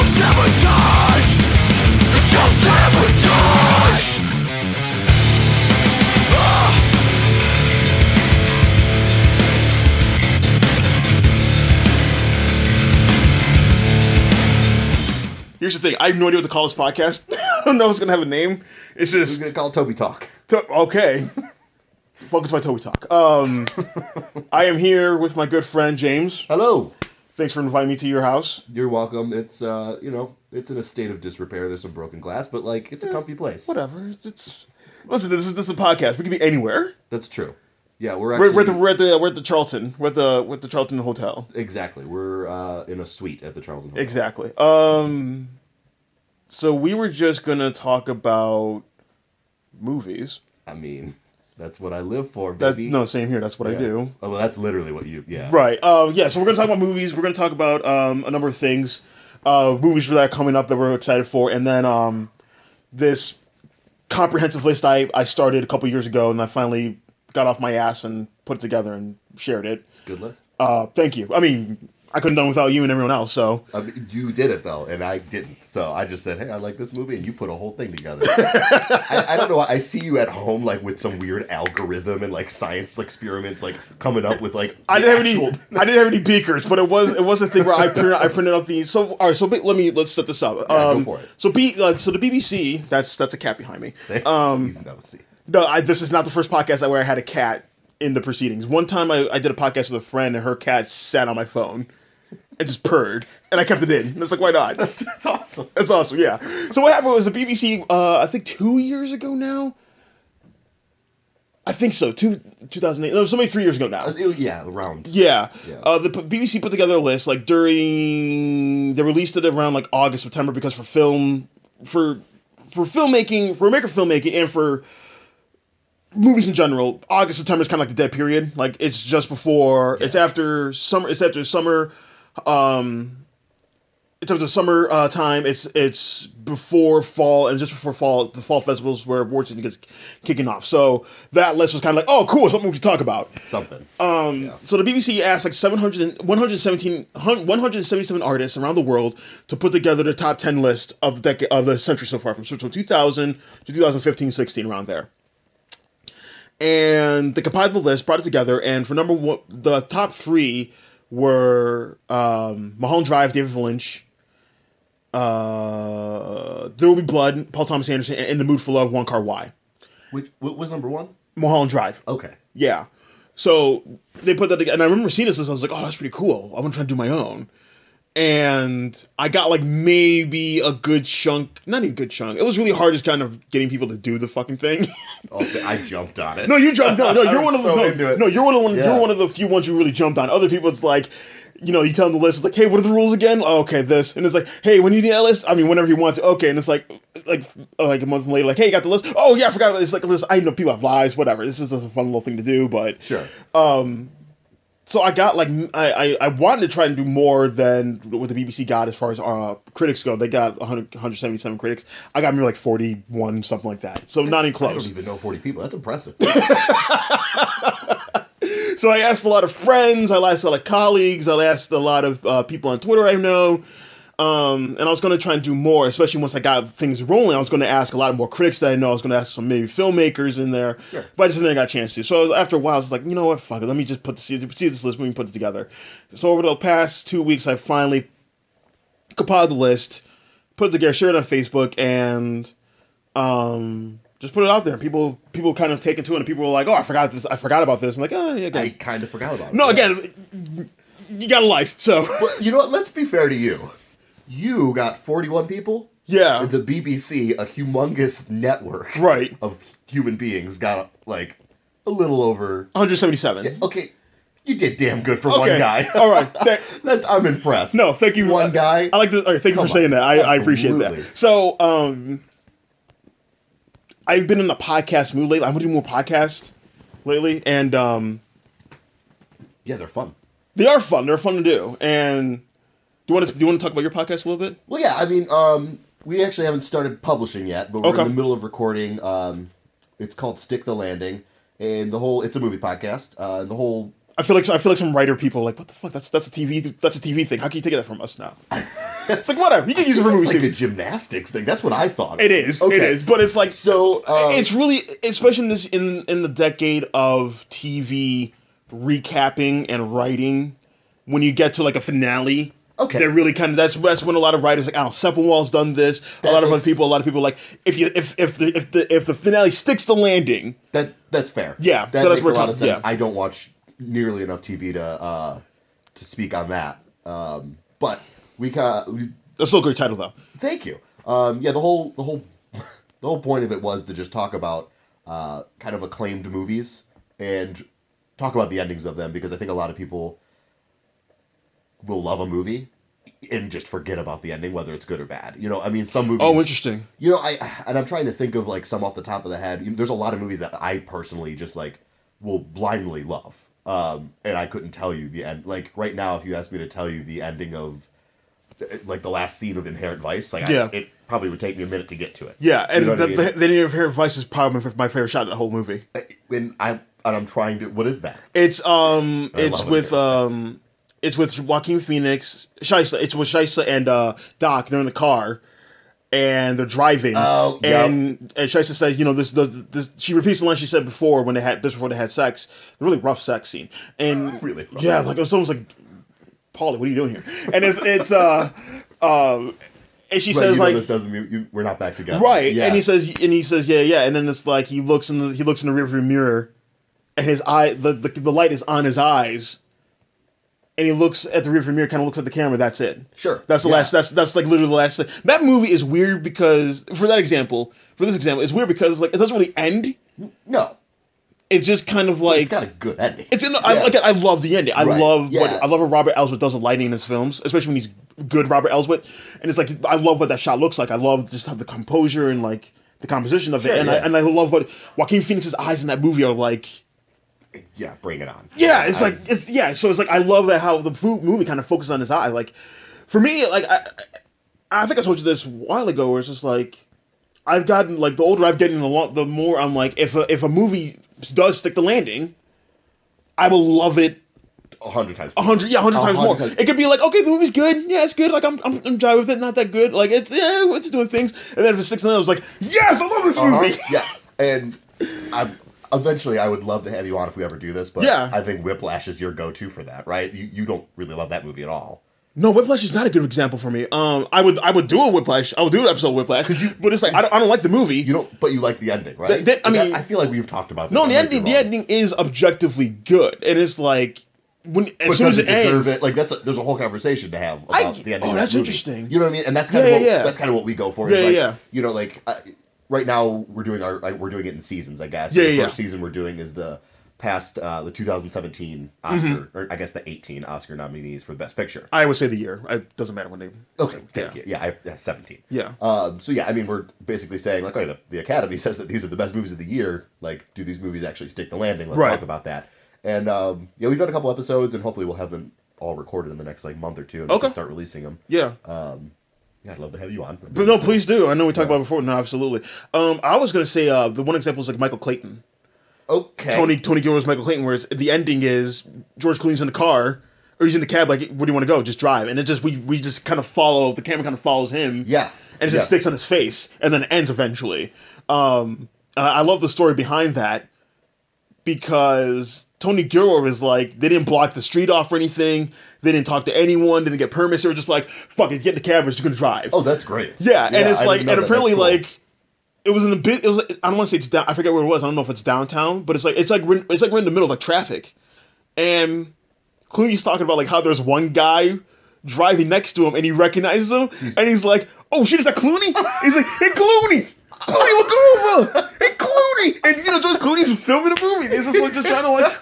Self-sabotage! It's self-sabotage! Here's the thing. I have no idea what to call this podcast. I don't know if it's going to have a name. It's just... We're going to call it Toby Talk. Okay. Focus my Toby Talk. I am here with my good friend, James. Hello. Thanks for inviting me to your house. You're welcome. It's, it's in a state of disrepair. There's some broken glass, but, it's a comfy place. Whatever. Listen, this is a podcast. We can be anywhere. That's true. Yeah, we're actually... We're at the Charlton. We're at the Charlton Hotel. Exactly. We're in a suite at the Charlton Hotel. Exactly. So we were just going to talk about movies. I mean, that's what I live for, baby. No, same here. That's what I do. Oh, well, that's literally what you... Yeah. Right. So we're going to talk about movies. We're going to talk about a number of things. Movies that are coming up that we're excited for. And then this comprehensive list I started a couple years ago, and I finally got off my ass and put it together and shared it. It's a good list. Thank you. I mean, I couldn't have done it without you and everyone else, so... I mean, you did it, though, and I didn't. So I just said, hey, I like this movie, and you put a whole thing together. I don't know. I see you at home, with some weird algorithm and, science experiments, coming up with, I didn't have any beakers, but it was a thing where I printed out the... So, all right, so let's set this up. Go for it. So the BBC, that's a cat behind me. He's nosy. No, this is not the first podcast where I had a cat in the proceedings. One time I did a podcast with a friend, and her cat sat on my phone and just purred, and I kept it in. And it's why not? That's awesome. That's awesome, yeah. So what happened was the BBC, I think 2 years ago now? I think so, 2008. No, somebody 3 years ago now. Yeah, around. Yeah. The BBC put together a list, they released it around, August, September, because for filmmaking, for American filmmaking, and for movies in general, August, September is kind of the dead period. It's just before, it's after summer, it's after summer time, it's before fall, and just before fall, the fall festivals where award season gets kicking off. So that list was kind of oh, cool, something we can talk about. Something. So the BBC asked 177 artists around the world to put together the top 10 list of the century so far, from 2000 to 2015-16, around there. And they compiled the list, brought it together, and for number one, the top three were Mulholland Drive, David Lynch, There Will Be Blood, Paul Thomas Anderson, and In the Mood for Love, Wong Kar-wai. What was number one? Mulholland Drive. Okay. Yeah. So they put that together, and I remember seeing this, and I was like, oh, that's pretty cool. I want to try to do my own. And I got maybe a good chunk, not even a good chunk. It was really hard just kind of getting people to do the fucking thing. I jumped on it. No, you jumped on. No, you're one of the into it. No, you're one of the few ones who really jumped on. Other people, it's you tell them the list. It's hey, what are the rules again? Oh, okay, this. And it's hey, when you need that list, I mean, whenever you want to. Okay, and it's like a month later, hey, you got the list? Oh yeah, I forgot about it. It's a list. I know people have lives, whatever. This is just a fun little thing to do, but sure. So I got I wanted to try and do more than what the BBC got as far as critics go. They got 177 critics. I got maybe 41, something like that. So not even close. I don't even know 40 people. That's impressive. So I asked a lot of friends. I asked a lot of colleagues. I asked a lot of people on Twitter I know. And I was going to try and do more, especially once I got things rolling. I was going to ask a lot more critics that I know. I was going to ask some maybe filmmakers in there, sure. But I just didn't got a chance to. So after a while, I was like, you know what, fuck it. Let me just see this list. Let me put it together. So over the past 2 weeks, I finally compiled the list, put it together, shared it on Facebook, and just put it out there. People kind of take it to it, and people were like, oh, I forgot about this. And oh, yeah, again. I kind of forgot about it. No, again, you got a life, so. Well, you know what? Let's be fair to you. You got 41 people? Yeah. The BBC, a humongous network right. of human beings, got a little over 177. Yeah, okay, you did damn good for one guy. All right, I'm impressed. No, thank you. One guy. I like this. Thank you for saying that. I appreciate that. So, I've been in the podcast mood lately. I'm gonna do more podcasts lately, and yeah, they're fun. They are fun. They're fun to do, and. Do you want to talk about your podcast a little bit? Well, yeah. I mean, we actually haven't started publishing yet, but we're in the middle of recording. It's called Stick the Landing, and it's a movie podcast. The whole I feel like some writer people are like, what the fuck? That's a TV thing. How can you take that from us now? It's like whatever. You can use it for movies. It's like a gymnastics thing. That's what I thought. It is. Okay. It is. But it's like so. It's really, especially in this in the decade of TV recapping and writing, when you get to like a finale. Okay. They're really kind of that's when a lot of writers like, I don't know, Sepinwall's done this. A lot of people like if the finale sticks the landing. That's fair. Yeah. That so makes that's a lot of sense. Yeah. I don't watch nearly enough TV to speak on that. But That's still a great title though. Thank you. Yeah, the whole point of it was to just talk about kind of acclaimed movies and talk about the endings of them, because I think a lot of people will love a movie and just forget about the ending, whether it's good or bad. You know, I mean, some movies. Oh, interesting. You know, I'm trying to think of like some off the top of the head. There's a lot of movies that I personally just like will blindly love, and I couldn't tell you the end. Like right now, if you asked me to tell you the ending of like the last scene of Inherent Vice, like it probably would take me a minute to get to it. Yeah, and you know the ending of Inherent Vice is probably my favorite shot in the whole movie. And I'm trying to. What is that? It's with Joaquin Phoenix, Scheisse. It's with Scheisse and Doc. They're in the car, and they're driving. Oh, and Scheisse says, you know, this. She repeats the line she said before when they had before they had sex. A really rough sex scene, and really rough. Yeah, like it was almost like, Paulie, what are you doing here? And it's and she says like, this doesn't mean we're not back together, right? Yeah. And he says yeah, and then it's like he looks in the rearview mirror, and his eye the light is on his eyes. And he looks at the rearview mirror, kind of looks at the camera. That's it. Sure. That's the last. That's like literally the last thing. That movie is weird because for this example, it's weird because like it doesn't really end. No. It's just kind of like it's got a good ending. I love the ending. I love what Robert Elswit does with lighting in his films, especially when he's good Robert Elswit. And it's like I love what that shot looks like. I love just how the composure and like the composition of it. And I love what Joaquin Phoenix's eyes in that movie are like. Yeah, bring it on. Yeah, so it's like I love that how the movie kind of focuses on his eye. Like for me, like I think I told you this a while ago, where it's just like I've gotten like the older I've gotten, the more I'm like if a movie does stick the landing, I will love it 100 times. 100 times more. It could be like, okay, the movie's good. Yeah, it's good. Like I'm jive with it. Not that good. Like it's doing things. And then if it's 6 and I was like, yes, I love this movie. Yeah, and eventually, I would love to have you on if we ever do this, but I think Whiplash is your go-to for that, right? You don't really love that movie at all. No, Whiplash is not a good example for me. I would do a Whiplash. I would do an episode of Whiplash, but it's like I don't like the movie. You don't, but you like the ending, right? I feel like we've talked about this. No, the ending is objectively good, and it's like as soon as it ends, like there's a whole conversation to have about the ending. Oh, of that that's movie. Interesting. You know what I mean? And that's kind of what we go for. You know, like. Right now, we're doing it in seasons, I guess. The first season we're doing is the 2017 Oscar, or I guess the 18 Oscar nominees for the Best Picture. I would say the year. It doesn't matter when they. Okay, thank you. Yeah, 17. Yeah. So yeah, I mean, we're basically saying like, okay, the Academy says that these are the best movies of the year. Like, do these movies actually stick the landing? Let's talk about that. And we've done a couple episodes, and hopefully we'll have them all recorded in the next like month or two, and we can start releasing them. Yeah. Yeah, I'd love to have you on. But no, please do. I know we talked about it before. No, absolutely. I was gonna say the one example is like Michael Clayton. Okay. Tony Gilroy's Michael Clayton, where the ending is George Clooney's in the car, or he's in the cab, like, where do you want to go? Just drive. And it just we just kind of follow, the camera kind of follows him. Yeah. And it just sticks on his face, and then it ends eventually. And I love the story behind that, because Tony Gilroy was like, they didn't block the street off or anything. They didn't talk to anyone. Didn't get permits. They were just like, fuck it, get in the cab. We're just gonna drive. Oh, that's great. Yeah, and it's like, and apparently cool. like, it was in a bit. It was. I don't want to say it's down. I forget where it was. I don't know if it's downtown, but it's like we're in the middle of like traffic, and Clooney's talking about like how there's one guy driving next to him and he recognizes him, and he's like, oh shit, is that Clooney? He's like, hey Clooney. Clooney, look over! Hey, Clooney! And, you know, George Clooney's filming a movie. He's just, like, just trying to, like,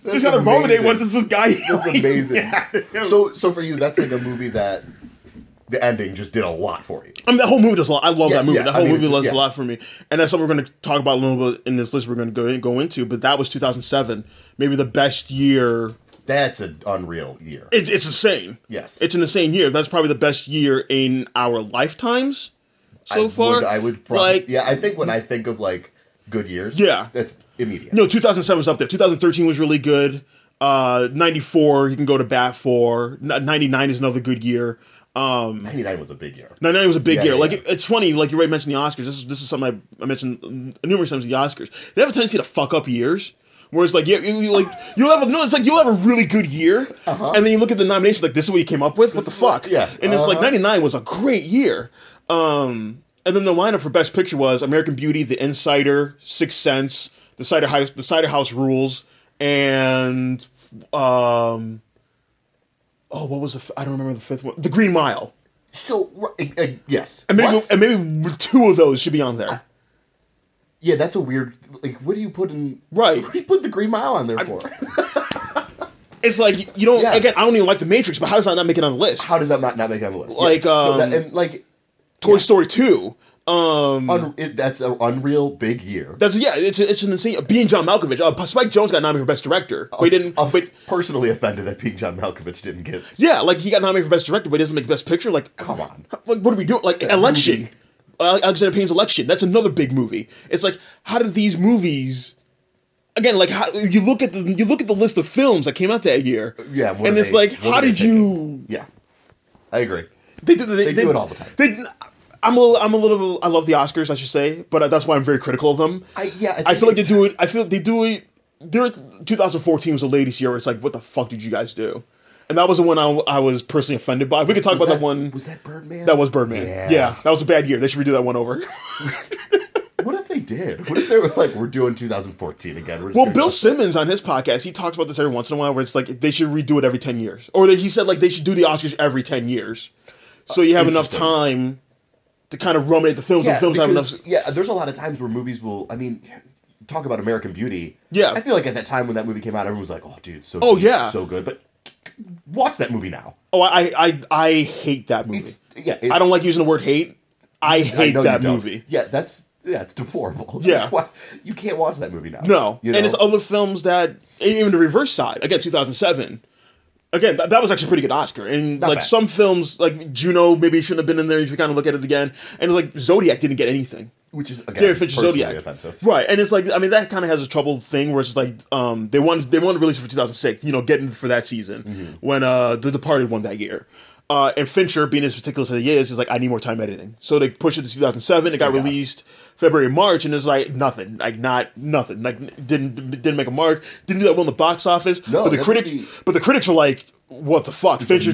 just kind of validate once it's this guy. That's amazing. Yeah. So for you, that's, like, a movie that the ending just did a lot for you. I mean, that whole movie does a lot. I love that movie. Yeah, that whole movie does a lot for me. And that's something we're going to talk about a little bit in this list we're going to go into. But that was 2007. Maybe the best year. That's an unreal year. It's insane. Yes. It's an insane year. That's probably the best year in our lifetimes. So far, I would probably, like, I think when I think of like good years, that's immediate. No, 2007 was up there. 2013 was really good. '94 you can go to bat for. '99 is another good year. 99 was a big year. 99 was a big year. Yeah, like yeah. it's funny, like you already mentioned the Oscars. This is something I mentioned numerous times. The Oscars, they have a tendency to fuck up years. Whereas like you'll have a really good year, and then you look at the nominations like this is what you came up with. What the fuck? Yeah. And it's like '99 was a great year. And then the lineup for Best Picture was American Beauty, The Insider, Sixth Sense, The Cider House Rules, and what was I don't remember the fifth one. The Green Mile. So yes, And maybe two of those should be on there. Yeah, that's a weird. Like, what do you put in? Right. What do you put the Green Mile on there for? It's like you don't. Yeah. Again, I don't even like The Matrix, but how does that not make it on the list? How does that not make it on the list? Like, and like Toy Story 2. that's an unreal big year. It's an insane. Being John Malkovich, Spike Jonze got nominated for Best Director, but he didn't. Personally offended that Being John Malkovich didn't get. Yeah, like he got nominated for Best Director, but he doesn't make Best Picture. Like, come on. Like, what are we doing? Like, Election. Alexander Payne's Election. That's another big movie. It's like, how did these movies? Again, like how you look at the list of films that came out that year. Yeah, and it's like, how did you? Yeah, I agree. They do it all the time. I'm a little. I love the Oscars, I should say, but that's why I'm very critical of them. I feel like they do it. I feel like they do it. 2014 was the latest year where it's like, what the fuck did you guys do? And that was the one I was personally offended by. We could talk about that one. Was that Birdman? That was Birdman. Yeah, that was a bad year. They should redo that one over. What if they did? What if they were like, we're doing 2014 again? Well, Bill Simmons on his podcast, he talks about this every once in a while, where it's like they should redo it every 10 years. Or he said like they should do the Oscars every 10 years. So you have enough time to kind of ruminate the films. Yeah, and films have enough. Yeah, there's a lot of times where movies will. I mean, talk about American Beauty. Yeah, I feel like at that time when that movie came out, everyone was like, "Oh, dude, so so good." But watch that movie now. Oh, I hate that movie. I don't like using the word hate. I hate that movie. Yeah, it's deplorable. Yeah, you can't watch that movie now. No, and it's other films that even the reverse side. Again, 2007. Again, that was actually a pretty good Oscar. And Not like bad. some films, like Juno, maybe shouldn't have been in there if you kind of look at it again. And like Zodiac didn't get anything. Which is, again, David Fincher's personally Zodiac. offensive. Right. And it's like, I mean, that kind of has a troubled thing where it's like, they wanted to release it for 2006, getting for that season when The Departed won that year. And Fincher, being as particular as he is like, I need more time editing. So they pushed it to 2007. It got released February, March, and it's like nothing. Like nothing. Like didn't make a mark. Didn't do that well in the box office. No, but the critics were like, what the fuck? Fincher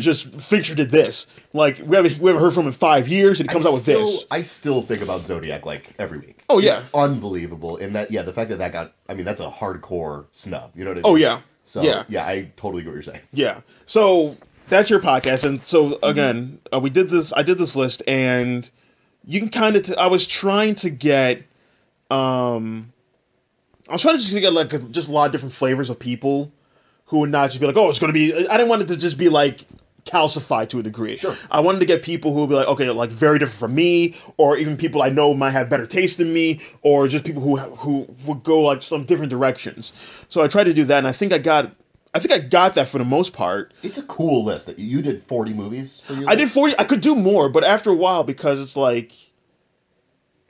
did this. Like we haven't heard from him in 5 years, and he comes out with this. I still think about Zodiac like every week. Oh yeah, it's unbelievable. And that the fact that got, I mean, that's a hardcore snub. You know what I mean? Oh yeah. So yeah, I totally get what you're saying. Yeah. So that's your podcast, and so again, I did this list, and you can kind of. I was trying to get. I was trying to just get like just a lot of different flavors of people who would not just be like, oh, it's going to be. I didn't want it to just be like calcified to a degree. Sure. I wanted to get people who would be like, okay, like very different from me, or even people I know might have better taste than me, or just people who would go like some different directions. So I tried to do that, and I think I got that for the most part. It's a cool list that you did 40 movies for your I did 40. I could do more, but after a while, because it's like,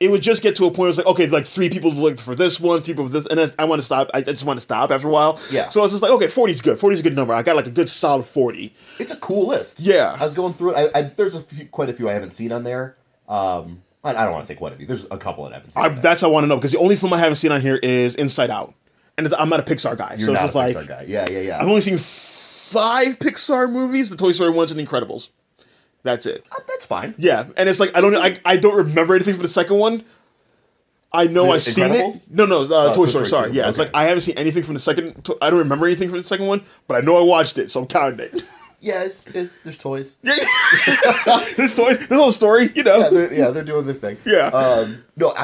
it would just get to a point where it's like, okay, like 3 people looked for this one, 3 people for this, and I want to stop. I just want to stop after a while. Yeah. So I was just like, okay, 40 is good. 40 is a good number. I got like a good solid 40. It's a cool list. Yeah. I was going through it. There's quite a few I haven't seen on there. I don't want to say quite a few. There's a couple that I haven't seen. That's what I want to know, because the only film I haven't seen on here is Inside Out. And I'm not a Pixar guy. You're so not it's just a Pixar like, guy. Yeah. I've only seen 5 Pixar movies, the Toy Story ones and the Incredibles. That's it. That's fine. Yeah, and it's like I don't remember anything from the second one. I know I've seen it. No, Toy Story. Sorry, yeah, okay. It's like I haven't seen anything from the second. I don't remember anything from the second one, but I know I watched it, so I'm counting it. Yeah, there's toys. Yeah, there's toys. There's a little story, Yeah, they're doing their thing. Yeah. No,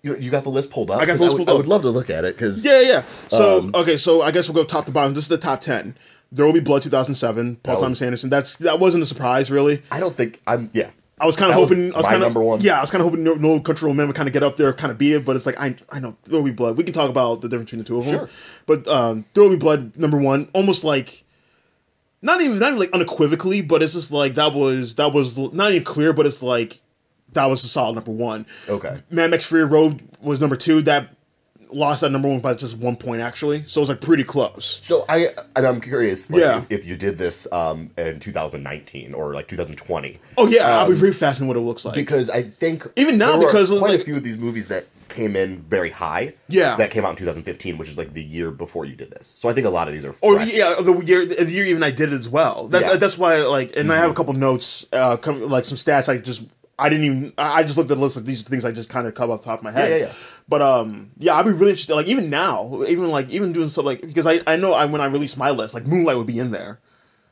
you got the list pulled up. I got the list pulled up. I would love to look at it because. Yeah. So okay, so I guess we'll go top to bottom. This is the top 10. There Will Be Blood 2007. Paul Thomas Anderson. That wasn't a surprise, really. I don't think Yeah. I was kind of hoping. Number one. Yeah, I was kind of hoping No Country for Old Men would kind of get up there, kind of be it. But it's like I know There Will Be Blood. We can talk about the difference between the two of them. Sure. But There Will Be Blood number 1, almost like not even like unequivocally, but it's just like that was not even clear, but it's like that was a solid number 1. Okay. Mad Max Fury Road was number 2. That lost that number one by just 1 point actually. So it was like pretty close. So I'm curious, like, Yeah. if you did this in 2019 or like 2020. Oh yeah, I'll be very fascinated what it looks like. Because I think Even now, there were because quite like, a few of these movies that came in very high. Yeah. That came out in 2015, which is like the year before you did this. So I think a lot of these are or fresh. yeah, the year even I did it as well. That's why like, and I have a couple notes, like some stats. I just looked at the list of these things I just kind of come off the top of my head. Yeah. But I'd be really interested. Like even now, even doing stuff like, because I know when I release my list, like Moonlight would be in there,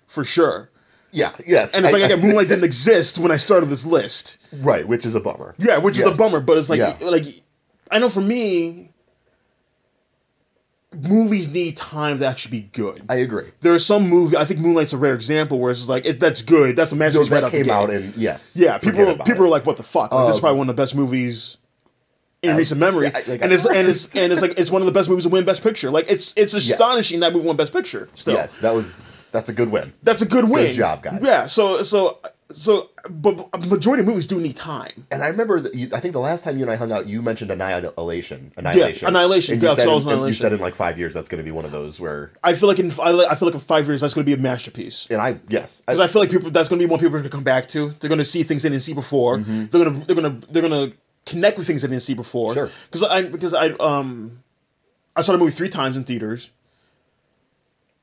for sure. Yeah, yes. And it's like again, Moonlight didn't exist when I started this list. Right, which is a bummer. Yeah, which is a bummer. But it's like Yeah. like I know for me, movies need time to actually be good. I agree. There are some movies. I think Moonlight's a rare example where it's like that's good. That's a masterpiece. That right came out out the gate. and yes. Yeah, people forget about are it. like, what the fuck? Like, this is probably one of the best movies in recent memory. Yeah, and it's like it's one of the best movies to win Best Picture. Like it's astonishing that movie won Best Picture. Still, Yes, that's a good win. that's a good win. Good job, guys. Yeah. But a majority of movies do need time. And I remember I think the last time you and I hung out, you mentioned Annihilation. Annihilation. And you said, Annihilation. you said in like 5 years that's going to be one of those where. I feel like in 5 years that's going to be a masterpiece. And yes, Because I feel like that's going to be one people are going to come back to. They're going to see things they didn't see before. Mm-hmm. They're going to connect with things they didn't see before. Sure. Because I saw the movie 3 times in theaters.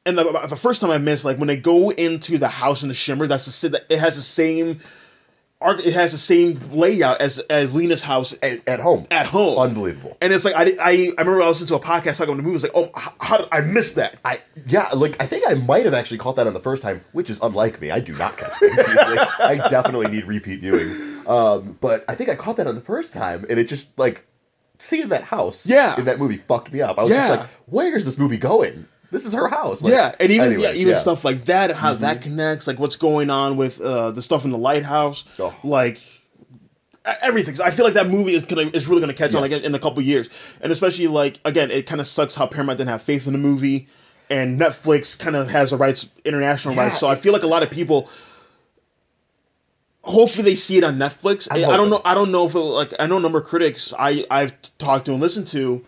And the first time I missed, like when they go into the house in the Shimmer, it has the same layout as Lena's house at home. At home, Unbelievable. And it's like I remember I listened to a podcast talking about the movie. It's like, oh, how did I miss that? I think I might have actually caught that on the first time, which is unlike me. I do not catch things easily. I definitely need repeat viewings. But I think I caught that on the first time, and it just like seeing that house in that movie fucked me up. I was just like, where's this movie going? This is her house. Like, and even stuff like that, how that connects, like what's going on with the stuff in the lighthouse, like everything. So I feel like that movie is really gonna catch on like in a couple years, and especially like again, it kind of sucks how Paramount didn't have faith in the movie, and Netflix kind of has the rights, international rights. So I feel like a lot of people. Hopefully they see it on Netflix. I don't know. I don't know if I know a number of critics I've talked to and listened to.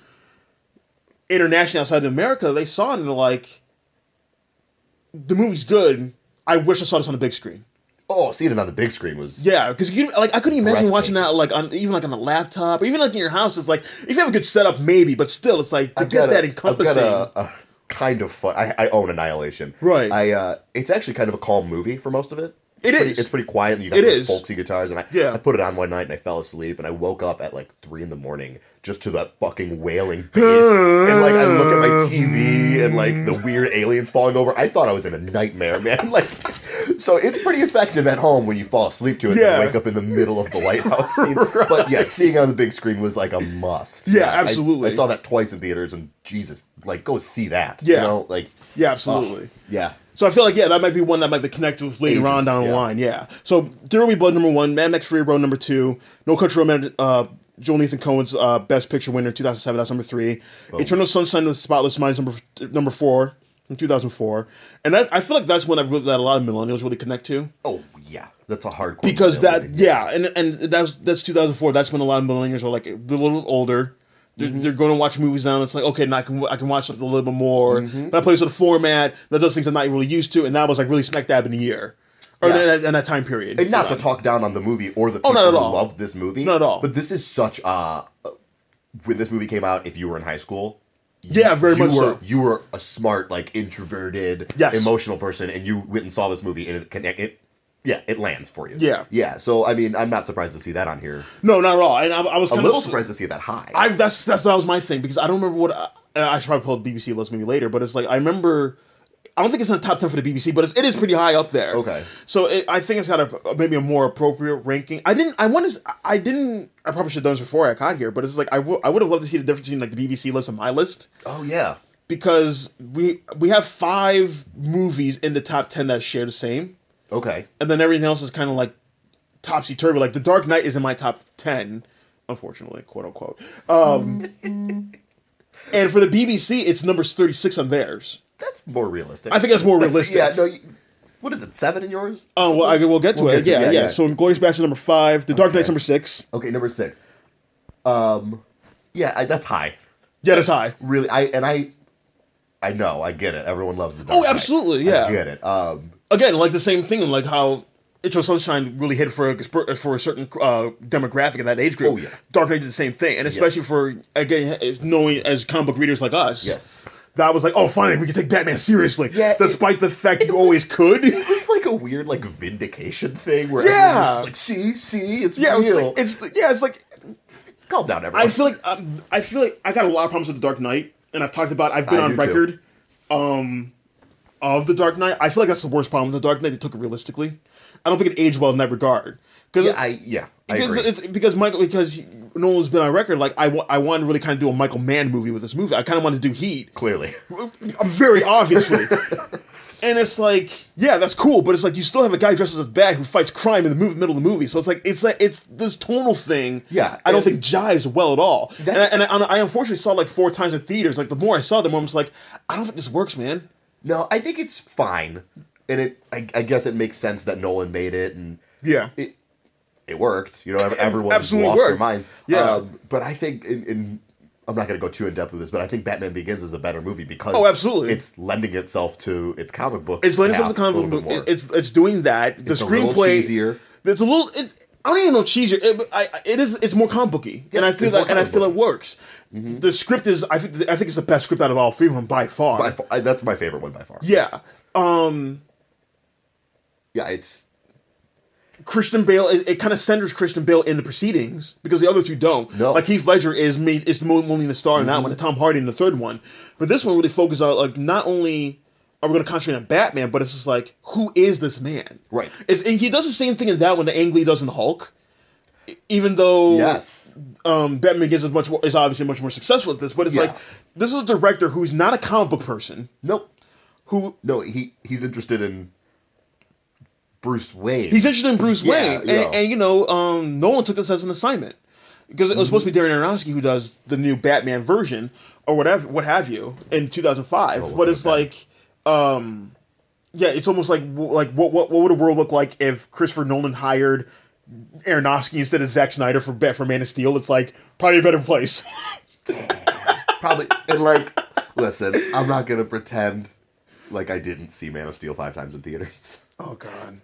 Internationally outside of America, they saw it and they're like, the movie's good. I wish I saw this on the big screen. Oh, seeing it on the big screen was because I couldn't imagine watching that even on a laptop or even like in your house. It's like if you have a good setup, maybe, but still, it's like to get that encompassing. I've got a kind of fun. I own Annihilation. Right. It's actually kind of a calm movie for most of it. It's pretty quiet, and you got those folksy guitars, and I put it on one night, and I fell asleep, and I woke up at like 3 a.m. just to that fucking wailing bass, and like I look at my TV, and like the weird aliens falling over. I thought I was in a nightmare, man. Like, so it's pretty effective at home when you fall asleep to it and wake up in the middle of the lighthouse scene. But yeah, seeing it on the big screen was like a must. Yeah, absolutely. I saw that twice in theaters, and Jesus, like go see that. Yeah, you know, like absolutely. Yeah. So I feel like that might be one that might be connected with later on down the line. Yeah. So There Will Be Blood number 1, Mad Max Fury Road number 2, No Country for Old Men, Joel Nathan Cohen's Best Picture winner 2007. That's number 3. Eternal Sunshine of the Spotless Mind number 4 in 2004. And I feel like that's one that a lot of millennials really connect to. Oh yeah, that's a hardcore. Because and that's 2004. That's when a lot of millennials are like a little older. They're going to watch movies now, and it's like, okay, now I can watch something a little bit more. That plays with the format, that does things I'm not really used to, and that was like really smack dab in the year. Or in that time period. And not to talk down on the movie or the people who love this movie. Not at all. But this is such when this movie came out, if you were in high school, very much so. You were a smart, like, introverted, emotional person, and you went and saw this movie, and it lands for you. Yeah. Yeah, so, I mean, I'm not surprised to see that on here. No, not at all. And I was a little surprised to see it that high. That was my thing, because I don't remember what... I should probably pull the BBC list maybe later, but it's like, I remember... I don't think it's in the top 10 for the BBC, but it is pretty high up there. Okay. So I think it's got maybe a more appropriate ranking. I probably should have done this before I got here, but it's like, I would have loved to see the difference between like the BBC list and my list. Oh, yeah. Because we have 5 movies in the top 10 that share the same. Okay. And then everything else is kind of like topsy-turvy. Like The Dark Knight is in my top 10, unfortunately, quote unquote. And for the BBC, it's number 36 on theirs. That's more realistic. I think that's more realistic. Yeah, no. What is it? 7 in yours? Oh, well, we'll get to it. Yeah. So Inglourious Basterds number 5. The Dark Knight's number 6. Okay, number 6. Yeah, that's high. Yeah, that's high. Really, I know, I get it. Everyone loves the Dark Oh, Knight. absolutely, yeah. I get it. Again, like the same thing, like how Eternal Sunshine really hit for a certain demographic in that age group. Oh, yeah. Dark Knight did the same thing, and especially for, again, knowing as comic book readers like us. Yes. That was like, oh, finally, we can take Batman seriously. Yeah, despite the fact you always could. It was like a weird, like, vindication thing where Yeah. everyone was just like, see, it's Yeah, real. it's like Calm down, everyone. I feel like I got a lot of problems with the Dark Knight, and I've talked about. I've been on record, of the Dark Knight. I feel like that's the worst problem with the Dark Knight. They took it realistically. I don't think it aged well in that regard. I agree. Because Nolan's been on record. Like I want to really kind of do a Michael Mann movie with this movie. I kind of want to do Heat. Clearly, very obviously. And it's like, yeah, that's cool, but it's like you still have a guy dressed as bad who fights crime in the middle of the movie. So it's this tonal thing. Yeah, I don't think jives well at all. And I unfortunately saw it like 4 times in theaters. Like the more I saw it, the more I'm just like, I don't think this works, man. No, I think it's fine, and I guess it makes sense that Nolan made it, and yeah, it worked. You know, everyone lost their minds. Yeah, but I think I'm not going to go too in depth with this, but I think Batman Begins is a better movie because absolutely. It's lending itself to its comic book. It's lending itself to the comic book. It's doing that. The screenplay. Easier. It's a little. I don't even know cheesier. It's more comic booky, yes, and I feel it works. Mm-hmm. The script is. I think it's the best script out of all 3 of them by far. That's my favorite one by far. Yeah. Yes. Yeah, it's. Christian Bale, it kind of centers Christian Bale in the proceedings because the other 2 don't. No. Like Heath Ledger is only the star in that one, and Tom Hardy in the 3rd one. But this one really focuses on like not only are we going to concentrate on Batman, but it's just like who is this man? Right. And he does the same thing in that one that Ang Lee does in Hulk. Even though Batman Begins is obviously much more successful at this, but it's like this is a director who's not a comic book person. Nope. He's interested in Bruce Wayne. He's interested in Bruce Wayne, and Nolan took this as an assignment because it was supposed to be Darren Aronofsky who does the new Batman version or whatever, what have you, in 2005. But it's like, it's almost like what would a world look like if Christopher Nolan hired Aronofsky instead of Zack Snyder for Man of Steel? It's like probably a better place. Probably, and like, listen, I'm not gonna pretend like I didn't see Man of Steel 5 times in theaters. Oh, God.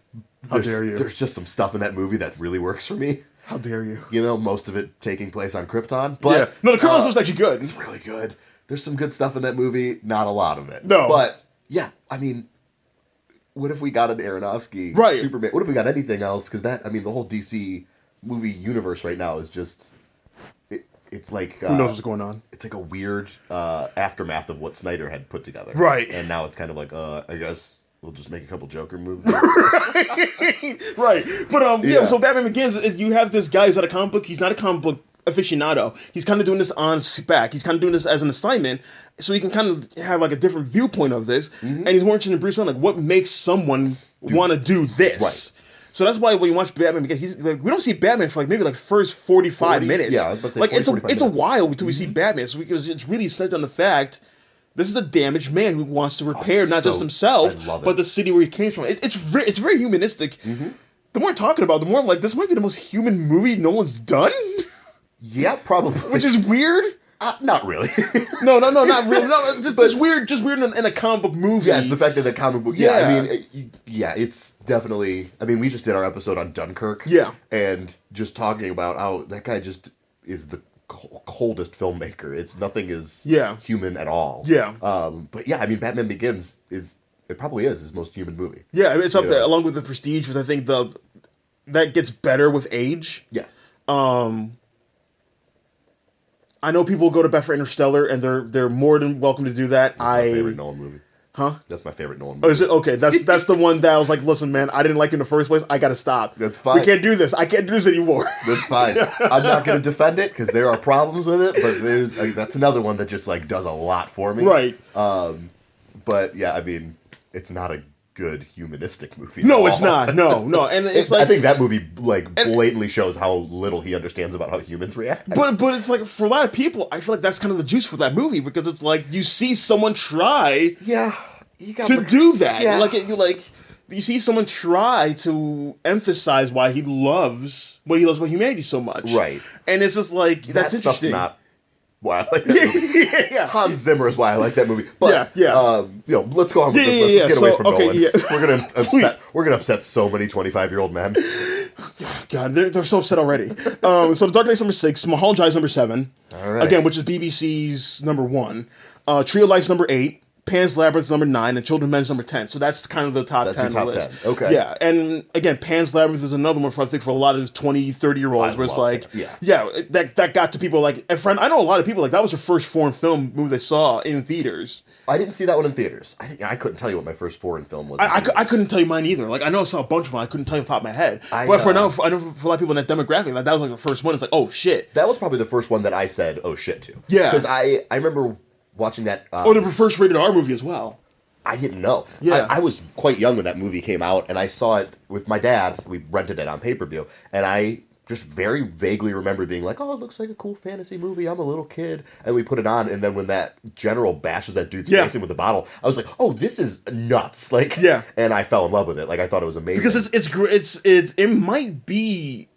How dare you? There's just some stuff in that movie that really works for me. How dare you? You know, most of it taking place on Krypton. But, no, the Krypton stuff's actually good. It's really good. There's some good stuff in that movie, not a lot of it. No. But, yeah, I mean, what if we got an Aronofsky Superman? What if we got anything else? Because the whole DC movie universe right now is just... It's like... who knows what's going on? It's like a weird aftermath of what Snyder had put together. Right. And now it's kind of like, I guess... We'll just make a couple Joker movies. Right. But, so Batman Begins, you have this guy who's not a comic book. He's not a comic book aficionado. He's kind of doing this on spec. He's kind of doing this as an assignment, so he can kind of have, like, a different viewpoint of this. Mm-hmm. And he's more interested in Bruce Wayne, like, what makes someone want to do this? Right. So that's why when you watch Batman Begins, we don't see Batman for, like, maybe, like, first 45 minutes. Yeah, I was about to say, like, 40, it's a while until we see Batman, so because it's really set on the fact... This is a damaged man who wants to repair not just himself, but the city where he came from. It's very humanistic. Mm-hmm. The more I'm talking about, the more I'm like, this might be the most human movie no one's done. Yeah, probably. Which is weird. Not really. No, not really. No, just weird in a comic book movie. Yeah, it's the fact that the comic book. Yeah, it's definitely. We just did our episode on Dunkirk. Yeah, and just talking about how that guy just is the coldest filmmaker. Nothing is human at all. Yeah. But yeah, Batman Begins probably is his most human movie. Yeah, it's up there along with The Prestige, which I think that gets better with age. Yes. I know people go to bat for Interstellar, and they're more than welcome to do that. That's my favorite Nolan movie. Huh? That's my favorite Nolan movie. Oh, is it? Okay, that's the one that I was like, listen, man, I didn't like it in the first place. I gotta stop. That's fine. We can't do this. I can't do this anymore. That's fine. I'm not gonna defend it because there are problems with it, but that's another one that just like does a lot for me. Right. But yeah, it's not a good humanistic movie. No, it's not. No, and it's like I think that movie like blatantly shows how little he understands about how humans react. But it's like for a lot of people, I feel like that's kind of the juice for that movie because it's like you see someone try. Yeah. To do that. Yeah. You see someone try to emphasize why he loves about humanity so much. Right. And it's just like that's stuff's interesting. not why I like that movie. yeah. Hans Zimmer is why I like that movie. But let's go on with this. Let's get away from Nolan. Yeah. We're gonna upset so many 25-year-old men. God, they're so upset already. So The Dark Knight's number 6, Mulholland Drive's number 7. All right. Again, which is BBC's number 1. Tree of Life's number 8. Pan's Labyrinth's number 9, and Children of Men's number 10. So that's kind of the top 10 That's your on the top list. 10. Okay. Yeah, and again, Pan's Labyrinth is another one for, I think, for a lot of these 20, 30-year-olds, where it's like, that got to people like, and friend, I know a lot of people, like, that was their first foreign film movie they saw in theaters. I didn't see that one in theaters. I couldn't tell you what my first foreign film was. I couldn't tell you mine either. Like, I know I saw a bunch of them, I couldn't tell you off the top of my head. I know for a lot of people in that demographic, like, that was like the first one. It's like, oh, shit. That was probably the first one that I said, oh, shit, to. Yeah. Because I remember watching that. Or the first rated R movie as well. I didn't know. Yeah. I was quite young when that movie came out, and I saw it with my dad. We rented it on pay-per-view, and I just very vaguely remember being like, oh, it looks like a cool fantasy movie. I'm a little kid. And we put it on, and then when that general bashes that dude's face in with the bottle, I was like, oh, this is nuts. Like, and I fell in love with it. Like, I thought it was amazing. Because it might be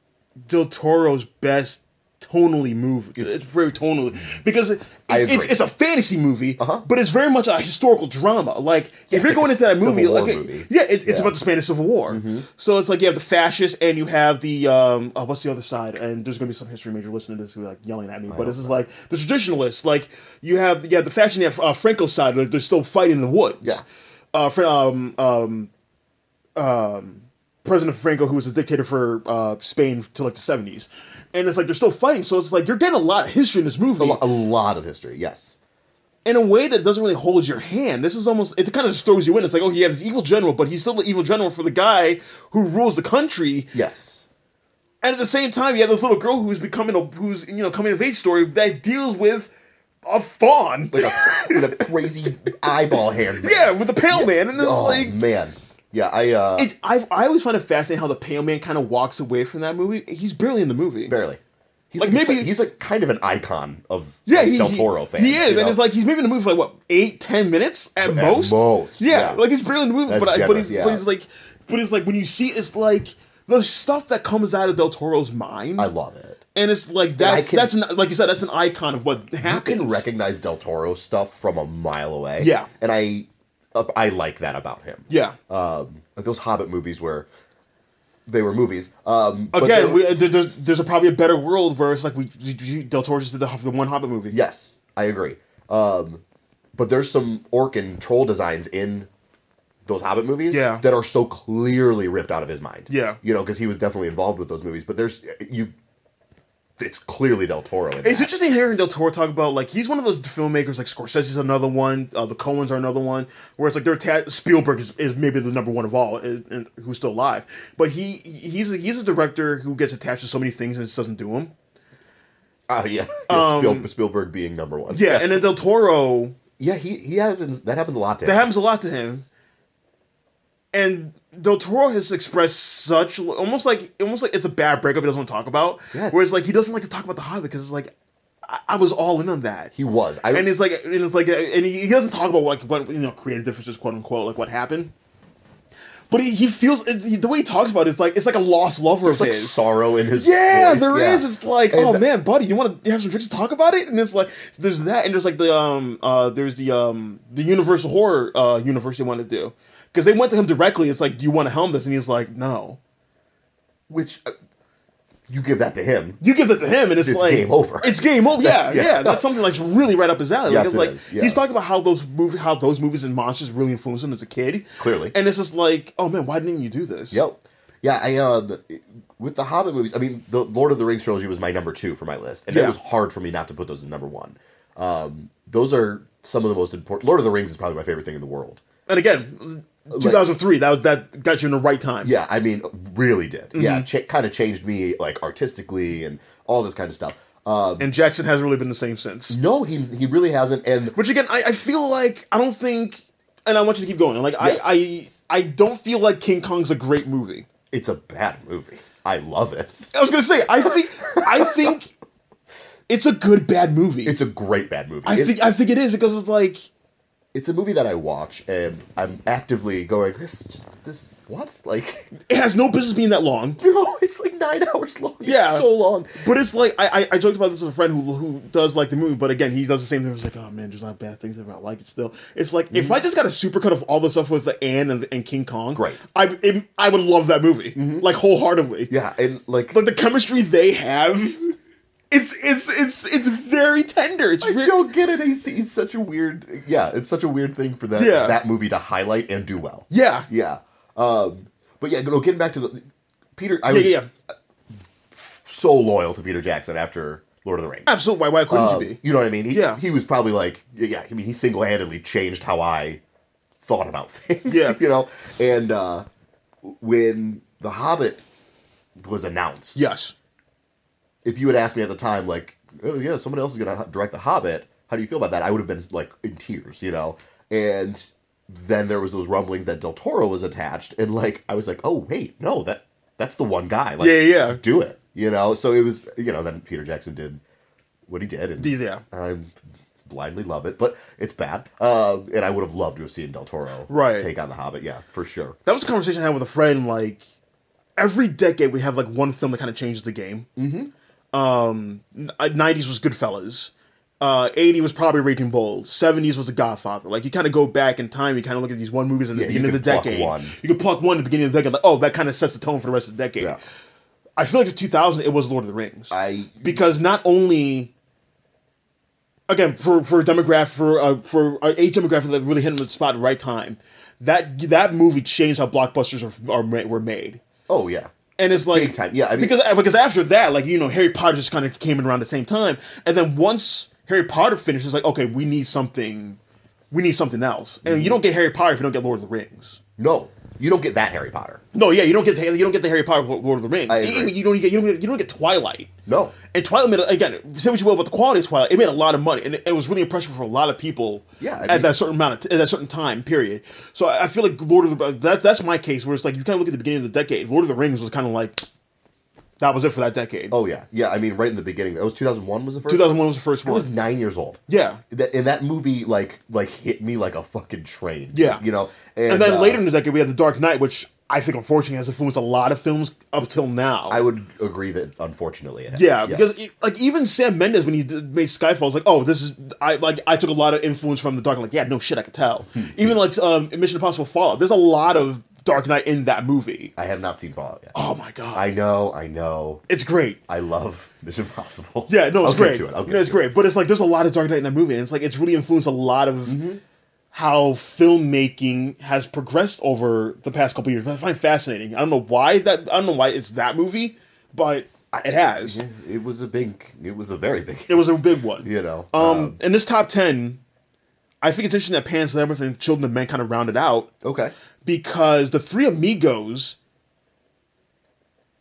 Del Toro's best tonally movie. It's very tonally because it's a fantasy movie, but it's very much a historical drama. Like if you're going into that movie, it's about the Spanish Civil War. Mm-hmm. So it's like you have the fascists and you have the what's the other side? And there's gonna be some history major listening to this who are like yelling at me, but this is like the traditionalists. Like you have the fascists, you have Franco's side. Like they're still fighting in the woods. Yeah. President Franco, who was a dictator for Spain till like the 70s. And it's like they're still fighting, so it's like you're getting a lot of history in this movie. A lot of history, yes. In a way that doesn't really hold your hand. This is almost, it kind of just throws you in. It's like, oh, you have this evil general, but he's still the evil general for the guy who rules the country. Yes. And at the same time, you have this little girl who's coming of age story that deals with a fawn. Like a crazy eyeball hand man. Yeah, with a pale man. And it's man. Yeah, I always find it fascinating how the pale man kind of walks away from that movie. He's barely in the movie. Barely. He's like kind of an icon of Del Toro fans. He is, and it's like he's maybe in the movie for like 8-10 minutes at most. Yeah, like he's barely in the movie, but he's like when you see it's like the stuff that comes out of Del Toro's mind. I love it, and it's like that's like you said, that's an icon of what happens. You can recognize Del Toro stuff from a mile away. Yeah, and I like that about him. Yeah. Like those Hobbit movies where they were movies. Again, there's probably a better world where it's like Del Toro just did the one Hobbit movie. Yes, I agree. But there's some orc and troll designs in those Hobbit movies that are so clearly ripped out of his mind. Yeah. Because he was definitely involved with those movies. But it's clearly Del Toro. It's interesting hearing Del Toro talk about, like, he's one of those filmmakers, like Scorsese's another one, the Coens are another one, where it's like Spielberg is maybe the number one of all, and who's still alive. But he's a director who gets attached to so many things and just doesn't do them. Spielberg being number one. Yeah, yes. And then Del Toro. Yeah, that happens a lot to him. That happens a lot to him. And Del Toro has expressed such almost like it's a bad breakup he doesn't want to talk about. Yes. Whereas like he doesn't like to talk about The Hobbit because it's like I was all in on that. He was. And he doesn't talk about like what creative differences, quote unquote, like what happened. But he feels the way he talks about it is like it's like a lost lover There's of like his. Sorrow in his voice. There is. It's like, oh man, buddy, you want to have some drinks to talk about it? And it's like there's that, and there's like the Universal Horror universe they want to do. Because they went to him directly. It's like, do you want to helm this? And he's like, no. Which, you give that to him. And it's like game over. It's game over. Yeah. That's something that's really right up his alley. Yes, like, it is. Yeah. He's talked about how those movies and monsters really influenced him as a kid. Clearly. And it's just like, oh man, why didn't you do this? Yep. Yeah, with the Hobbit movies, I mean, the Lord of the Rings trilogy was my number 2 for my list, and it was hard for me not to put those as number 1. Those are some of the most important. Lord of the Rings is probably my favorite thing in the world. And again, 2003, that got you in the right time. Yeah, I mean, really did. Mm-hmm. Yeah, kind of changed me like artistically and all this kind of stuff. And Jackson hasn't really been the same since. No, he really hasn't. And which again, I feel like I don't think, and I want you to keep going. Like yes. I don't feel like King Kong's a great movie. It's a bad movie. I love it. I was gonna say I think it's a good bad movie. It's a great bad movie. I think it is because it's like it's a movie that I watch, and I'm actively going, this, what? Like, It has no business being that long. it's like 9 hours long. Yeah. It's so long. But it's like, I joked about this with a friend who does like the movie, but again, he does the same thing. He's like, oh man, there's not bad things about like it still. It's like, if I just got a supercut of all the stuff with the Anne and King Kong, Great. I would love that movie, like wholheartedly. Yeah, and like the chemistry they have, it's very tender. I don't get it. He's such a weird. Yeah, it's such a weird thing for that movie to highlight and do well. Yeah. Yeah. But yeah, getting back to the Peter. I was so loyal to Peter Jackson after Lord of the Rings. Absolutely. Why couldn't you be? You know what I mean? He was probably like, I mean, he single-handedly changed how I thought about things. Yeah. You know, and when The Hobbit was announced, Yes. if you had asked me at the time, like, oh yeah, somebody else is going to direct The Hobbit, how do you feel about that? I would have been like in tears, you know. And then there was those rumblings that Del Toro was attached, and like I was like, oh wait, no, that's the one guy. Like, yeah. do it, you know. So it was, you know. Then Peter Jackson did what he did, and I blindly love it, but it's bad. And I would have loved to have seen Del Toro take on The Hobbit, yeah, for sure. That was a conversation I had with a friend. Like, every decade we have like one film that kind of changes the game. Mm-hmm. 90s was Goodfellas. 80 was probably Raging Bull. 70s was The Godfather. Like, you kind of go back in time, you kind of look at these one movies in the beginning of the decade. You could pluck one at the beginning of the decade, like, oh, that kind of sets the tone for the rest of the decade. Yeah. I feel like in 2000 it was Lord of the Rings. Because not only, again, for a demographic, for a age demographic that really hit him at the spot at the right time, that movie changed how blockbusters were made. Oh yeah. And it's like, big time. Yeah, I mean, because after that, like, you know, Harry Potter just kind of came in around the same time, and then once Harry Potter finished, it's like, okay, we need something else, and you don't get Harry Potter if you don't get Lord of the Rings. No, you don't get that Harry Potter. No, yeah, you don't get the Harry Potter Lord of the Rings. I agree. You don't get Twilight. No, and Twilight made, again, say what you will about the quality of Twilight, it made a lot of money, and it was really impressive for a lot of people. Yeah, at that certain time period. So I feel like that's my case, where it's like you kind of look at the beginning of the decade. Lord of the Rings was kind of like, that was it for that decade. Oh yeah, yeah. I mean, right in the beginning, that was 2001. Was the first? 2001 was the first one. I was 9 years old. Yeah, and that movie like hit me like a fucking train. Yeah, you know. And then later in the decade, we had The Dark Knight, which I think unfortunately has influenced a lot of films up till now. I would agree that unfortunately it has. Yeah, because like even Sam Mendes, when he made Skyfall, was like, oh, this is I took a lot of influence from The Dark Knight. Like, yeah, no shit, I could tell. Even like Mission Impossible Fallout, there's a lot of Dark Knight in that movie. I have not seen Fallout yet. Oh my god. I know. It's great. I love Mission Impossible. Yeah, no, it's great. It's great. But it's like there's a lot of Dark Knight in that movie, and it's like it's really influenced a lot of how filmmaking has progressed over the past couple of years. I find it fascinating. I don't know why it's that movie, but it has. It was a very big. It was a big one. You know. In this top 10, I think it's interesting that Pan's Labyrinth and Children of Men kind of rounded out. Okay. Because the Three Amigos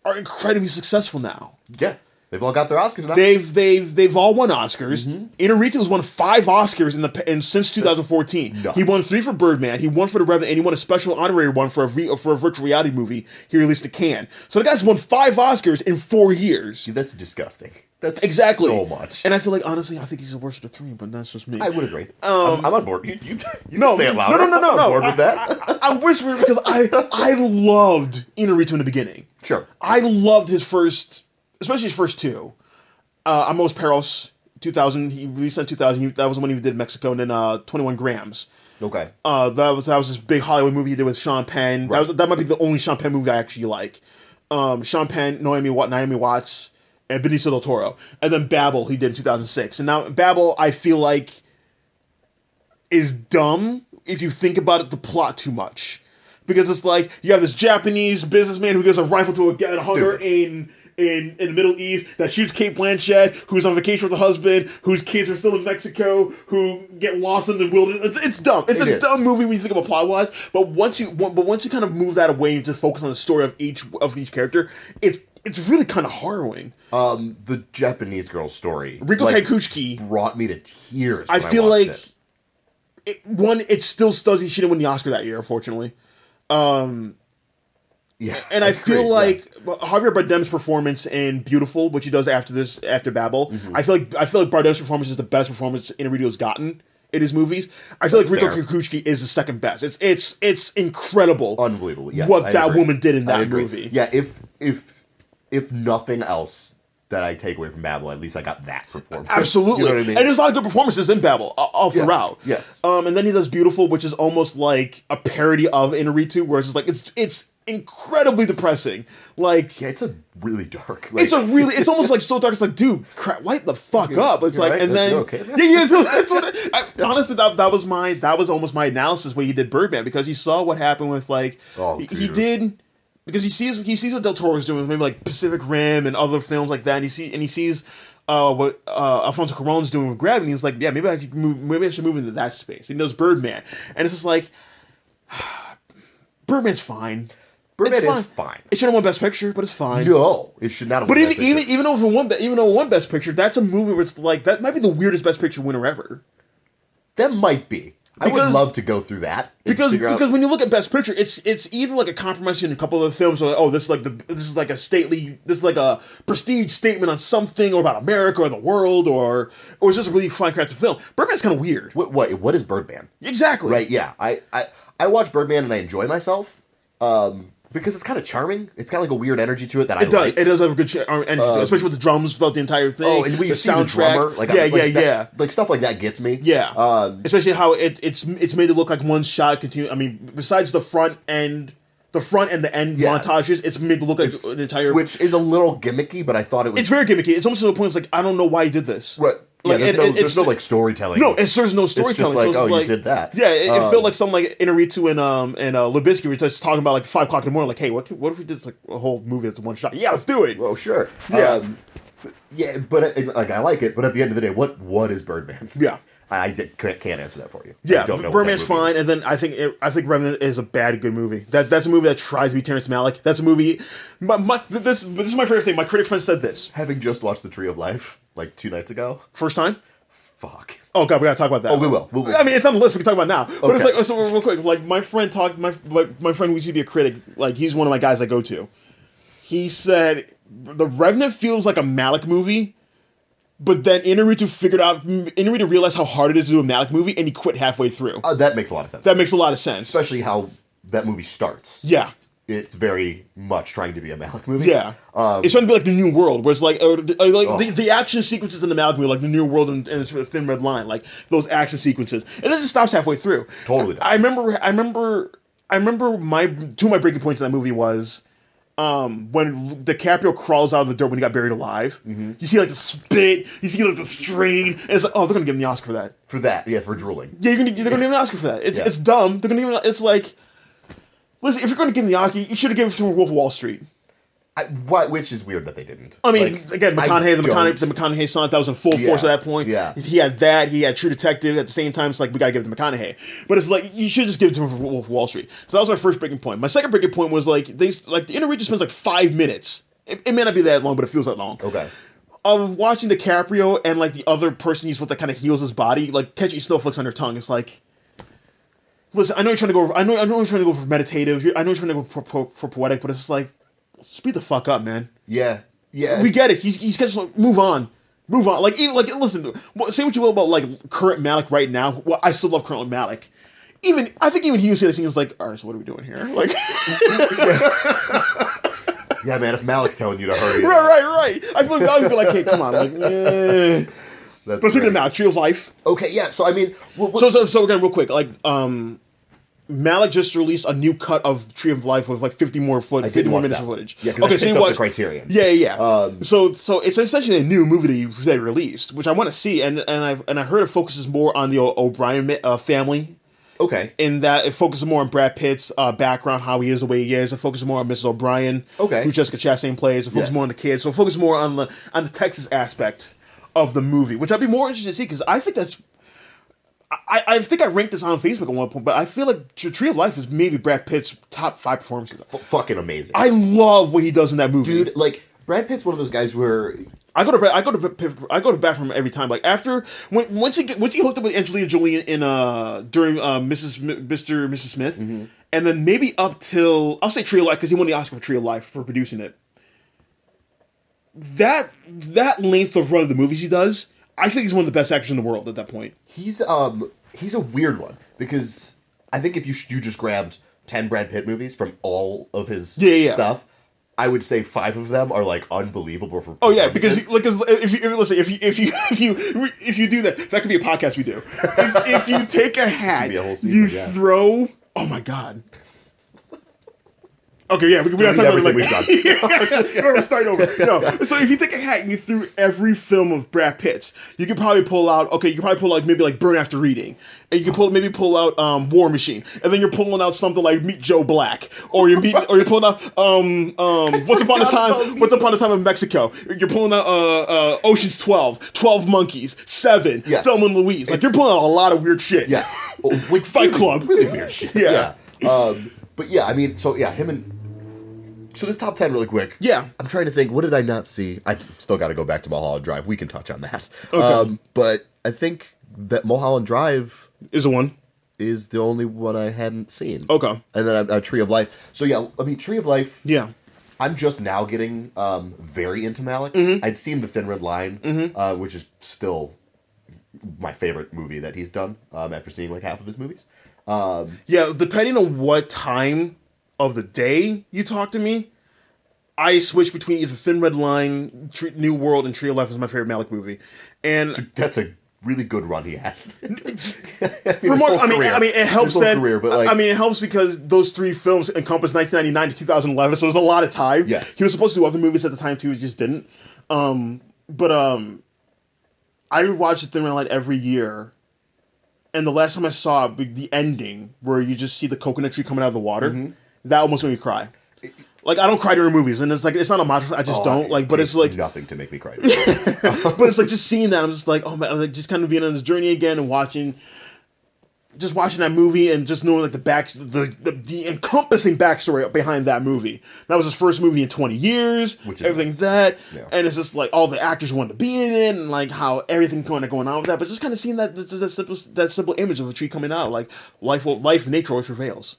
are incredibly successful now. Yeah. They've all got their Oscars now. They've all won Oscars. Inarritu has won 5 Oscars since 2014. He won 3 for Birdman. He won for The Revenant, and he won a special honorary one for a virtual reality movie he released at Cannes. So the guy's won 5 Oscars in 4 years. Dude, that's disgusting. That's exactly so much. And I feel like, honestly, I think he's the worst of the 3, but that's just me. I would agree. I'm on board. You no, can say it louder. No. I'm on board with that. I'm whispering because I loved Inarritu in the beginning. Sure. I loved especially his first 2. Amos Perros, 2000. He released in 2000. That was when he did Mexico, and then 21 Grams. Okay. That was this big Hollywood movie he did with Sean Penn. Right. That might be the only Sean Penn movie I actually like. Sean Penn, Naomi Watts, and Benicio del Toro. And then Babel he did in 2006. And now Babel, I feel like, is dumb if you think about it, the plot too much. Because it's like, you have this Japanese businessman who gives a rifle to a hunter in the Middle East that shoots Kate Blanchett, who's on vacation with her husband, whose kids are still in Mexico, who get lost in the wilderness. It's dumb. It's a dumb movie when you think about plot-wise. But once you kind of move that away and just focus on the story of each character, it's really kind of harrowing. The Japanese girl's story, Riko Kaikuchiki, brought me to tears. I feel like it still stuns me. She didn't win the Oscar that year, unfortunately. Yeah, and I feel like Javier Bardem's performance in Beautiful, which he does after Babel, I feel like Bardem's performance is the best performance Inarritu has gotten in his movies. I feel That's like Riko fair. Kikuchi is the second best. It's incredible. Unbelievable. Yes, what I that agree. woman did in I that agree. movie. Yeah, if nothing else that I take away from Babel, at least I got that performance. Absolutely. You know what I mean? And there's a lot of good performances in Babel all Yeah. throughout. Yes. And then he does Beautiful, which is almost like a parody of Inarritu, where it's just like it's incredibly depressing. Like Yeah, it's a really dark. it's almost like so dark. It's like, dude, crap, light the fuck up. It's You're like, right. and then You're okay, man? yeah, that's what. Honestly, that was almost my analysis when he did Birdman, because he saw what happened with like Oh, he dude. did. Because he sees what Del Toro's doing with maybe like Pacific Rim and other films like that, and he sees what Alfonso Cuarón's doing with Gravity. And he's like, yeah, maybe I should move into that space. He knows Birdman, and it's just like, Birdman's fine. Birdman It's is fine. It should have won Best Picture, but it's fine. No, it should not have. But won Best Picture. even though it won Best Picture, that's a movie where it's like that might be the weirdest Best Picture winner ever. That might be. I would Because- love to go through that and Because figure out. when you look at Best Picture, it's either like a compromise in a couple of films, or oh, this is like a prestige statement on something, or about America or the world, or it's just a really fine crafted film. Birdman's kind of weird. What is Birdman? Exactly. Right? Yeah, I watch Birdman and I enjoy myself. Because it's kind of charming. It's got like a weird energy to it that I It does. like. It does have a good energy, to it, especially with the drums throughout the entire thing. Oh, and when you see the drummer, like like stuff like that gets me. Yeah. Especially how it's made to look like one shot continue. I mean, besides the front and the end Yeah. montages, it's made to look like an entire. Which is a little gimmicky, but I thought it was. It's very gimmicky. It's almost to the point. It's like, I don't know why you did this. Right. Yeah, Like, there's no like storytelling. No, there's no storytelling. It's just like, so it's oh, like, you did that. Yeah, it felt like something like Inarritu and Lubisky were just talking about like 5 o'clock in the morning. Like, hey, what if we did like a whole movie that's one shot? Yeah, let's do it. Well, sure. Yeah. But like I like it. But at the end of the day, what is Birdman? Yeah. Can't answer that for you. Yeah, I don't know Birdman's what that movie fine, and then I think Revenant is a bad good movie. That's a movie that tries to be Terrence Malick. That's a movie. This is my favorite thing. My critic friend said this is. Having just watched The Tree of Life like 2 nights ago. first time. Fuck. Oh god, we gotta talk about that. Oh, we will. I mean, it's on the list. We can talk about it now. But it's Okay. like, so real quick, like my friend who used to be a critic. Like he's one of my guys I go to. He said The Revenant feels like a Malick movie. But then Inarritu realized how hard it is to do a Malick movie, and he quit halfway through. That makes a lot of sense. That makes a lot of sense. Especially how that movie starts. Yeah. It's very much trying to be a Malick movie. Yeah. It's trying to be like the New World, where it's like, the action sequences in the Malick movie, like the New World and sort of Thin Red Line, like those action sequences, and then it just stops halfway through. Totally does. I remember two of my breaking points in that movie was when DiCaprio crawls out of the dirt when he got buried alive. Mm-hmm. You see like the spit, you see like the strain, and it's like, oh, they're gonna give him the Oscar for that. For that, yeah, for drooling. Yeah, they're gonna give him an Oscar for that. It's dumb. They're gonna give him. It's like, listen, if you're gonna give him the Oscar, you should have given it to Wolf of Wall Street. Which is weird that they didn't. I mean, Like, again, the McConaughey sonnet, that was in full force at that point. Yeah. He had that. He had True Detective. At the same time, it's like, we gotta give it to McConaughey. But it's like, you should just give it to him for Wolf of Wall Street. So that was my first breaking point. My second breaking point was like, the Inarritu spends like 5 minutes. It may not be that long, but it feels that long. Okay. Of watching DiCaprio and like the other person he's with that kind of heals his body, like catching snowflakes on your tongue. It's like, listen, I know you're trying to go. I know you're trying to go for meditative. I know you're trying to go for poetic, but it's just like, speed the fuck up, man. Yeah. Yeah. We get it. He's just like, move on. Like, even like, listen. Say what you will about like current Malick right now. Well, I still love current Malick. I think even he was saying this thing is like, all right, so what are we doing here? Like, yeah, man. If Malik's telling you to hurry, right. I feel like I would be like, hey, come on, like, eh. But speaking of Malick, Tree of Life. Okay, yeah. So I mean, so again, real quick, like, Malick just released a new cut of Tree of Life with like 50 more minutes of footage. Yeah, because I picked up the Criterion. Yeah. So it's essentially a new movie that they released, which I want to see, and I heard it focuses more on the O'Brien family. Okay. In that it focuses more on Brad Pitt's background, how he is the way he is. It focuses more on Mrs. O'Brien, who Jessica Chastain plays. It focuses more on the kids. So it focuses more on the Texas aspect of the movie, which I'd be more interested to see because I think that's. I think I ranked this on Facebook at one point, but I feel like Tree of Life is maybe Brad Pitt's top 5 performances. Fucking amazing. I love what he does in that movie, dude. Like Brad Pitt's one of those guys where I go to bat for him every time. Like after once he hooked up with Angelina Jolie in during Mr. Smith, mm-hmm. and then maybe up till I'll say Tree of Life because he won the Oscar for Tree of Life for producing it. That length of run of the movies he does, I think he's one of the best actors in the world at that point. He's He's a weird one because I think if you just grabbed 10 Brad Pitt movies from all of his stuff, I would say 5 of them are like unbelievable for. Oh yeah, because if you do that could be a podcast we do. If you take a hat, you throw. Oh my god. Okay, yeah, we gotta talk about like we've done. We're starting over. No, so if you take a hat and you threw every film of Brad Pitt's, you could probably pull out. Okay, you could probably pull out maybe like Burn After Reading, and you can pull out War Machine, and then you're pulling out something like Meet Joe Black, or you're pulling out Once Upon a Time in Mexico. You're pulling out Ocean's 12, 12 Monkeys, 7, Thelma and Louise. Like you're pulling out a lot of weird shit. Yes, like Fight Club, really weird shit. Yeah. But yeah, I mean, so yeah, him and. So this top 10 really quick. Yeah. I'm trying to think, what did I not see? I still got to go back to Mulholland Drive. We can touch on that. Okay. But I think that Mulholland Drive is the only one I hadn't seen. Okay. And then Tree of Life. So yeah, I mean, Tree of Life. Yeah. I'm just now getting very into Malick. Mm-hmm. I'd seen The Thin Red Line, which is still my favorite movie that he's done after seeing like half of his movies. Yeah, depending on what time of the day you talk to me, I switch between either Thin Red Line, New World, and Tree of Life is my favorite Malick movie. And that's a really good run he had. It helps it helps because those 3 films encompass 1999 to 2011, so there's a lot of time. Yes. He was supposed to do other movies at the time too, he just didn't. I rewatch The Thin Red Line every year. And the last time I saw it, the ending where you just see the coconut tree coming out of the water, that almost made me cry. Like I don't cry during movies, and it's like it's not a mantra. I just don't like. But it's like nothing to make me cry. But it's like just seeing that, I'm just like, oh man, like just kind of being on this journey again and watching that movie and just knowing like the encompassing backstory behind that movie. That was his first movie in 20 years. Everything's nice. And it's just like all the actors wanted to be in it, and like how everything kind of going on with that. But just kind of seeing that simple image of a tree coming out, like life in nature always prevails.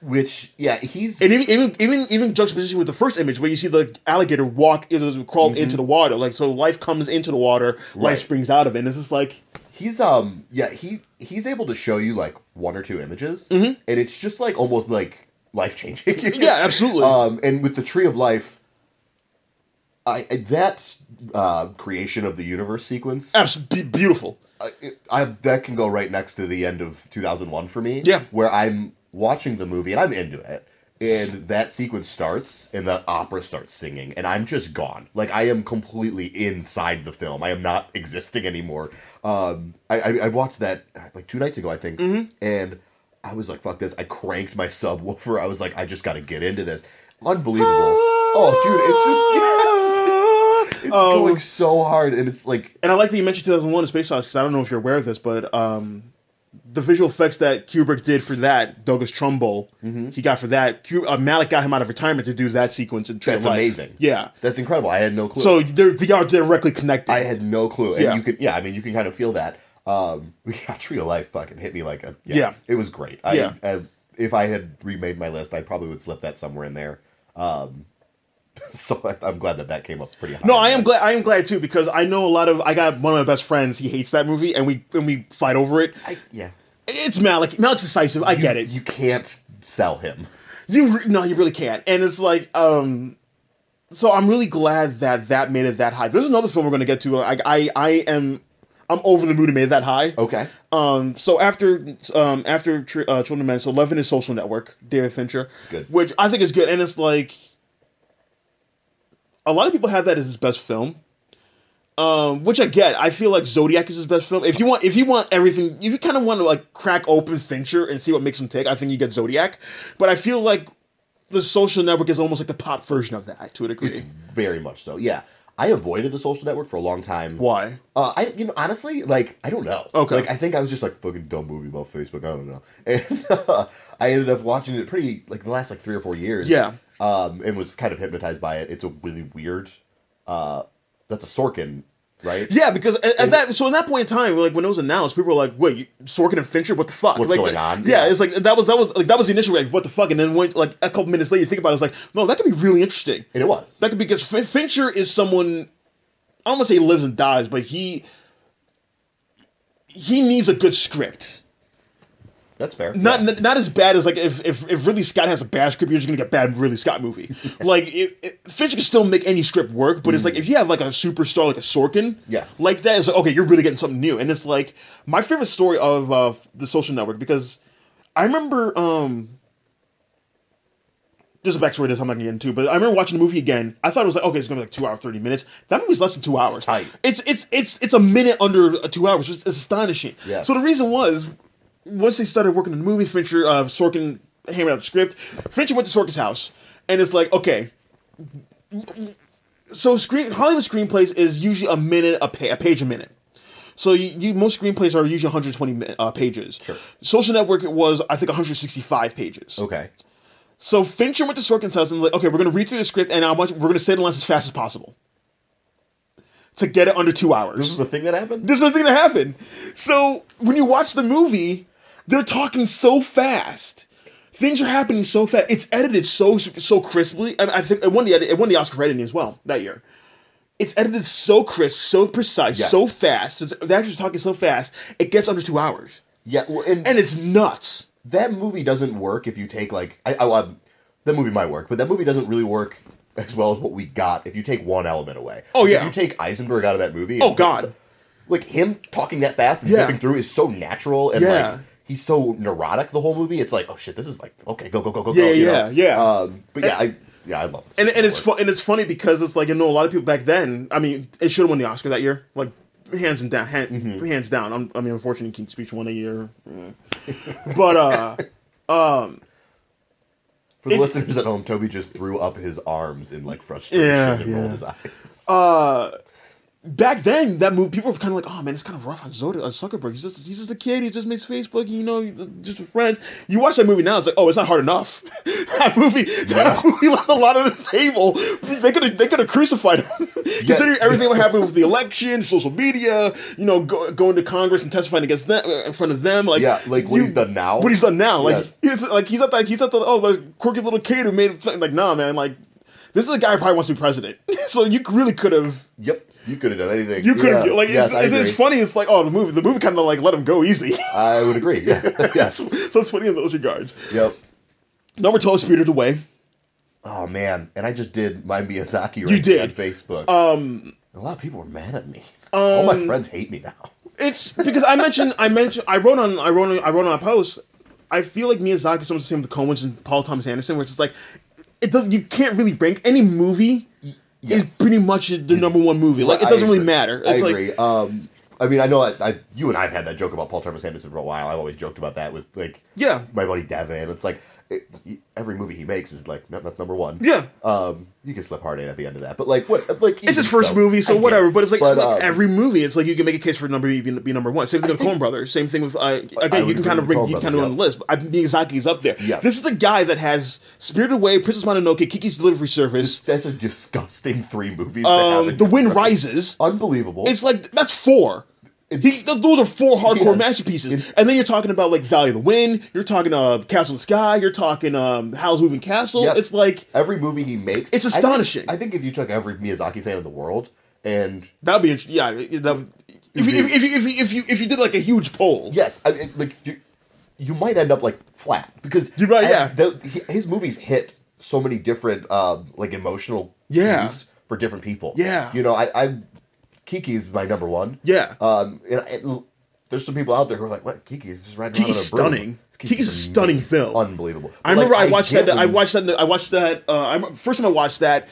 Which he's and even juxtaposition with the first image where you see the alligator crawl into the water, like so life comes into the water, life springs out of it, and it's just like he's he's able to show you like 1 or 2 images, and it's just like almost like life changing. Yeah, absolutely. And with the Tree of Life, that creation of the universe sequence, absolutely beautiful. That can go right next to the end of 2001 for me. Yeah, where I'm watching the movie and I'm into it, and that sequence starts and the opera starts singing and I'm just gone. Like I am completely inside the film. I am not existing anymore. I watched that like 2 nights ago, I think, and I was like, fuck this. I cranked my subwoofer. I was like, I just got to get into this. Unbelievable. Oh, dude, it's just it's going so hard, and it's like. And I like that you mentioned 2001: A Space Odyssey because I don't know if you're aware of this, but the visual effects that Kubrick did for that, Douglas Trumbull, he got for that. Malick got him out of retirement to do that sequence in Tree of Life. That's amazing. Yeah, that's incredible. I had no clue. So they are directly connected. I had no clue, and you can kind of feel that. Tree of Life fucking hit me like it was great. If I had remade my list, I probably would slip that somewhere in there. So I'm glad that came up pretty high. No, I am glad too, because I know I got one of my best friends, he hates that movie, and we fight over it. It's Malick. Malick's decisive. I get it. You can't sell him. You really can't. And it's like, so I'm really glad that made it that high. There's another film we're going to get to. I'm over the moon and made it that high. Okay. So after Children of Men, so 11 is Social Network, David Fincher. Good. Which I think is good, and it's like, a lot of people have that as his best film. Which I get. I feel like Zodiac is his best film. If you want everything, if you kind of want to like crack open Fincher and see what makes him tick, I think you get Zodiac. But I feel like The Social Network is almost like the pop version of that to a degree. It's very much so. Yeah. I avoided The Social Network for a long time. Why? Honestly, like, I don't know. Okay. Like, I think I was just like, fucking dumb movie about Facebook. I don't know. And I ended up watching it pretty, like, the last, like, 3 or 4 years. Yeah. And was kind of hypnotized by it. It's a really weird, that's a Sorkin, right? Yeah, because in that point in time, like, when it was announced, people were like, wait, Sorkin and Fincher, what the fuck? What's going on? Yeah, it's like, that was the initial, like, what the fuck? And then like, a couple minutes later, you think about it, it's like, no, that could be really interesting. And it was. That could be, because Fincher is someone, I don't want to say he lives and dies, but he needs a good script. That's fair. Not as bad as like if Ridley Scott has a bad script, you're just gonna get a bad Ridley Scott movie. Like Fincher can still make any script work, but it's like if you have like a superstar like a Sorkin, Yes, like that is like, okay, you're really getting something new. And it's like my favorite story of The Social Network, because I remember there's a backstory to this I'm not gonna get into, but I remember watching the movie again. I thought it was like, okay, it's gonna be like 2 hours 30 minutes. That movie's less than 2 hours. It's tight. It's a minute under 2 hours. It's astonishing. Yes. So the reason was, once they started working on the movie, Fincher, Sorkin hammered out the script. Fincher went to Sorkin's house, and it's like, okay, so Hollywood screenplays is usually a minute, a page a minute. So most screenplays are usually 120 pages. Sure. Social Network was, I think, 165 pages. Okay. So Fincher went to Sorkin's house and like, okay, we're going to read through the script, and we're going to say the lines as fast as possible to get it under 2 hours. This is the thing that happened? This is the thing that happened. So when you watch the movie, they're talking so fast. Things are happening so fast. It's edited so crisply. And I think it won the Oscar for editing as well that year. It's edited so crisp, so precise, Yes. so fast. The actors are talking so fast, it gets under 2 hours. Yeah, well, And it's nuts. that movie doesn't work if you take like that movie might work, but that movie doesn't really work as well as what we got if you take one element away. Oh, yeah. If you take Eisenberg out of that movie, Oh, God. like him talking that fast and Yeah. zipping through is so natural and Yeah. like he's so neurotic the whole movie. It's like, oh shit, this is like okay, go. Yeah, you yeah, know? yeah. But yeah, I love this. And it's funny because it's like, you know, a lot of people back then, I mean, it should have won the Oscar that year, like hands down. Hands down. I mean, unfortunately, King's Speech won a year, but For the listeners at home, Toby just threw up his arms in like frustration and rolled his eyes. Back then, that movie, people were kind of like, oh man, it's kind of rough on Zuckerberg. He's just a kid. He just makes Facebook. You know, just with friends. You watch that movie now, it's like, oh, it's not hard enough. that movie left a lot on the table. They could have crucified him. Considering everything that happened with the election, social media, you know, going to Congress and testifying against them in front of them, like like what he's done now. What he's done now, like Yes. he's at the quirky little kid who made it. Like, nah, man, like this is a guy who probably wants to be president. So you really could have. Yep. You could have done anything. You could have, like, yes, it's funny. It's like, oh, the movie kind of like let him go easy. I would agree. Yeah. Yes. So it's funny in those regards. Yep. Number 12, Spirited Away. Oh man, and I just did my Miyazaki You ranking did. on Facebook. A lot of people were mad at me. All my friends hate me now. It's because I wrote on a post. I feel like Miyazaki is almost the same with the Coens and Paul Thomas Anderson, which is like, you can't really rank any movie. Yes. Is pretty much the number one movie. Like, it doesn't really matter. It's I like, agree. I mean, I know you and I have had that joke about Paul Thomas Anderson for a while. I've always joked about that with like my buddy Devin. It's like every movie he makes is like that's number one. Yeah. You can slip Hard Eight at the end of that, but like what? Like it's his first movie, so whatever. But it's like, every movie, it's like you can make a case for number be number one. Same thing with Coen Brothers. Same thing with again, you can kind of bring on the list. But Miyazaki's up there. Yes. This is the guy that has Spirited Away, Princess Mononoke, Kiki's Delivery Service. That's a disgusting 3 movies. That The Wind Rises. Unbelievable. It's like that's 4. Those are 4 hardcore masterpieces. And then you're talking about like Valley of the Wind, you're talking Castle in the Sky, you're talking Howl's Moving Castle. Yes. It's like every movie he makes. It's astonishing. I think if you took every Miyazaki fan in the world and that'd be if you did like a huge poll. Yes, I mean, like you might end up like flat because you're right. Yeah, his movies hit so many different like emotional cues for different people. Yeah, you know, I Kiki's my number one. Yeah. And there's some people out there who are like, "What? Kiki's just riding around on a broom." Stunning. Kiki's a stunning film. Unbelievable. I remember I watched that. First time I watched that.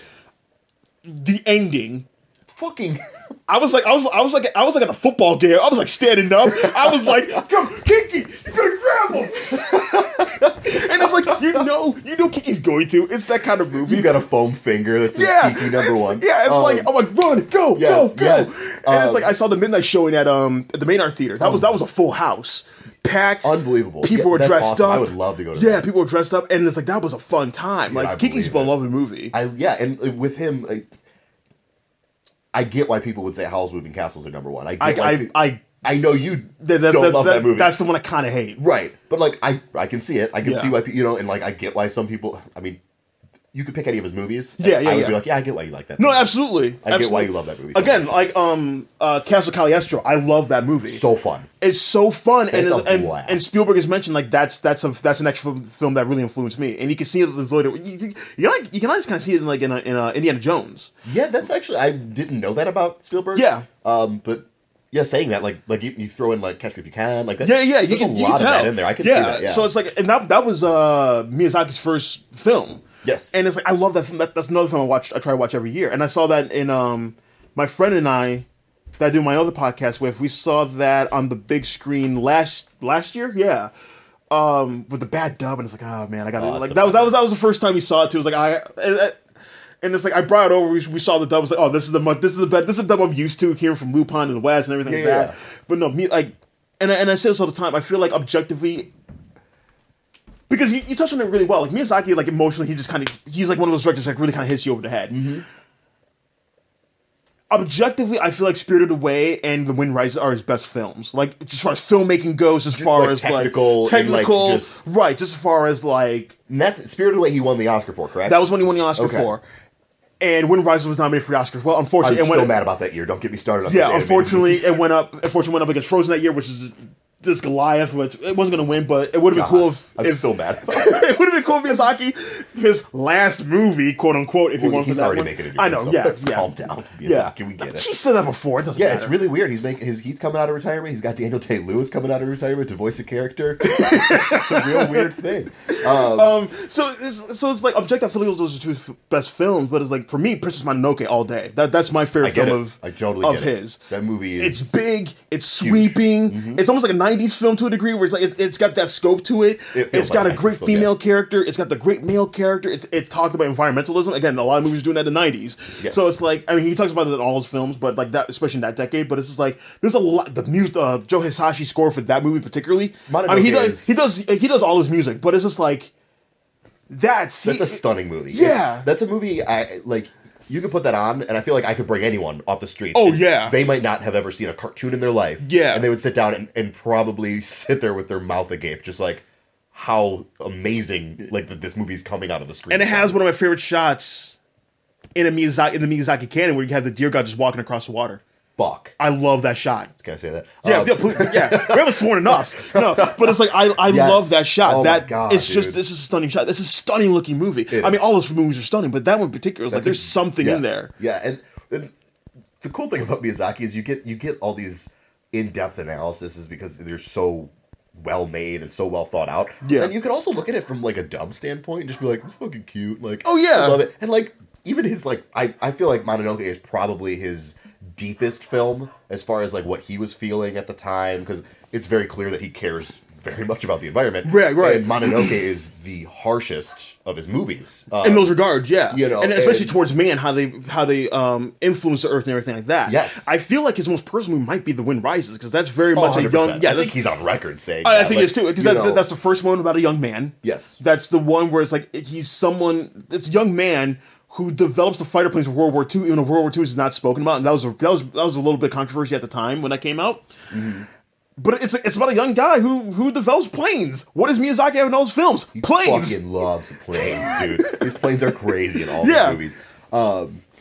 The ending. Fucking. I was like at a football game. I was like standing up. I was like, "Come, Kiki, you gotta grab him!" And it's like you know Kiki's going to. It's that kind of movie. You got a foam finger. That's Kiki number one. Yeah, it's like I'm like run, go, go. Yes. And it's like I saw the midnight showing at the Maynard Theater. That was a full house, packed. Unbelievable. People were dressed up. I would love to go to that. Yeah, people were dressed up, and it's like that was a fun time. Like Kiki's a beloved movie. And with him. I get why people would say Howl's Moving Castles are number one. I know you don't love that movie. That's the one I kind of hate. Right. But, like, I can see it. I can see why, and, like, I get why some people, I mean, you could pick any of his movies. Yeah, and yeah, I would yeah. be like, yeah, I get why you like that. No, so much. absolutely. I get why you love that movie. So Again, much. like Castle Cagliostro, I love that movie. So fun. It's so fun, It's a and blast. and Spielberg has mentioned like that's an extra film that really influenced me, and you can see it later. You can always kind of see it in like in Indiana Jones. Yeah, that's actually I didn't know that about Spielberg. Yeah. But yeah, saying that like you throw in like Catch Me If You Can, like that. Yeah, yeah, there's a you lot can of tell that in there. I can see that. Yeah. So it's like, and that was Miyazaki's first film. Yes. And it's like I love that film. That's another film I try to watch every year. And I saw that in my friend and I that I do my other podcast with. We saw that on the big screen last year. Yeah. With the bad dub, and it's like, oh man, I got like that was the first time we saw it too. It was like and it's like I brought it over. We saw the dub. I was like, oh, this is the dub I'm used to, hearing from Lupin in the West and everything like that. Yeah. But no, me like, and I say this all the time. I feel like objectively, because you touched on it really well. Like Miyazaki, like emotionally, he's like one of those directors that really kind of hits you over the head. Mm-hmm. Objectively, I feel like Spirited Away and The Wind Rises are his best films. Like, as far as filmmaking goes, as far as technical, right? Just as far as like, and that's Spirited Away. He won the Oscar for, correct? that was when he won the Oscar Okay. for. And Wind Rises was nominated for the Oscars. Well, unfortunately, I'm it still went, mad about that year. Don't get me started on yeah, those animated unfortunately, movies. it went up. Unfortunately, went up against Frozen that year, which is this Goliath, which it wasn't going to win, but it would have been cool if I'm still mad. it would have been cool if Miyazaki, his last movie, quote unquote, if he won for He's that already one. making a new I know, so yeah, let's yeah. calm down, Miyazaki. Yeah. We get it. He said that before. It doesn't Yeah, matter. it's really weird. He's coming out of retirement. He's got Daniel Day-Lewis coming out of retirement to voice a character. It's a real weird thing. So it's like objective. I feel like those are two best films, but it's like for me, Princess Mononoke all day. That's my favorite film I totally of get it. his. That movie is. It's big. It's sweeping. Mm-hmm. It's almost like a '90s film to a degree, where it's like it's got that scope to it. It's got like a great 90s film, female yeah. character. It's got the great male character. It talked about environmentalism. Again, a lot of movies doing that in the '90s. Yes. So it's like, I mean, he talks about it in all his films, but like that, especially in that decade. But it's just like there's a lot. The music, Joe Hisashi score for that movie particularly. I mean, he does all his music, but it's just like that's a stunning movie. Yeah. That's a movie I like. You could put that on, and I feel like I could bring anyone off the street. Oh, and yeah. They might not have ever seen a cartoon in their life. Yeah. And they would sit down and probably sit there with their mouth agape, just like how amazing like that this movie's coming out of the screen. And it has one of my favorite shots in the Miyazaki canon, where you have the deer god just walking across the water. Fuck. I love that shot. Can I say that? Yeah, please, yeah. We haven't sworn enough. No, but it's like I Yes. love that shot. Oh my God, it's dude. just this is a stunning shot. This is a stunning looking movie. It I mean, is. all those movies are stunning, but that one in particular is like there's something in Yes. there. Yeah, and the cool thing about Miyazaki is you get all these in-depth analyses is because they're so well made and so well thought out. Yeah. And you could also look at it from like a dumb standpoint and just be like, it's fucking cute. Like, Oh, yeah. I love it. And like even his like I feel like Mononoke is probably his deepest film as far as like what he was feeling at the time, because it's very clear that he cares very much about the environment. Right. And Mononoke is the harshest of his movies. In those regards, yeah. You know, and especially and- towards man, how they influence the earth and everything like that. Yes. I feel like his most personal movie might be The Wind Rises, because that's very much a 100%. young. Yeah, I think he's on record saying I that. think Like, it is too, because you know, that's the first one about a young man. Yes. That's the one where it's like he's someone. It's a young man who develops the fighter planes for World War II, even though World War II is not spoken about, and that was a little bit of controversy at the time when that came out. Mm-hmm. But it's about a young guy who develops planes. What does Miyazaki have in all his films? Planes. Fucking loves planes, dude. His planes are crazy in all Yeah. his movies.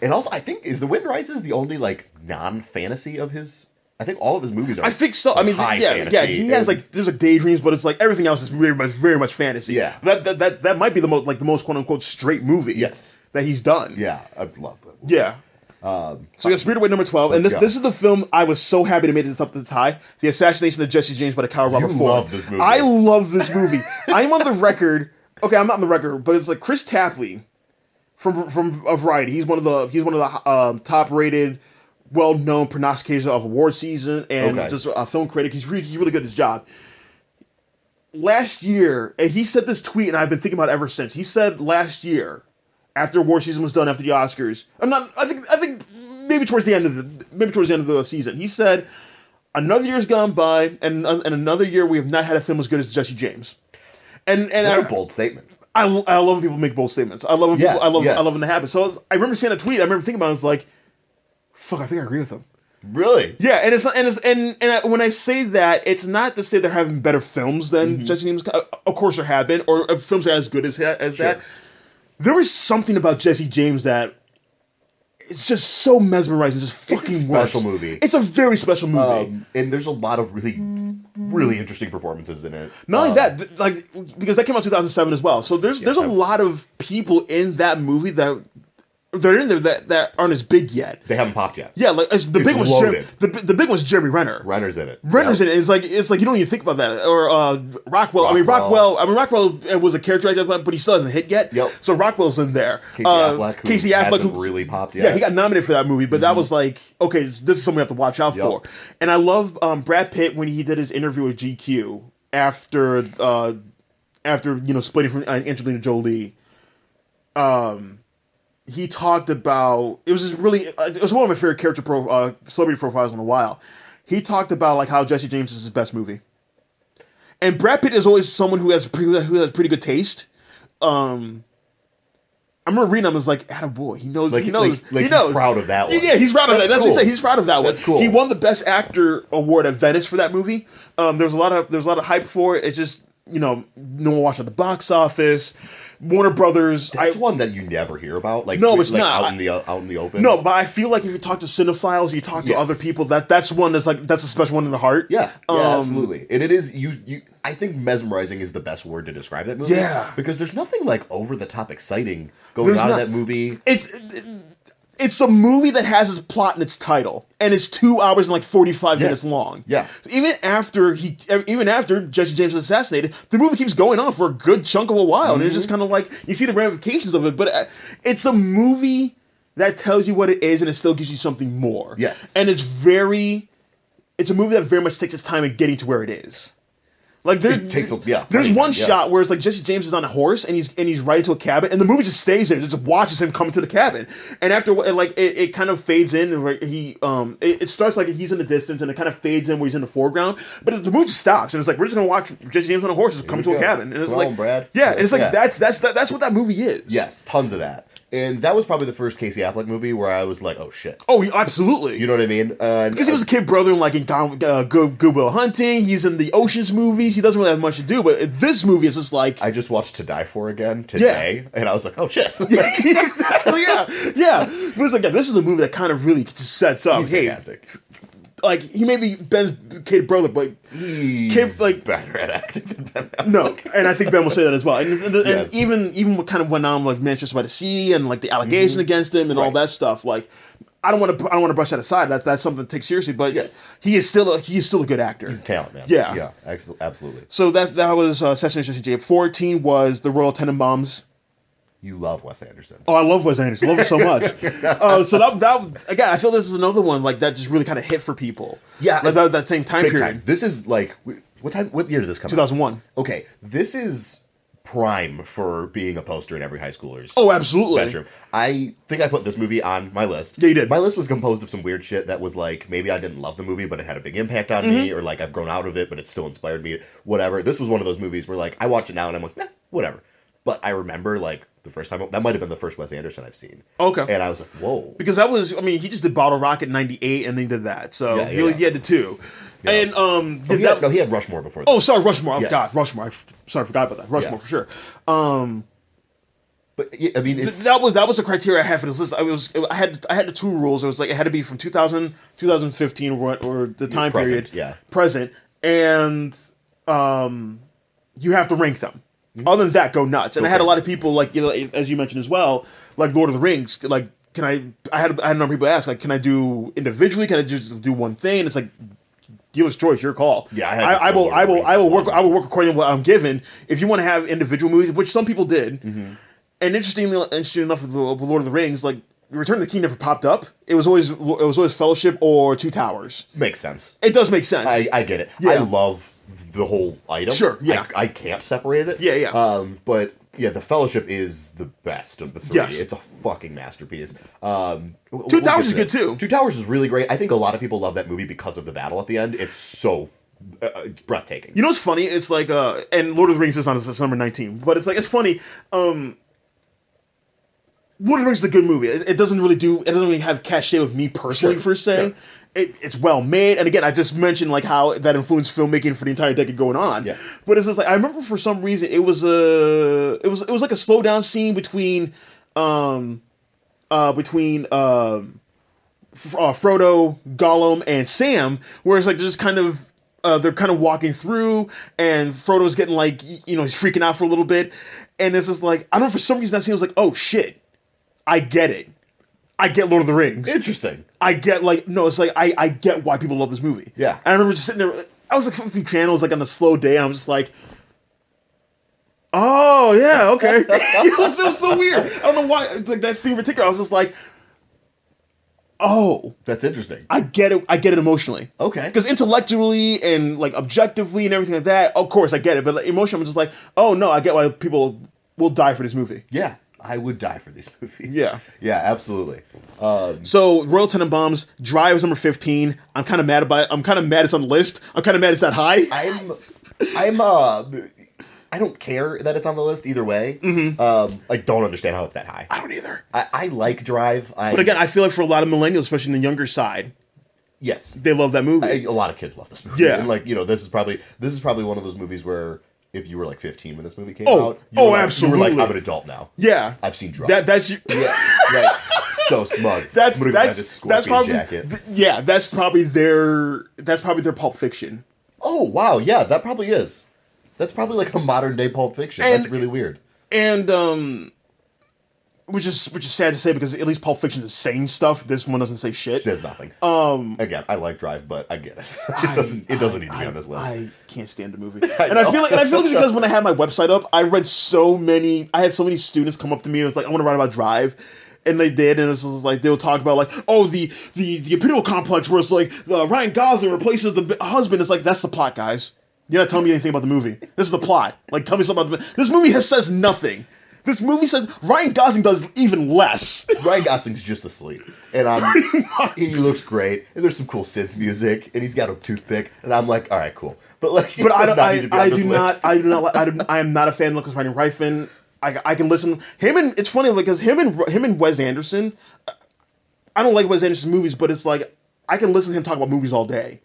And also, I think is The Wind Rises the only like non-fantasy of his. I think all of his movies are. I think so. I mean, high yeah, fantasy. yeah. He has like there's like daydreams, but it's like everything else is very much fantasy. Yeah. That might be the most quote unquote straight movie. Yes. That he's done. Yeah, I love that. Yeah. So we got Spirited Away number 12, and Let's this is the film I was so happy to make it up to this high. The Assassination of Jesse James by the coward Robert Ford. love this movie. I love this movie. I'm on the record. Okay, I'm not on the record, but it's like Chris Tapley from Variety. He's one of the top rated, well known prognosticators of award season and just a film critic. He's really good at his job. Last year, and he said this tweet, and I've been thinking about it ever since. He said last year, after award season was done, after the Oscars, I think maybe towards the end of the season, he said, another year's gone by, and another year we have not had a film as good as Jesse James. And That's a bold statement. I love when people make bold statements. I love when Yeah, people, I love yes. when they happen. So I remember seeing a tweet. I remember thinking about it. I was like, fuck, I think I agree with him. Really? Yeah, and when I say that, it's not to say they're having better films than Jesse James. Of course, there have been, or films that are as good as that. there was something about Jesse James that it's just so mesmerizing, just fucking It's a special movie. It's a very special movie. And there's a lot of really interesting performances in it. Not only that, like, because that came out 2007 as well. So there's a lot of people in that movie that they're in there that aren't as big yet. They haven't popped yet. Yeah, like the big one's the big one's Jeremy Renner. Renner's in it. Renner's in it. It's like you don't even think about that. Or Rockwell. Rockwell was a character actor, but he still hasn't hit yit. Yep. So Rockwell's in there. Casey Affleck, who really popped yet. Yeah, he got nominated for that movie, but that was like, okay, this is something we have to watch out for. And I love Brad Pitt when he did his interview with GQ after splitting from Angelina Jolie. He talked about it was one of my favorite celebrity profiles in a while. He talked about like how Jesse James is his best movie, and Brad Pitt is always someone who has pretty good taste. I remember reading him as like, attaboy. He knows. He knows. He's proud of that one. Yeah, he's proud of that. That's cool. what he said. He's proud of that one. That's cool. He won the Best Actor award at Venice for that movie. There's a lot of hype for it. It's just no one watched at the box office. Warner Brothers. That's one that you never hear about. Like, no, it's not out in the open. No, but I feel like if you talk to cinephiles, you talk to other people. That's one that's a special one in the heart. Yeah, absolutely. And it is you. I think mesmerizing is the best word to describe that movie. Yeah, because there's nothing like over the top exciting going on in that movie. It's a movie that has its plot in its title, and it's 2 hours and like 45 minutes long. Yeah. So even after Jesse James was assassinated, the movie keeps going on for a good chunk of a while, and it's just kind of like you see the ramifications of it. But it's a movie that tells you what it is, and it still gives you something more. Yes. And it's a movie that very much takes its time in getting to where it is. Like there's one shot where it's like Jesse James is on a horse and he's riding to a cabin and the movie just stays there, just watches him come to the cabin, and after like it kind of fades in and it starts like he's in the distance and it kind of fades in where he's in the foreground, but the movie just stops and it's like we're just gonna watch Jesse James on a horse come to a cabin, and it's like Brad. Yeah, and it's like that's what that movie is. Yes, tons of that. And that was probably the first Casey Affleck movie where I was like, "Oh shit!" Oh, absolutely. You know what I mean? Because he was a kid brother in Good Will Hunting. He's in the Ocean's movies. He doesn't really have much to do, but this movie is just like I just watched To Die For again today, and I was like, "Oh shit!" Exactly. Yeah. But it's like this is the movie that kind of really just sets up. He's fantastic. Like he may be Ben's kid brother, but he's better at acting than Ben. No, and I think Ben will say that as well. And even what kind of went on like Manchester by the Sea and like the allegation against him and all that stuff. Like I don't want to brush that aside. That's something to take seriously. But he is still a good actor. He's a talent, man. Yeah, absolutely. So that was Assassination Jesse James. 14 was The Royal Tenenbaums. You love Wes Anderson. Oh, I love Wes Anderson. I love him so much. So that again, I feel this is another one like that just really kind of hit for people. Yeah, like that same time period. Time. This is like what year did this come 2001. out? 2001. Okay, this is prime for being a poster in every high schooler's bedroom. I think I put this movie on my list. Yeah, you did. My list was composed of some weird shit that was like maybe I didn't love the movie, but it had a big impact on me, or like I've grown out of it, but it still inspired me. Whatever. This was one of those movies where like I watch it now and I'm like, whatever. But I remember like the first time that might have been the first Wes Anderson I've seen. Okay. And I was like, whoa. Because he just did Bottle Rocket '98 and then he did that. So he had the two. Yeah. And he had Rushmore before that. Oh, sorry, Rushmore. Oh God, Rushmore. I forgot about that. Rushmore for sure. But I mean, that was the criteria I had for this list. I had the two rules. It was like it had to be from 2000, 2015 or the time period present, and you have to rank them. Other than that, go nuts. And I had a lot of people, like, you know, as you mentioned as well, like Lord of the Rings. Like, can I had a number of people ask, like, can I do individually? Can I just do one thing? And it's like, dealer's choice, your call. Yeah, I will work according to what I'm given. If you want to have individual movies, which some people did, and interesting enough with Lord of the Rings, like Return of the King never popped up. It was always Fellowship or Two Towers. Makes sense. It does make sense. I get it. Yeah. I love the whole item. Sure, yeah. I can't separate it. Yeah. But yeah, the Fellowship is the best of the three. Yes. It's a fucking masterpiece. Two Towers is good too. Two Towers is really great. I think a lot of people love that movie because of the battle at the end. It's so breathtaking. You know what's funny? It's like and Lord of the Rings is on December 19th, but it's funny. Lord of the Rings is a good movie. It doesn't really have cachet with me personally, per se. Sure. It's well made, and again, I just mentioned like how that influenced filmmaking for the entire decade going on. Yeah. But it's just like I remember for some reason it was like a slow down scene between Frodo, Gollum, and Sam, where it's like they're kind of walking through, and Frodo's getting like he's freaking out for a little bit, and it's just like I don't know, for some reason that scene was like, oh shit. I get it. I get Lord of the Rings. Interesting. I get it's like I get why people love this movie. Yeah. And I remember just sitting there. I was like flipping through channels like on a slow day, and I'm just like, oh yeah, okay. it was so weird. I don't know why. Like that scene in particular, I was just like, oh, that's interesting. I get it. I get it emotionally. Okay. Because intellectually and like objectively and everything like that, of course I get it. But like, emotionally, I'm just like, oh no, I get why people will die for this movie. Yeah. I would die for these movies. Yeah. Yeah, absolutely. So Royal Tenenbaums, Drive is number 15. I'm kind of mad about it. I'm kind of mad it's on the list. I'm kind of mad it's that high. I don't care that it's on the list either way. Mm-hmm. I don't understand how it's that high. I don't either. I like Drive. But again, I feel like for a lot of millennials, especially in the younger side, yes, they love that movie. A lot of kids love this movie. Yeah. And this is probably one of those movies where if you were like 15 when this movie came out, absolutely. You were like, I'm an adult now. Yeah. I've seen Drive. That's yeah, right. So smug. That's probably jacket. That's probably their Pulp Fiction. Oh wow, yeah, that probably is. That's probably like a modern day Pulp Fiction. That's really weird. And which is sad to say because at least Pulp Fiction is saying stuff. This one doesn't say shit. It says nothing. Again, I like Drive, but I get it. It doesn't need to be on this list. I can't stand the movie. I feel like it's because when I had my website up, I had so many students come up to me and it's like, I want to write about Drive. And they did, and it was like they'll talk about like, oh, the imperial complex where it's like Ryan Gosling replaces the husband. It's like, that's the plot, guys. You're not telling me anything about the movie. This is the plot. Like, tell me something about this movie says nothing. This movie says Ryan Gosling does even less. Ryan Gosling's just asleep, and he looks great, and there's some cool synth music, and he's got a toothpick, and I'm like, all right, cool. But I am not a fan of Nicholas Winding Refn. I can listen him, and it's funny because him and Wes Anderson. I don't like Wes Anderson's movies, but it's like I can listen to him talk about movies all day.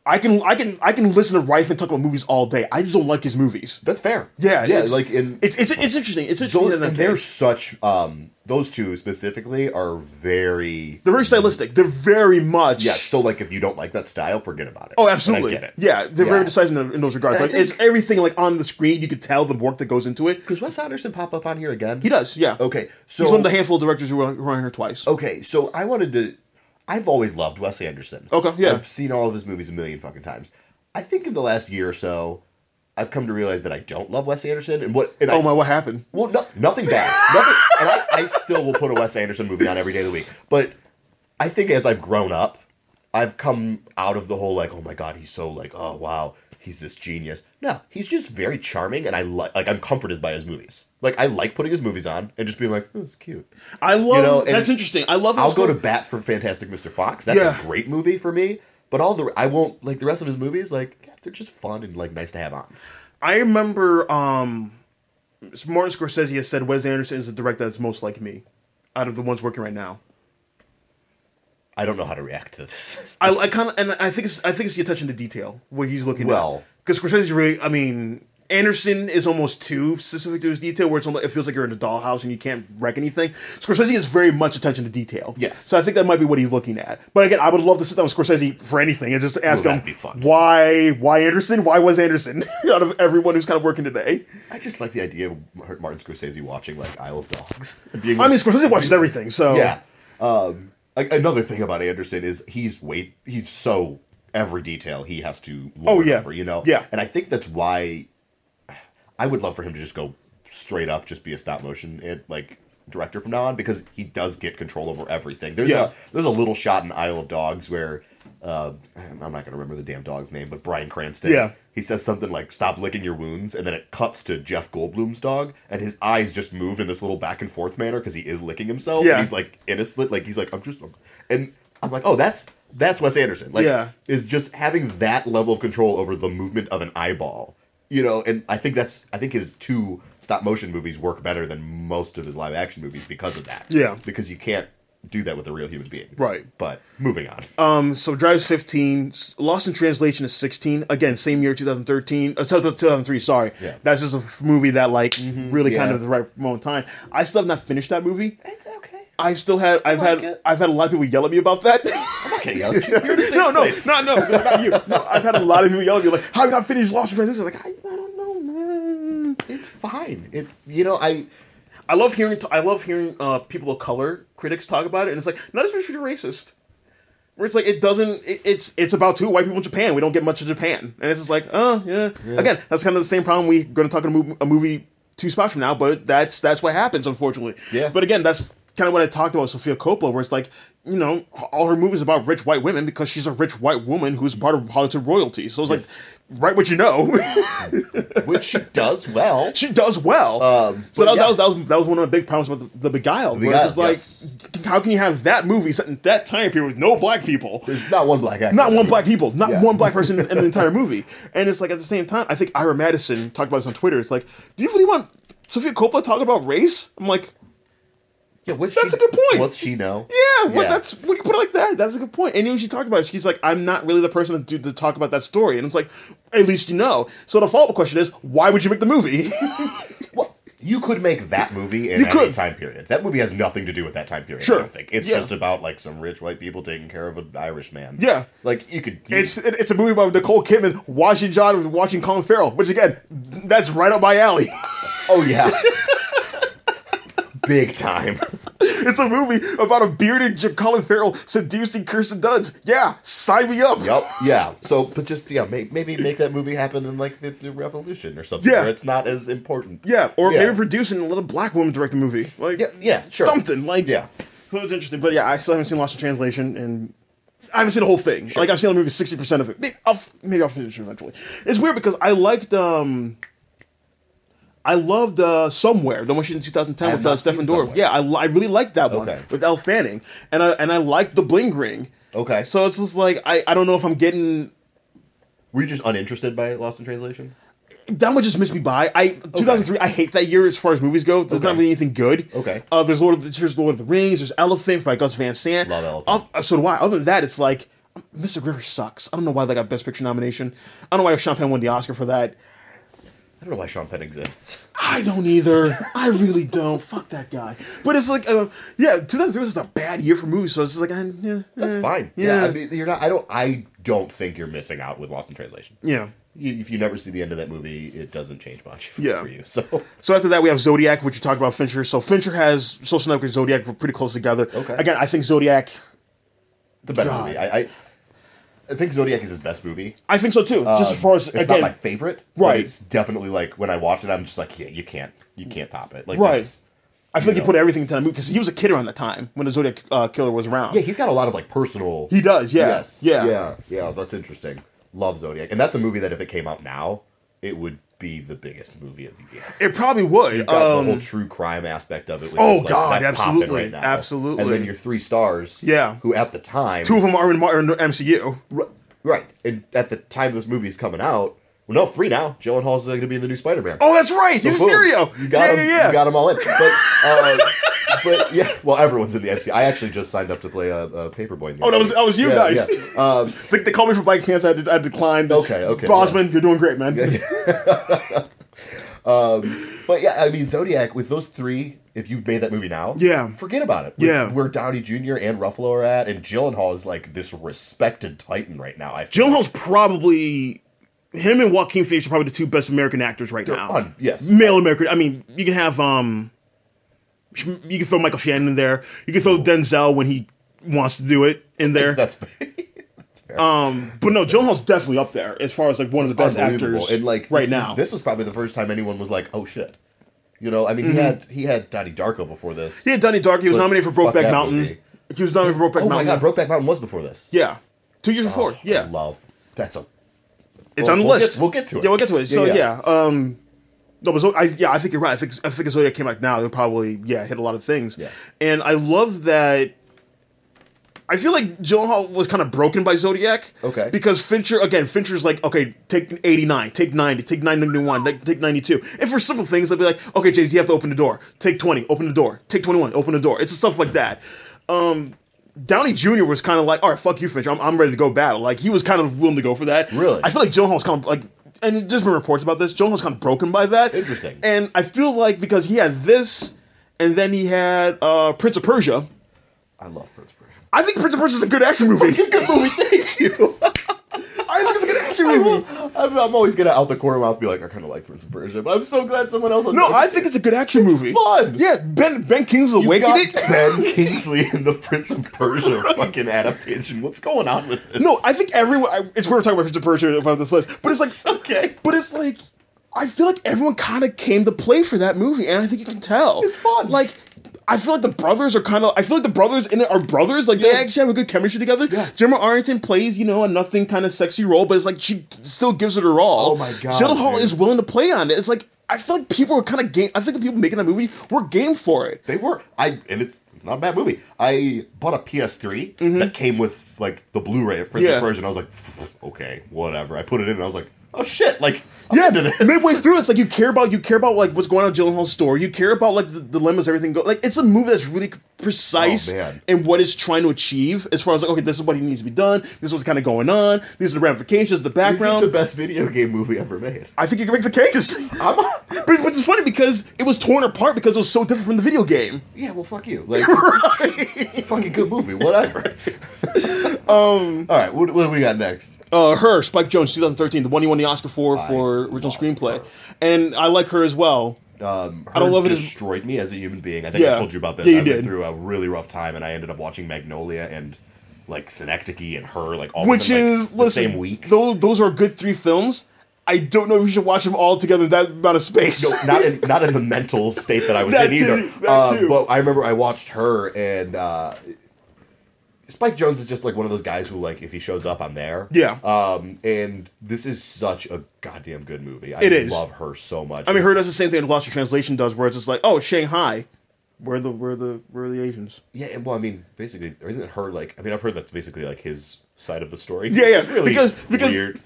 I can listen to Refn talk about movies all day. I just don't like his movies. That's fair. Yeah, it's interesting. It's interesting. They're such those two specifically are very. They're very stylistic. They're very much. Yeah. So like, if you don't like that style, forget about it. Oh, absolutely. And I get it. Yeah, they're very decisive in those regards. Like it's everything like on the screen. You could tell the work that goes into it. Does Wes Anderson pop up on here again? He does. Yeah. Okay. So he's one of the handful of directors who were on here twice. Okay. So I've always loved Wes Anderson. Okay. Yeah. I've seen all of his movies a million fucking times. I think in the last year or so, I've come to realize that I don't love Wes Anderson. What happened? Well, nothing bad. Nothing, and I still will put a Wes Anderson movie on every day of the week. But I think as I've grown up, I've come out of the whole like, oh my god, he's so like, oh wow, he's this genius. No, he's just very charming, and I'm comforted by his movies. Like I like putting his movies on and just being like, oh, it's cute. I love that's interesting. I love. I'll go to bat for Fantastic Mr. Fox. That's a great movie for me. But I won't like the rest of his movies. Like they're just fun and like nice to have on. I remember Martin Scorsese has said Wes Anderson is the director that's most like me out of the ones working right now. I don't know how to react to this. I think it's the attention to detail where he's looking at. Because Scorsese really, I mean, Anderson is almost too specific to his detail, where it feels like you're in a dollhouse and you can't wreck anything. Scorsese is very much attention to detail. Yes. So I think that might be what he's looking at. But again, I would love to sit down with Scorsese for anything and just ask him, why Anderson? Why Wes Anderson? Out of everyone who's kind of working today. I just like the idea of Martin Scorsese watching like Isle of Dogs. Scorsese watches everything, so. Yeah. Another thing about Anderson is he's so every detail he has to lord over, you know? Yeah. And I think that's why I would love for him to just go straight up, just be a stop motion director from now on, because he does get control over everything. There's a little shot in Isle of Dogs where I'm not going to remember the damn dog's name, but Bryan Cranston, he says something like, stop licking your wounds, and then it cuts to Jeff Goldblum's dog, and his eyes just move in this little back and forth manner because he is licking himself, and he's like innocent, like he's like, and I'm like, oh, that's Wes Anderson, is just having that level of control over the movement of an eyeball And I think his 2 stop motion movies work better than most of his live action movies because of that. Yeah. Because you can't do that with a real human being. Right. But moving on. So Drive's 15. Lost in Translation is 16. Again, same year, 2013. 2003, sorry. Yeah. That's just a movie that, like, really kind yeah. of at the right moment in time. I still have not finished that movie. It's okay. I've had a lot of people yell at me about that. I'm not gonna yell at you. You're in the same no, place. not you. No, I've had a lot of people yell at me like, "How have you not finished Lost in Translation?" Like, I don't know, man. It's fine. I love hearing people of color critics talk about it, and it's like, not as much racist. Where it's like it's about 2 white people in Japan. We don't get much of Japan, and it's just like, oh yeah. Again, that's kind of the same problem we're going to talk in a movie 2 spots from now, but that's what happens, unfortunately. Yeah. But again, that's kind of what I talked about with Sofia Coppola, where it's like, all her movies about rich white women because she's a rich white woman who's part of Hollywood royalty. So it's like, write what you know. Which she does well. She does well. So that was one of the big problems with the Beguiled. Where it's just like, how can you have that movie set in that time period with no black people? There's not one black actor. Not one black people. Not one black person in the entire movie. And it's like, at the same time, I think Ira Madison talked about this on Twitter. It's like, do you really want Sofia Coppola talking about race? I'm like, yeah, that's a good point. What's she know? Yeah, when you put it like that, that's a good point. And when she talked about it, she's like, I'm not really the person to talk about that story. And it's like, at least you know. So the follow-up question is, why would you make the movie? Well, you could make that movie in any time period. That movie has nothing to do with that time period, Sure. I don't think. It's just about, like, some rich white people taking care of an Irish man. Yeah. Like, you could... It's a movie about Nicole Kidman watching Colin Farrell, which, again, that's right up my alley. Oh, yeah. Big time. It's a movie about a bearded Colin Farrell seducing Kirsten Dunst. Yeah, sign me up. Yep. Yeah. So, but just maybe make that movie happen in like the Revolution or something. Yeah. Where it's not as important. Yeah. Or maybe producing a little black woman direct the movie. Like sure. Something like yeah. So it's interesting, but yeah, I still haven't seen Lost in Translation, and I haven't seen the whole thing. Sure. Like I've seen the movie 60% of it. Maybe I'll finish it eventually. It's weird because I loved Somewhere, the one she did in 2010 with Stephen Dorff. Yeah, I really liked that one with Elle Fanning, and I liked The Bling Ring. Okay. So it's just like I don't know if I'm getting. Were you just uninterested by Lost in Translation? That one just missed me by. 2003. I hate that year as far as movies go. There's not really anything good. Okay. There's Lord of the Rings. There's Elephant by Gus Van Sant. Love Elephant. So do I. Other than that, it's like Mr. River sucks. I don't know why they got Best Picture nomination. I don't know why Sean Penn won the Oscar for that. I don't know why Sean Penn exists. I don't either. I really don't. Fuck that guy. But it's like, 2003 was just a bad year for movies, so it's just like, that's fine. Yeah, I mean, you're not. I don't think you're missing out with Lost in Translation. Yeah. If you never see the end of that movie, it doesn't change much for you. So after that, we have Zodiac, which you talked about Fincher. So Fincher has Social Network and Zodiac. We're pretty close together. Okay. Again, I think Zodiac. The better movie. I think Zodiac is his best movie. I think so too. Just as far as it's not my favorite, right? But it's definitely like when I watch it, I'm just like, yeah, you can't top it. Like, right. I feel like he put everything into that movie because he was a kid around that time when the Zodiac Killer was around. Yeah, he's got a lot of like personal. He does. Yeah. Yes. Yeah. That's interesting. Love Zodiac, and that's a movie that if it came out now, it would be the biggest movie of the year. It probably would. You've got the whole true crime aspect of it. Which is like, God, that's absolutely, right now. Absolutely. And then your 3 stars. Yeah. Who at the time 2 of them are in the MCU. Right. And at the time this movie's coming out, well, no, 3 now. Gyllenhaal's going to be in the new Spider-Man. Oh, that's right. He's Mysterio. You got him. Yeah. You got them all in. But yeah, well, everyone's in the MCU. I actually just signed up to play a Paperboy. In the that was you guys. Yeah. They called me for Black Panther. I declined. Okay. Bosman, you're doing great, man. But yeah, I mean, Zodiac, with those 3, if you made that movie now, forget about it. Where Downey Jr. and Ruffalo are at, and Gyllenhaal is like this respected titan right now. Gyllenhaal's probably... Him and Joaquin Phoenix are probably the 2 best American actors right now. Yes. Male American. I mean, you can have... you can throw Michael Shannon in there. You can throw Denzel when he wants to do it in there. That's fair. But no, Gyllenhaal's definitely up there as far as like one of the best actors and like right now. This was probably the first time anyone was like, "Oh shit," I mean, he had Donnie Darko before this. He had Donnie Darko. He was nominated for Brokeback Mountain. Movie. He was nominated for Brokeback Mountain. Oh my god, Brokeback Mountain was before this. Yeah, 2 years before. Yeah, I love that's it's on the list. We'll get to it. Yeah, we'll get to it. So no, but I think you're right. I think Zodiac came out now. It'll probably hit a lot of things. Yeah, and I love that. I feel like Gyllenhaal was kind of broken by Zodiac. Okay. Because Fincher's like, okay, take 89, take 90, take 91, take 92. And for simple things, they'll be like, okay, James, you have to open the door. Take 20, open the door. Take 21, open the door. It's stuff like that. Downey Jr. was kind of like, all right, fuck you, Fincher. I'm ready to go battle. Like, he was kind of willing to go for that. Really? I feel like Gyllenhaal was kind of like, and there's been reports about this, Gyllenhaal's kind of broken by that. Interesting. And I feel like because he had this, and then he had Prince of Persia. I love Prince of Persia. I think Prince of Persia is a good action movie. Good movie, thank you. I think it's a good action movie. I'm always gonna out the corner of my mouth be like, I kind of like Prince of Persia, but I'm so glad someone else. No, I think it's a good action movie. Fun. Yeah, Ben Kingsley You awake in got it. Ben Kingsley in the Prince of Persia fucking adaptation. What's going on with this? No, I think everyone. It's weird we're talking about Prince of Persia about this list, but it's like okay. But it's like I feel like everyone kind of came to play for that movie, and I think you can tell. It's fun. Like, I feel like the brothers are kind of. I feel like the brothers in it are brothers. Like, they actually have a good chemistry together. Yeah. Gemma Arterton plays, a nothing kind of sexy role, but it's like she still gives it her all. Oh my God, Gyllenhaal dude. is willing to play on it. It's like, I feel like people were kind of game. I think the people making that movie were game for it. They were. And it's not a bad movie. I bought a PS3 that came with, like, the Blu-ray of Prince of Persia, and I was like, okay, whatever. I put it in, and I was like, oh shit, like, I'm into this. Midway through, it's like you care about like what's going on in Gyllenhaal's story. You care about like the dilemmas, everything go. Like, it's a movie that's really precise in what it's trying to achieve. As far as like, okay, this is what needs to be done. This is what's kind of going on. These are the ramifications, the background. This is the best video game movie ever made. I think you can make the case. But which is funny because it was torn apart because it was so different from the video game. Yeah, well, fuck you. Like, Right. it's a fucking good movie. Whatever. All right, what do we got next? Her, Spike Jonze, 2013, the one he won the Oscar for original screenplay, and I like her as well. I don't love it as destroyed me as a human being. I think I told you about this. Yeah, you I did. went through a really rough time, and I ended up watching Magnolia and like Synecdoche and Her, like all which of them, is like, the same week. Those are good 3 films. I don't know if you should watch them all together in that amount of space. No, not in the mental state that I was That in either. too, that too. But I remember I watched Her, and Spike Jonze is just like one of those guys who, like, if he shows up, I'm there. Yeah. And this is such a goddamn good movie. It is. love Her so much. I mean, Her does the same thing that Lost in Translation does, where it's just like, oh, Shanghai, where are the Asians? Yeah, and well, I mean, basically, or isn't Her like? I mean, I've heard that's basically like his side of the story. Yeah, yeah. It's really because weird.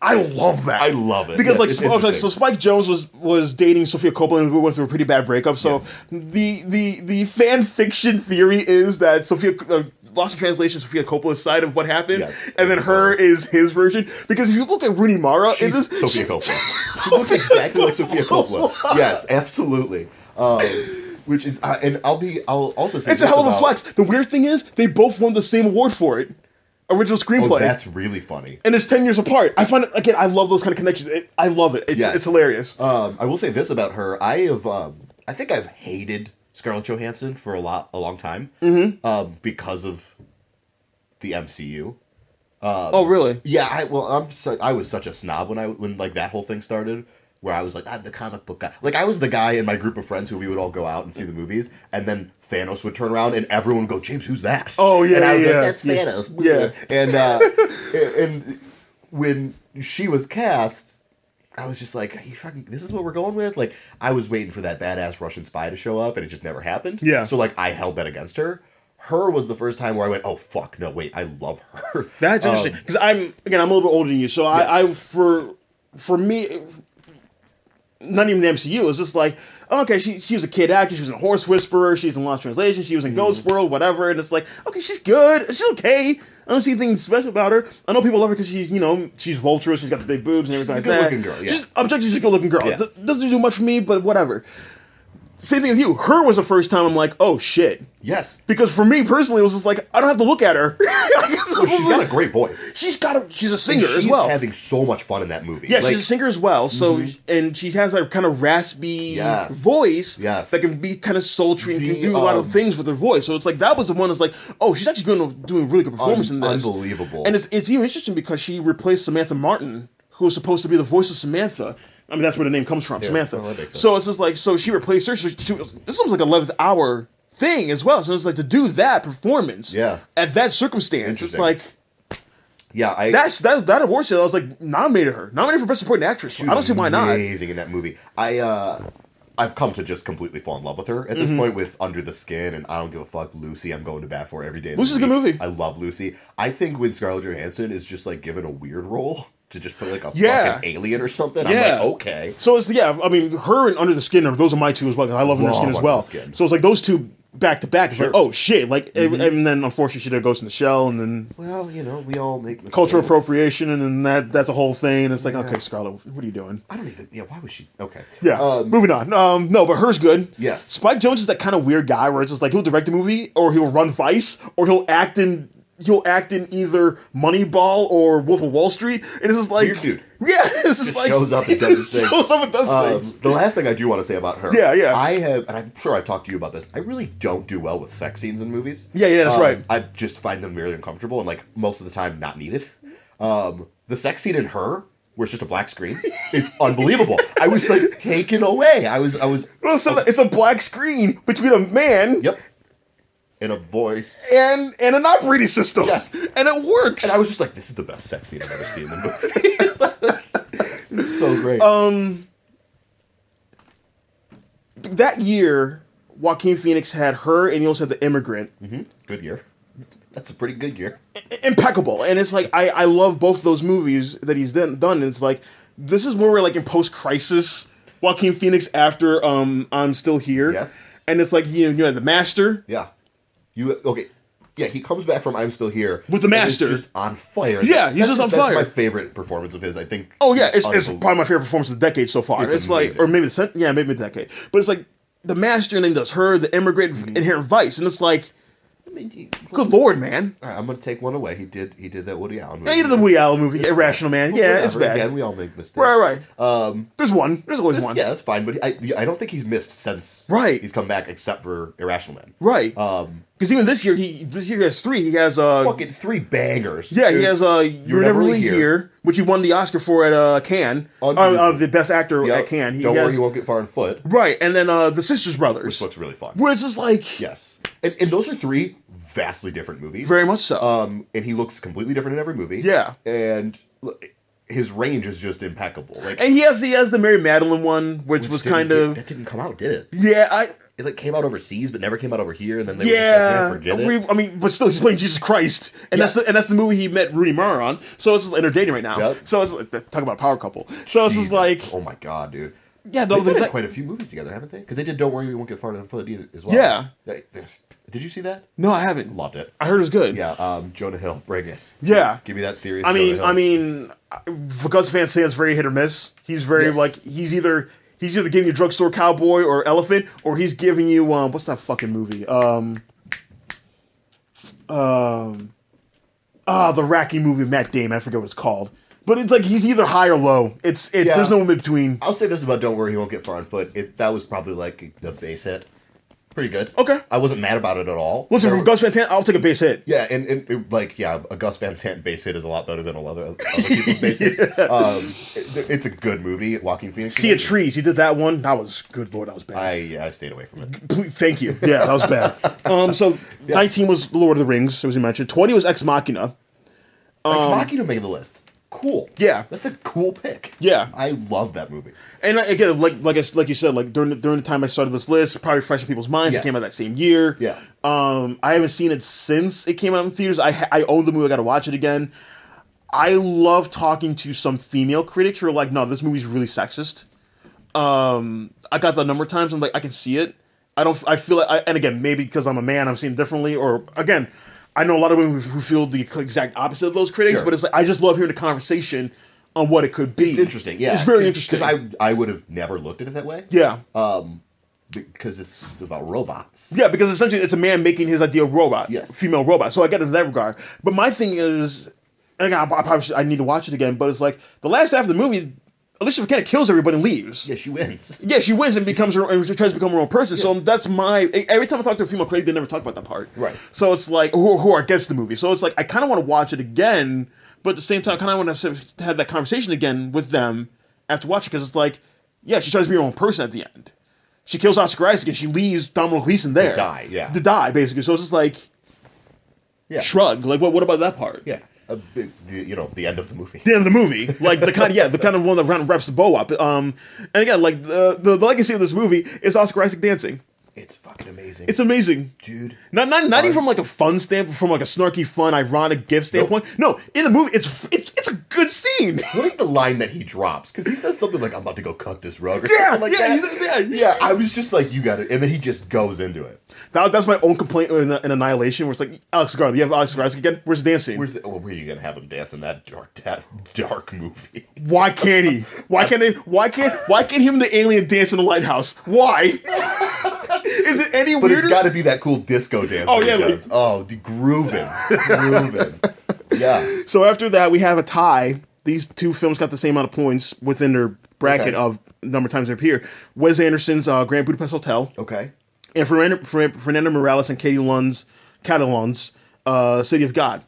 I love that. I love it because it's so Spike Jonze was dating Sofia Coppola and we went through a pretty bad breakup. So the fan fiction theory is that Lost in Translation, Sofia Coppola's side of what happened, and then Her is his version. Because if you look at Rooney Mara, She's Sofia Coppola. She looks exactly like Sofia Coppola. Yes, absolutely. Which is, and I'll also say it's a hell of a flex. The weird thing is, they both won the same award for it. Original screenplay. Oh, that's really funny. And it's 10 years apart. I find it, again, I love those kind of connections. I love it. It's hilarious. I will say this about Her. I think I've hated Scarlett Johansson for a long time. Because of the MCU. Oh, really? Yeah, I was such a snob when like that whole thing started, where I was like, I'm the comic book guy. Like, I was the guy in my group of friends who we would all go out and see the movies, and then Thanos would turn around and everyone would go, James, who's that? Oh, yeah, and I was yeah. like, that's Thanos. Yeah. And when she was cast, I was just like, this is what we're going with? Like, I was waiting for that badass Russian spy to show up, and it just never happened. Yeah. So, like, I held that against her. Her was the first time where I went, oh, fuck, no, wait, I love her. That's interesting. Because I'm a little bit older than you, so for me, not even the MCU, it's just like, okay, she was a kid actor, she was in Horse Whisperer, she's in Lost Translation, she was in Ghost World, whatever, and it's like, okay, she's good, she's okay. I don't see anything special about her. I know people love her because she's, she's vulturous, she's got the big boobs and everything like that. She's a good-looking girl, yeah. She's objectively a good-looking girl. Yeah. Doesn't do much for me, but whatever. Same thing with you. Her was the first time I'm like, oh, shit. Yes. Because for me, personally, it was just like, I don't have to look at her. Well, she's got a great voice. She's a singer as well. She's having so much fun in that movie. Yeah, she's a singer as well. So, and she has that kind of raspy voice that can be kind of sultry and can do a lot of things with her voice. So it's like, that was the one that's like, oh, she's actually doing a really good performance in this. Unbelievable. And it's even interesting because she replaced Samantha Martin, who was supposed to be the voice of Samantha. I mean, that's where the name comes from, Samantha. Well, that makes sense. So it's just like, so she replaced her. So this was like an 11th hour thing as well. So it's like to do that performance at that circumstance, it's like, that award show, I was like, nominated for Best Supporting Actress. I don't see why not. Amazing in that movie. I've come to just completely fall in love with her at this point with Under the Skin and I Don't Give a Fuck. Lucy, I'm going to bat for every day of the Lucy's a week. good movie. I love Lucy. I think when Scarlett Johansson is just like given a weird role to just play like a Yeah. fucking alien or something, Yeah. I'm like, okay. So it's I mean, her and Under the Skin those are my two as well. 'Cause I love Under the Skin as Under well. the Skin. So it's like those two back to back. It's Sure. like, oh shit, like, and then unfortunately she did Ghost in the Shell, and then Well, you know, we all make mistakes. cultural appropriation, and then that's a whole thing. And it's like, Yeah. okay, Scarlett, what are you doing? I don't even. Yeah, why was she? Okay. Yeah, moving on. No, but her's good. Yes. Spike Jonze is that kind of weird guy where it's just like he'll direct a movie, or he'll run Vice, or he'll act in either Moneyball or Wolf of Wall Street, and it's just like, Weird dude. Yeah, it's just like shows up and does his thing. Shows up and does things. The last thing I do want to say about her. Yeah. I have, and I'm sure I've talked to you about this. I really don't do well with sex scenes in movies. Yeah, that's right. I just find them very uncomfortable and like most of the time not needed. The sex scene in Her, where it's just a black screen, is unbelievable. I was like taken away. I was. Well, it's a black screen between a man. Yep. And a voice. And an operating system. Yes. And it works. And I was just like, this is the best sex scene I've ever seen in the movie. It's so great. That year, Joaquin Phoenix had Her, and he also had The Immigrant. Good year. That's a pretty good year. Impeccable. And it's like, I love both of those movies that he's done. And it's like, this is where we're like in post-crisis Joaquin Phoenix after I'm Still Here. Yes. And it's like, you had The Master. Yeah. Okay. Yeah, he comes back from I'm Still Here. With The Master. And is just on fire. Yeah, he's just on fire. That's my favorite performance of his, I think. Oh, yeah, it's probably my favorite performance of the decade so far. It's like, amazing. or maybe the decade. But it's like, The Master, and then he does Her, The Immigrant, Inherent Vice. And it's like, I mean, good lord, man. All right, I'm going to take one away. He did that Woody Allen movie. Yeah, he did the Woody Allen movie, Irrational Man. Yeah, it's bad. Again, we all make mistakes. Right. There's one. There's always one. Yeah, that's fine. But I don't think he's missed since he's come back, except for Irrational Man. Right. Because even this year he has three. He has fucking 3 bangers. Yeah, dude. he has You're Never Really Here, which he won the Oscar for at Cannes. The best actor at Cannes. Don't worry, he won't get far on foot. Right, and then The Sisters Brothers, which looks really fun. Where it's just like yes, and those are 3 vastly different movies. Very much so. And he looks completely different in every movie. Yeah, and his range is just impeccable. Like, and he has the Mary Madeline one, which was kind of that didn't come out, did it? Yeah, it like came out overseas, but never came out over here, and then they were just like, forget it. I mean, but still, he's playing Jesus Christ, and that's the movie he met Rooney Mara on. So it's just, and they're dating right now. Yep. So it's like, talk about a power couple. So it's just like, oh my god, dude. Yeah, they've done quite a few movies together, haven't they? Because they did Don't Worry, We Won't Get Far on Foot either as well. Yeah. Did you see that? No, I haven't. Loved it. I heard it was good. Yeah, Jonah Hill, bring it. Yeah. Give me that series. I mean, for Gus Van Sant's very hit or miss. He's very he's either giving you Drugstore Cowboy or Elephant, or he's giving you what's that fucking movie? The Racky movie with Matt Damon. I forget what it's called. But it's like he's either high or low. There's no in between. I'll say this about Don't Worry, He Won't Get Far on Foot. That was probably like the base hit. Pretty good. Okay. I wasn't mad about it at all. Listen, from Gus Van Sant, I'll take a base hit. Yeah, and a Gus Van Sant base hit is a lot better than a lot of other people's base hits. It's a good movie. Joaquin Phoenix. Sea of Trees. He did that one. That was good. Lord, that was bad. I stayed away from it. Please, thank you. Yeah, that was bad. So 19 was The Lord of the Rings, as you mentioned. 20 was Ex Machina. Ex Machina made the list. Cool. Yeah, that's a cool pick. Yeah, I love that movie. And again, like you said, like during the time I started this list, probably fresh in people's minds. It came out that same year. Yeah. I haven't seen it since it came out in theaters. I own the movie. I got to watch it again. I love talking to some female critics who are like, "No, this movie's really sexist." I got that a number of times. I'm like, I can see it. I feel like, and again, maybe because I'm a man, I'm seeing it differently, or again. I know a lot of women who feel the exact opposite of those critics, but it's like I just love hearing the conversation on what it could be. It's interesting, yeah. It's very interesting. Because I would have never looked at it that way. Yeah. Because it's about robots. Yeah, because essentially it's a man making his ideal robot. Yes. Female robot. So I get it in that regard. But my thing is, and again, I need to watch it again, but it's like the last half of the movie, Alicia Vikander kills everybody and leaves. Yeah, she wins. Yeah, she wins and becomes her, and she tries to become her own person. Yeah. So that's every time I talk to a female critic, they never talk about that part. Right. So it's like, who are against the movie. So it's like, I kind of want to watch it again, but at the same time, I kind of want to have that conversation again with them after watching, because it's like, yeah, she tries to be her own person at the end. She kills Oscar Isaac and she leaves Domhnall Gleeson there. To die, basically. So it's just like, shrug. Like, what about that part? Yeah. The end of the movie. The end of the movie, like the kind of one that wraps the bow up. And again, like the legacy of this movie is Oscar Isaac dancing. It's fucking amazing. It's amazing, dude. Not even from like a fun standpoint, from like a snarky, fun, ironic gift standpoint. Nope. No, in the movie, it's a good scene. What is the line that he drops? Because he says something like, "I'm about to go cut this rug," or yeah, something like that. Yeah. I was just like, "You got it," and then he just goes into it. That's my own complaint in Annihilation, where it's like, Alex Garland, you have Alex Isaac again. Where's the dancing? Where are you gonna have him dance in that dark movie? Why can't he? Why can't him and the alien dance in the lighthouse? Why? Is it any But weirder? it's got to be that cool disco dance. Oh, that yeah, he does. The grooving. Yeah. So after that, we have a tie. These two films got the same amount of points within their bracket of number of times they appear. Wes Anderson's Grand Budapest Hotel. Okay. And Fernando Morales and Catalan's City of God.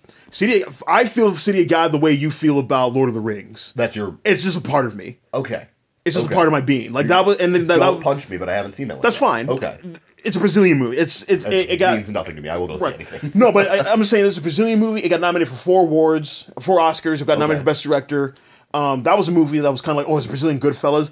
I feel City of God the way you feel about Lord of the Rings. It's just a part of me. Okay. It's just a part of my being. Like that was, and then don't punch me, but I haven't seen that one. That's fine. Okay. It's a Brazilian movie. It means nothing to me. I will go see anything. No, but I'm just saying it's a Brazilian movie. It got nominated for 4 awards, 4 Oscars. It got nominated for Best Director. That was a movie that was kind of like, it's Brazilian Goodfellas.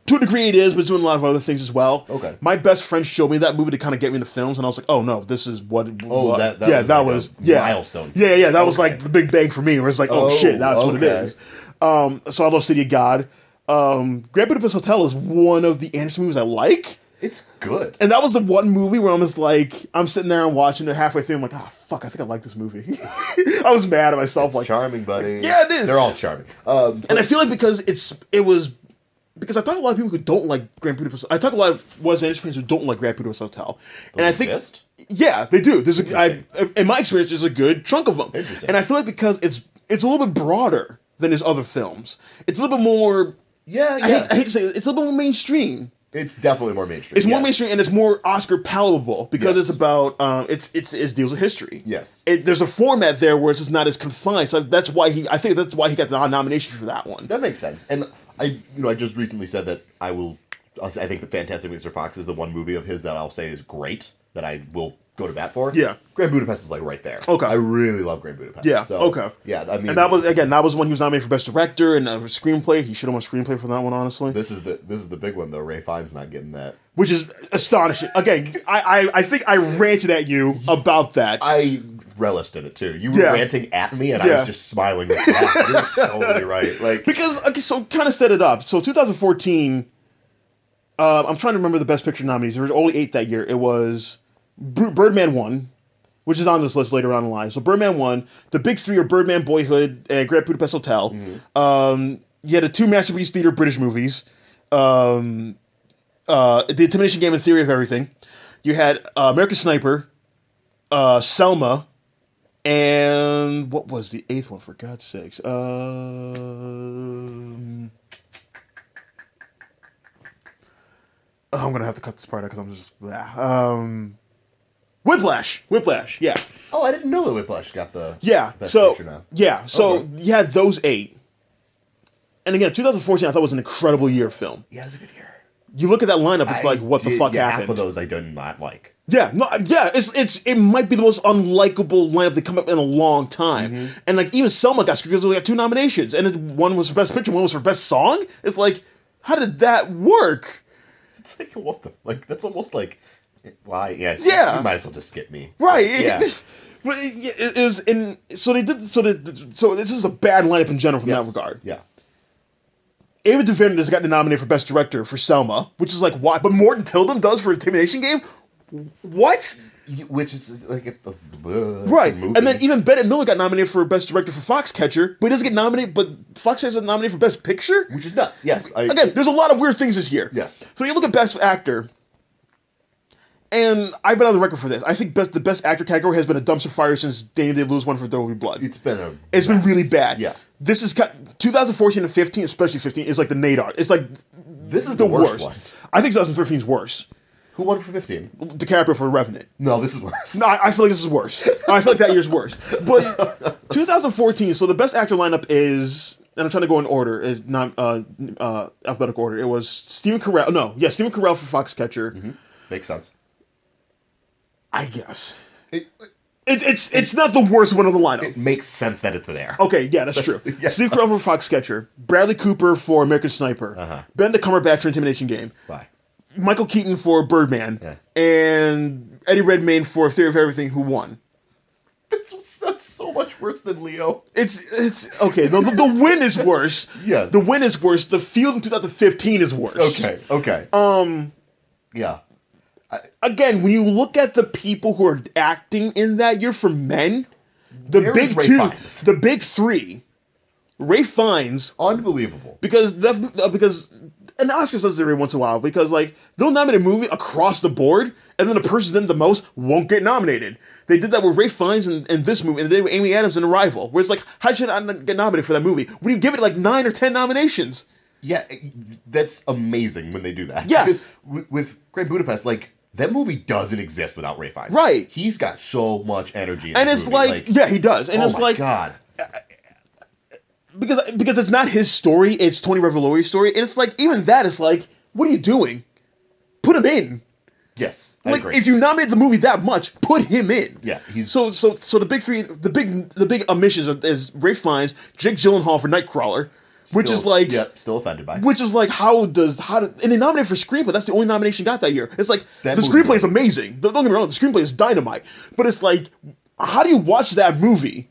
To a degree it is, but it's doing a lot of other things as well. Okay. My best friend showed me that movie to kind of get me into films, and I was like, oh no, this is what. That was milestone. Yeah. That was like the big bang for me, where it's like, shit, that's what it is. So I love City of God. Grand Budapest Hotel is one of the Anderson movies I like. It's good. And that was the one movie where I'm sitting there and watching it halfway through. I'm like, fuck, I think I like this movie. I was mad at myself. It's charming, buddy. Yeah, it is. They're all charming. And I feel like because I talk to a lot of people who don't like Grand Budapest. I talk to a lot of Wes Anderson fans who don't like Grand Budapest Hotel. And I think, yeah, they do. In my experience, there's a good chunk of them. Interesting. And I feel like because it's a little bit broader than his other films. It's a little bit more. Yeah. I hate to say it. It's a little bit more mainstream. It's definitely more mainstream. It's more mainstream, and it's more Oscar palatable because it's about it deals with history. Yes. There's a format there where it's just not as confined. So that's why he got the nomination for that one. That makes sense. And I just recently said that I think the Fantastic Mr. Fox is the one movie of his that I'll say is great, that I will go to bat for. Yeah. Grand Budapest is like right there. Okay. I really love Grand Budapest. Yeah. So, okay. Yeah. I mean, and that was when he was nominated for Best Director and Screenplay. He should have won Screenplay for that one, honestly. This is the big one though. Ray Fiennes not getting that, which is astonishing. Again, I think I ranted at you about that. I relished in it too. You were ranting at me, and I was just smiling. Like, you're totally right. Like so kind of set it up. So 2014. I'm trying to remember the Best Picture nominees. There was only 8 that year. It was Birdman won, which is on this list later on in the line. So Birdman won. The big 3 are Birdman, Boyhood, and Grand Budapest Hotel. Mm-hmm. You had the 2 Masterpiece Theater British movies. The Intimidation Game and Theory of Everything. You had American Sniper, Selma, and what was the 8th one, for God's sakes? I'm going to have to cut this part out because I'm just... Whiplash, yeah. Oh, I didn't know that Whiplash got the Best Picture now. Yeah, so you had those 8. And again, 2014 I thought was an incredible year of film. Yeah, it was a good year. You look at that lineup, it's like, what the fuck happened? Half of those I do not like. Yeah, it might be the most unlikable lineup that come up in a long time. Mm-hmm. And like even Selma got screwed because we got 2 nominations, and one was for Best Picture, one was for Best Song. It's like, how did that work? It's like that's almost like why? Yeah. You might as well just skip me. Right. Yeah. But it was in. So they did. So this is a bad lineup in general from that regard. Yeah. Ava DuVernay has gotten nominated for Best Director for Selma, which is like why? But Morton Tilden does for Intimidation Game. What? Which is like right. Movie. And then even Bennett Miller got nominated for Best Director for Foxcatcher, but he doesn't get nominated. But Foxcatcher is nominated for Best Picture, which is nuts. Yes. Again, there's a lot of weird things this year. Yes. So you look at Best Actor, and I've been on the record for this. I think the Best Actor category has been a dumpster fire since Daniel Day-Lewis won for There Will Be Blood. It's been really bad. Yeah. This is 2014 and 15, especially 15, is like the Nadar. It's like this is the worst one. I think 2013 is worse. Who won for 15? DiCaprio for Revenant. No, this is worse. No, I feel like this is worse. I feel like that year's worse. But 2014, so the Best Actor lineup is, and I'm trying to go in order, is not alphabetical order. It was Stephen Carell. Stephen Carell for Foxcatcher. Mm-hmm. Makes sense. I guess. It's not the worst one on the lineup. It makes sense that it's there. Okay, yeah, that's true. Yeah. Steve Carell for Foxcatcher, Bradley Cooper for American Sniper, Benedict Cumberbatch for Intimidation Game, Why? Michael Keaton for Birdman, and Eddie Redmayne for Theory of Everything, who won. That's so much worse than Leo. It's okay. The win is worse. Yes. The win is worse. The field in 2015 is worse. Okay. Yeah. Again, when you look at the people who are acting in that year for men, the Where big is Ray two, Fiennes? the big three, Ray Fiennes, Unbelievable. because and the Oscars does it every once in a while because like they'll nominate a movie across the board and then the person who did the most won't get nominated. They did that with Ray Fiennes in this movie and they did with Amy Adams in Arrival, where it's like how should I not get nominated for that movie when you give it like 9 or 10 nominations? Yeah, that's amazing when they do that. Yeah. Because with Grand Budapest, like, that movie doesn't exist without Ray Fiennes. Right. He's got so much energy in And this it's movie. like yeah, he does. And oh it's my like God. because it's not his story, it's Tony Revolori's story, and it's like even that is like, what are you doing? Put him in. Yes, I Like agree. if you nominate the movie that much, put him in. Yeah, he's... So the big three, the big omissions is Ray Fiennes, Jake Gyllenhaal for Nightcrawler, which is like still offended by. which is like and they nominated for screenplay. That's the only nomination he got that year. It's like That the movie screenplay was- is amazing. Don't get me wrong, the screenplay is dynamite. But it's like, how do you watch that movie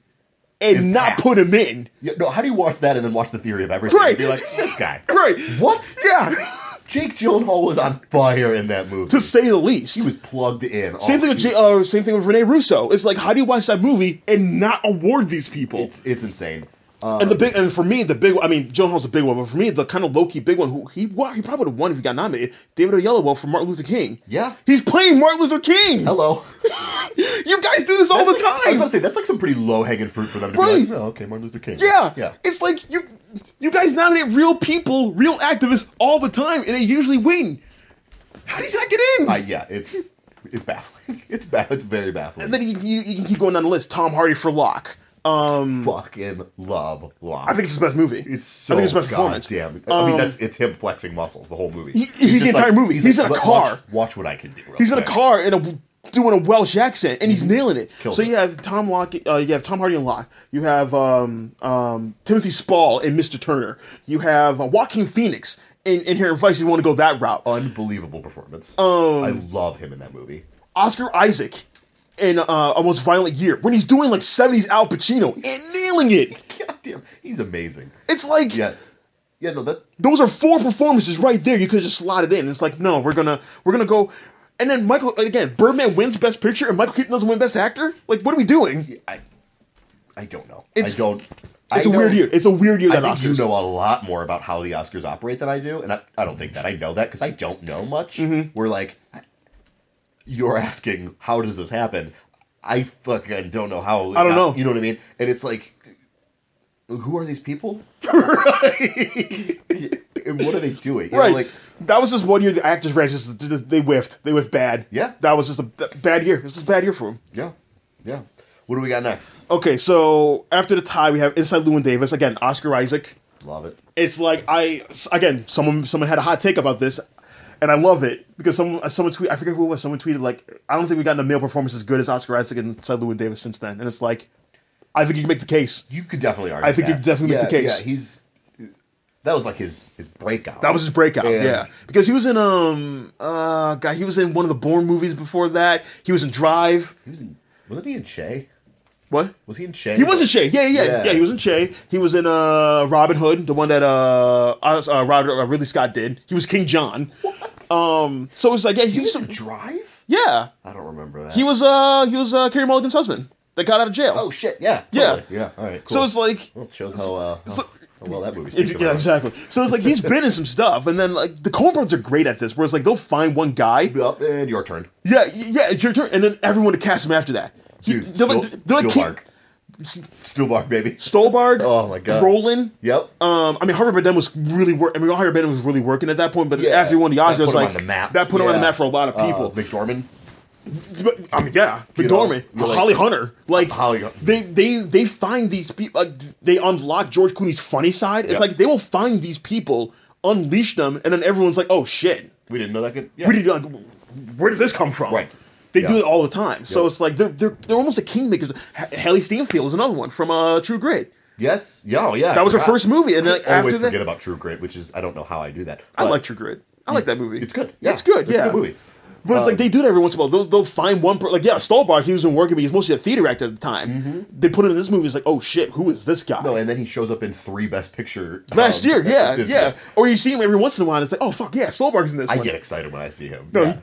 and not pass. put him in? Yeah, no, how do you watch that and then watch The Theory of Everything Right. and be like, this guy? Right. What? Yeah. Jake Gyllenhaal was on fire in that movie. To say the least. He was plugged in. Same thing with Rene Russo. It's like, how do you watch that movie and not award these people? It's insane. And for me, the big one, I mean, Gyllenhaal's the big one, but for me, the kind of low-key big one, who he probably would have won if he got nominated, David Oyelowo for Martin Luther King. Yeah. He's playing Martin Luther King! Hello. You guys do this all the I was time! about to say, that's like some pretty low-hanging fruit for them to Right. be like, oh, okay, Martin Luther King. Yeah. Yeah. It's like, you guys nominate real people, real activists all the time, and they usually win. How does that get in? Yeah, it's baffling. It's very baffling. And then you can keep going down the list. Tom Hardy for Locke. Fucking love Locke. I think it's his best movie. It's so I think it's his best performance. goddamn. I mean, it's him flexing muscles the whole movie. He's just the entire movie. He's in a car. Watch what I can do. real He's in a quick. car doing a Welsh accent, and he's nailing it. Kills So it. you have Tom Hardy in Locke. You have Timothy Spall in Mr. Turner. You have Joaquin Phoenix in Inherent Vice. You want to go that route. Unbelievable performance. I love him in that movie. Oscar Isaac in A Most Violent Year when he's doing like 70s Al Pacino and nailing it. God damn, he's amazing. It's like Yes. Yeah, no, that those are 4 performances right there. You could just slot it in. It's like no, we're gonna go. And then Birdman wins Best Picture, and Michael Keaton doesn't win Best Actor. Like, what are we doing? I don't know. It's I don't. It's a weird year. It's a weird year. I That think Oscars. you know a lot more about how the Oscars operate than I do, and I don't think that I know that because I don't know much. We're like, you're asking, how does this happen? I fucking don't know how. I don't know. You know what I mean? And it's like, who are these people? And what are they doing? You know, Right. like, That was just 1 year the actors branch they whiffed. They whiffed bad. Yeah. That was just a bad year. This is a bad year for them. yeah. What do we got next? Okay, so after the tie, we have Inside Llewyn Davis. Again, Oscar Isaac. Love it. It's like someone had a hot take about this, and I love it because someone tweeted, I forget who it was, someone tweeted like, I don't think we've gotten a male performance as good as Oscar Isaac and Inside Llewyn Davis since then. And it's like, I think you can make the case. You could definitely argue. I think you could definitely make the case. Yeah, that was like his breakout. That was his breakout, And- yeah. Because he was in he was in one of the Bourne movies before that. He was in Drive. Wasn't he in Che? What? Was he in Che? He was in Che. Yeah. He was in Che. He was in Robin Hood, the one that Ridley Scott did. He was King John. What? So it's like, yeah, He was in Drive? Yeah. I don't remember that. He was Carey Mulligan's husband that got out of jail. Oh shit! Yeah. Yeah. Totally. Yeah. All right. Cool. So it's like, Well, it shows how well that movie. sticks yeah, around. exactly. So it's like he's been in some stuff, and then like the Coen Brothers are great at this, where it's like they'll find one guy. Yup, and your turn. Yeah, it's your turn, and then everyone to cast him after that. Dude, they're like Spielberg. Spielberg, baby. Stolberg. Oh my god. Brolin. Yep. I mean, Harvey Bardem was really Harvey Bardem was really working at that point, but Yeah, after he won the that Oscar, put it was him like on the map. that put him on the Yeah. map for a lot of people. McDormand. But, I mean, yeah, You know, McDormand, you're like- Holly Hunter, like Holly- they find these people, like, they unlock George Clooney's funny side. It's Yes. like they will find these people, unleash them, and then everyone's like, oh shit, We didn't know that could. Yeah. where did this come from? Right. They do it all the time. So it's like they're almost like kingmakers. Haley Steinfeld is another one from True Grit. Yes. Yeah. Oh, yeah. That was her first movie, and then I always after that, forget about True Grit, which is I don't know how I do that. I like True Grit. I like that movie. It's good. It's good. It's a good movie. But it's like they do that every once in a while. They'll find one like Stolberg. He was in working, but he was mostly a theater actor at the time. Mm-hmm. They put him in this movie. It's like, oh shit, who is this guy? No, and then he shows up in 3 Best Picture last year. Yeah. Or you see him every once in a while, and it's like, oh fuck yeah, Stolberg's in this. I one. get excited when I see him. No, yeah.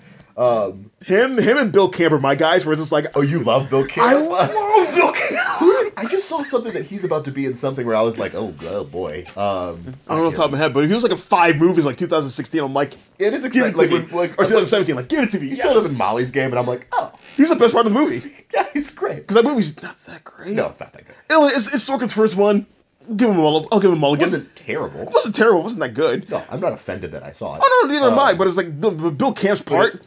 Him and Bill Camper, my guys, where it's just like, oh, you love Bill Camper? I love Bill Camper. I just saw something that he's about to be in something where I was like, oh boy. I don't know off the top of my head, but he was like in 5 movies like 2016. I'm like, it is exciting. Or 2017, like, give it to me. He showed up in Molly's Game, and I'm like, oh. He's the best part of the movie. Yeah, he's great. Because that movie's not that great. No, it's not that good. It's Sorkin's first one. I'll give him a mulligan. It wasn't terrible. It wasn't terrible. It wasn't that good. No, I'm not offended that I saw it. Oh, no, neither am I. But it's like Bill Camp's part,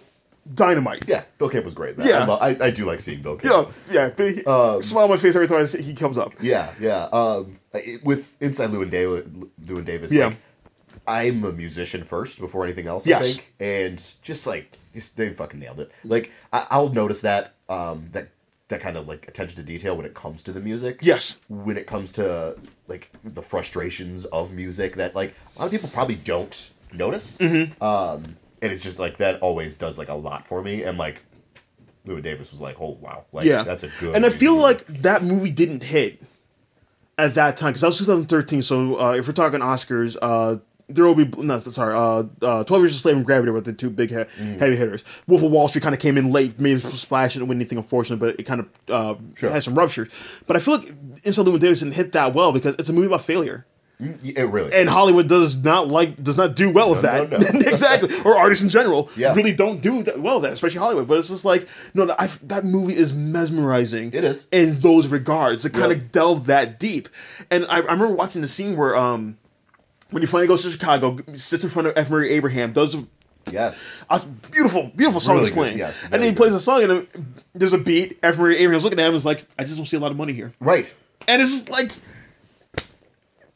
dynamite. Yeah, Bill Camp was great. Yeah. I do like seeing Bill Camp. Yeah. Smile on my face every time he comes up. Yeah. With Inside Llewyn Davis, yeah. Like, I'm a musician first before anything else, Yes. I think. And just like, they fucking nailed it. Like, I'll notice that, that kind of like attention to detail when it comes to the music. Yes. When it comes to like the frustrations of music that like a lot of people probably don't notice. Mm-hmm. And it's just like that always does like a lot for me. And like Llewyn Davis was like, oh wow, like that's a good. And I feel like that movie didn't hit at that time because that was 2013. So if we're talking Oscars, there will be 12 Years a Slave and Gravity were the 2 big heavy hitters. Wolf of Wall Street kind of came in late, maybe splash, didn't win anything unfortunate, but it kind of had some ruptures. But I feel like Inside Llewyn Davis didn't hit that well because it's a movie about failure. It really and Hollywood does not do well with that. No. Exactly. Or artists in general really don't do well with that, especially Hollywood. But it's just like, that movie is mesmerizing. It is. In those regards. To kind of delve that deep. And I remember watching the scene where when he finally goes to Chicago, sits in front of F. Murray Abraham, does a beautiful song he's playing. Yes, and then he plays a song and there's a beat. F. Murray Abraham's looking at him and is like, I just don't see a lot of money here. Right. And it's just like,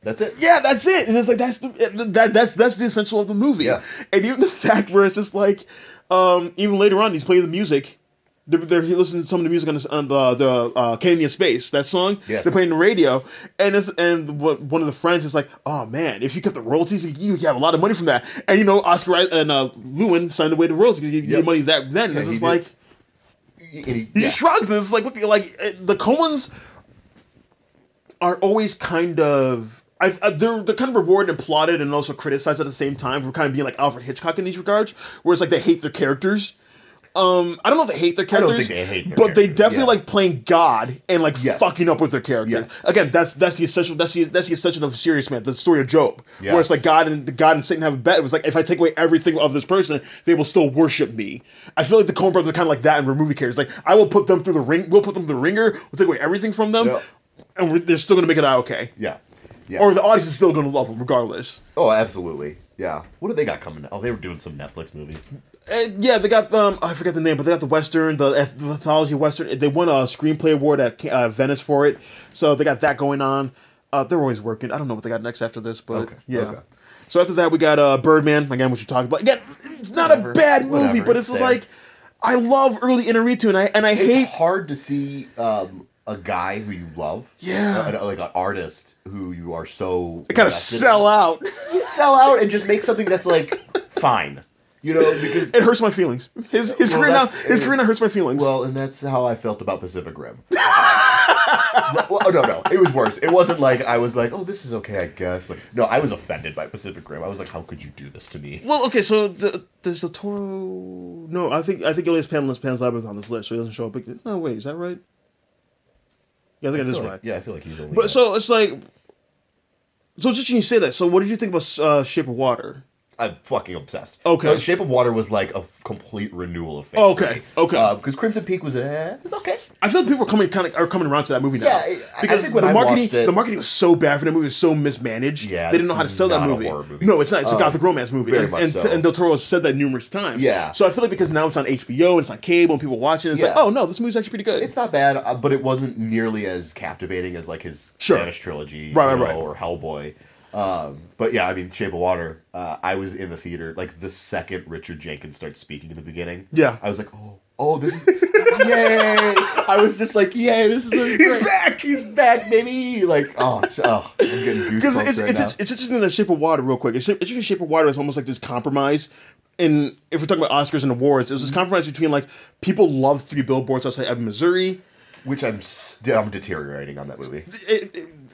that's it. Yeah, that's it. And it's like that's the essential of the movie. Yeah. And even the fact where it's just like, even later on, he's playing the music. He listening to some of the music on the Canadian Space, that song. Yes. They're playing the radio, and one of the friends is like, "Oh man, if you cut the royalties, you have a lot of money from that." And Oscar and Llewyn signed away the royalties because you get money that then. And it's just like he shrugs, and it's like the Coens are always kind of. They're kind of rewarded and applauded and also criticized at the same time for kind of being like Alfred Hitchcock in these regards, where it's like they hate their characters. I don't know if they hate their characters. I don't think they hate their but characters. They definitely like playing God and like fucking up with their characters. Yes. Again, that's the essential. That's the essential of Serious Man, the story of Job, Yes. where it's like God and Satan have a bet. It was like if I take away everything of this person, they will still worship me. I feel like the Coen brothers are kind of like that in movie characters. Like I will put them through the ring. We'll put them through the ringer. We'll take away everything from them, and they're still gonna make it out okay. Yeah. Or the audience is still gonna love them regardless. Oh, absolutely. Yeah. What do they got coming? Oh, they were doing some Netflix movie. Yeah, they got I forget the name, but they got the Western, the anthology Western. They won a screenplay award at Venice for it, so they got that going on. They're always working. I don't know what they got next after this, but yeah. So after that, we got Birdman again, which you talked about. Again, it's not a bad movie, but it's like I love early Inarritu, and I hate. It's hard to see a guy who you love, like an artist who you are so kind of sell out. You sell out and just make something that's like fine. Because it hurts my feelings. His career now hurts my feelings. Well, and that's how I felt about Pacific Rim. No, it was worse. It wasn't like I was like, oh, this is okay, I guess. Like, no, I was offended by Pacific Rim. I was like, how could you do this to me? Well, okay, so there's the Toro. No, I think Elias Pan's Labyrinth on this list, so he doesn't show up. No, wait, is that right? Yeah, I think it is right. Yeah, I feel like he's only. But so it's like, so just when you say that, so what did you think about Shape of Water? I'm fucking obsessed. Okay. Shape of Water was like a complete renewal of faith. Okay. Because Crimson Peak was it's okay. I feel like people are coming around to that movie now. Yeah, because I think when I watched it, the marketing was so bad for that movie. It was so mismanaged. Yeah, they didn't know how to sell that movie. A horror movie. No, it's not. It's a gothic romance movie. Very much so. And Del Toro has said that numerous times. Yeah. So I feel like because now it's on HBO and it's on cable and people watch it, it's like, oh no, this movie's actually pretty good. It's not bad, but it wasn't nearly as captivating as like his Spanish trilogy, or Hellboy. But yeah, I mean, Shape of Water. I was in the theater like the second Richard Jenkins starts speaking in the beginning. Yeah. I was like, oh, this is yay! I was just like, yay, this is he's back, baby! Like, I'm getting goosebumps Because right now. it's interesting in the Shape of Water, real quick. It's interesting. Shape of Water is almost like this compromise. And if we're talking about Oscars and awards, it was this compromise between like people love Three Billboards Outside Ebbing, Missouri, Which I'm deteriorating on that movie.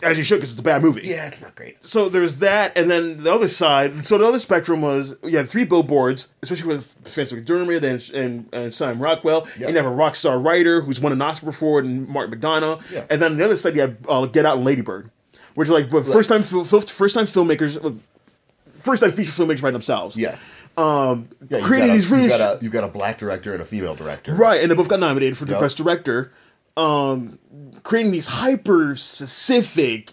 as you should, because it's a bad movie. Yeah, it's not great. So there's that, and then the other side. So the other spectrum was you had Three Billboards, especially with Francis McDermott and Sam Rockwell, Yeah. and you have a rock star writer who's won an Oscar before, and Martin McDonough. Yeah. And then on the other side you have Get Out and Lady Bird, which are like first time filmmakers, first time feature filmmakers by themselves. Yes. Creating these really you've got a black director and a female director. right, and they both got nominated for the Yep. best director. Creating these hyper specific,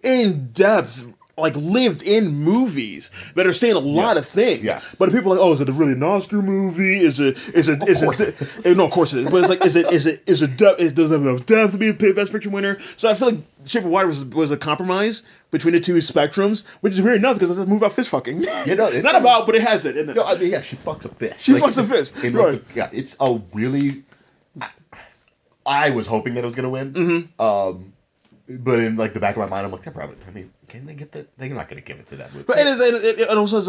in depth, like lived in movies that are saying a lot of things. Yes. But people are like, oh, is it really an Oscar movie? Is it? No, of course it is. But it's like, does it have enough depth to be a Best Picture winner? So I feel like Shape of Water was a compromise between the two spectrums, which is weird enough because it's a movie about fish fucking. You know, not about, but it has it. Isn't it? No, I mean, yeah, she fucks a fish. She fucks a fish. Right. It's a really. I was hoping that it was going to win. Mm-hmm. But in like the back of my mind, I'm like, they're probably. I mean, can they get that? They're not going to give it to that movie. But it also has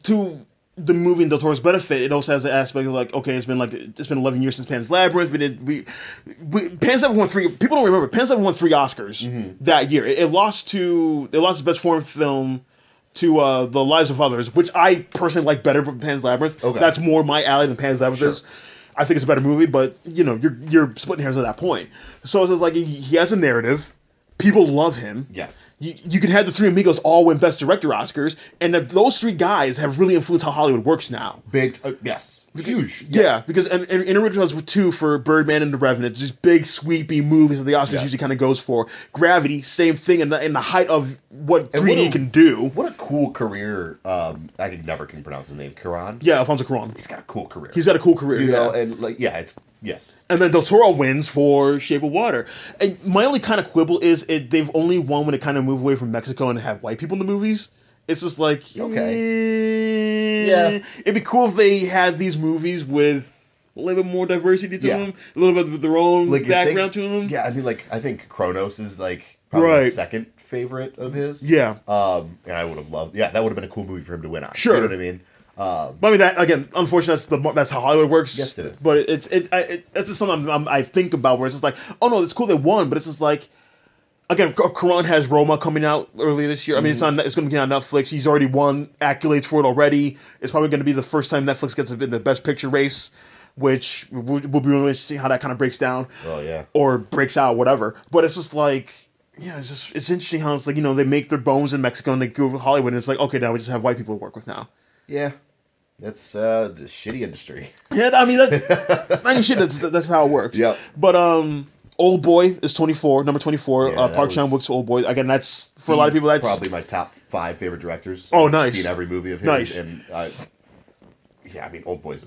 to the movie and Del Toro's benefit. It also has the aspect of like, okay, it's been 11 years since Pan's Labyrinth. Pan's Labyrinth won 3. People don't remember Pan's Labyrinth won 3 Oscars that year. It lost its best foreign film to The Lives of Others, which I personally like better than Pan's Labyrinth. Okay. That's more my alley than Pan's Labyrinth is. I think it's a better movie, but you're splitting hairs at that point. So it's just like he has a narrative. People love him. Yes. You can have the three amigos all win Best Director Oscars, and those 3 guys have really influenced how Hollywood works now. Big. Yes. Huge. Yeah, because and original has 2 for Birdman and The Revenant, just big sweepy movies that the Oscars usually kind of goes for. Gravity, same thing in the height of what 3D can do. What a cool career! I can pronounce his name. Cuarón. Yeah, Alfonso Cuarón. He's got a cool career. He's got a cool career. You know, and like it's yes. And then Del Toro wins for Shape of Water. And my only kind of quibble is they've only won when it kind of moved away from Mexico and have white people in the movies. It's just like, yeah. It'd be cool if they had these movies with a little bit more diversity to them, a little bit of their own background to them. Yeah, I mean, like, I think Kronos is, like, probably the second favorite of his. Yeah. And I would have loved, that would have been a cool movie for him to win on. Sure. You know what I mean? But I mean, that, again, unfortunately, that's how Hollywood works. Yes, it is. But it's just something I think about where it's just like, oh no, it's cool they won, but it's just like, again, Cuarón has Roma coming out early this year. I mean, it's going to be on Netflix. He's already won accolades for it already. It's probably going to be the first time Netflix gets in the Best Picture race, which will be really interesting how that kind of breaks down. Oh, yeah. Or breaks out, whatever. But it's just like, it's interesting how it's like, they make their bones in Mexico and they go to Hollywood and it's like, okay, now we just have white people to work with now. Yeah. That's the shitty industry. Yeah, I mean, that's how it works. Yep. But, Old Boy is 24, number 24. Yeah, Park Chan-wook's Old Boy. Again, that's for a lot of people. That's probably my top 5 favorite directors. Oh, I've nice. seen every movie of his. Nice. And I mean, Old Boy's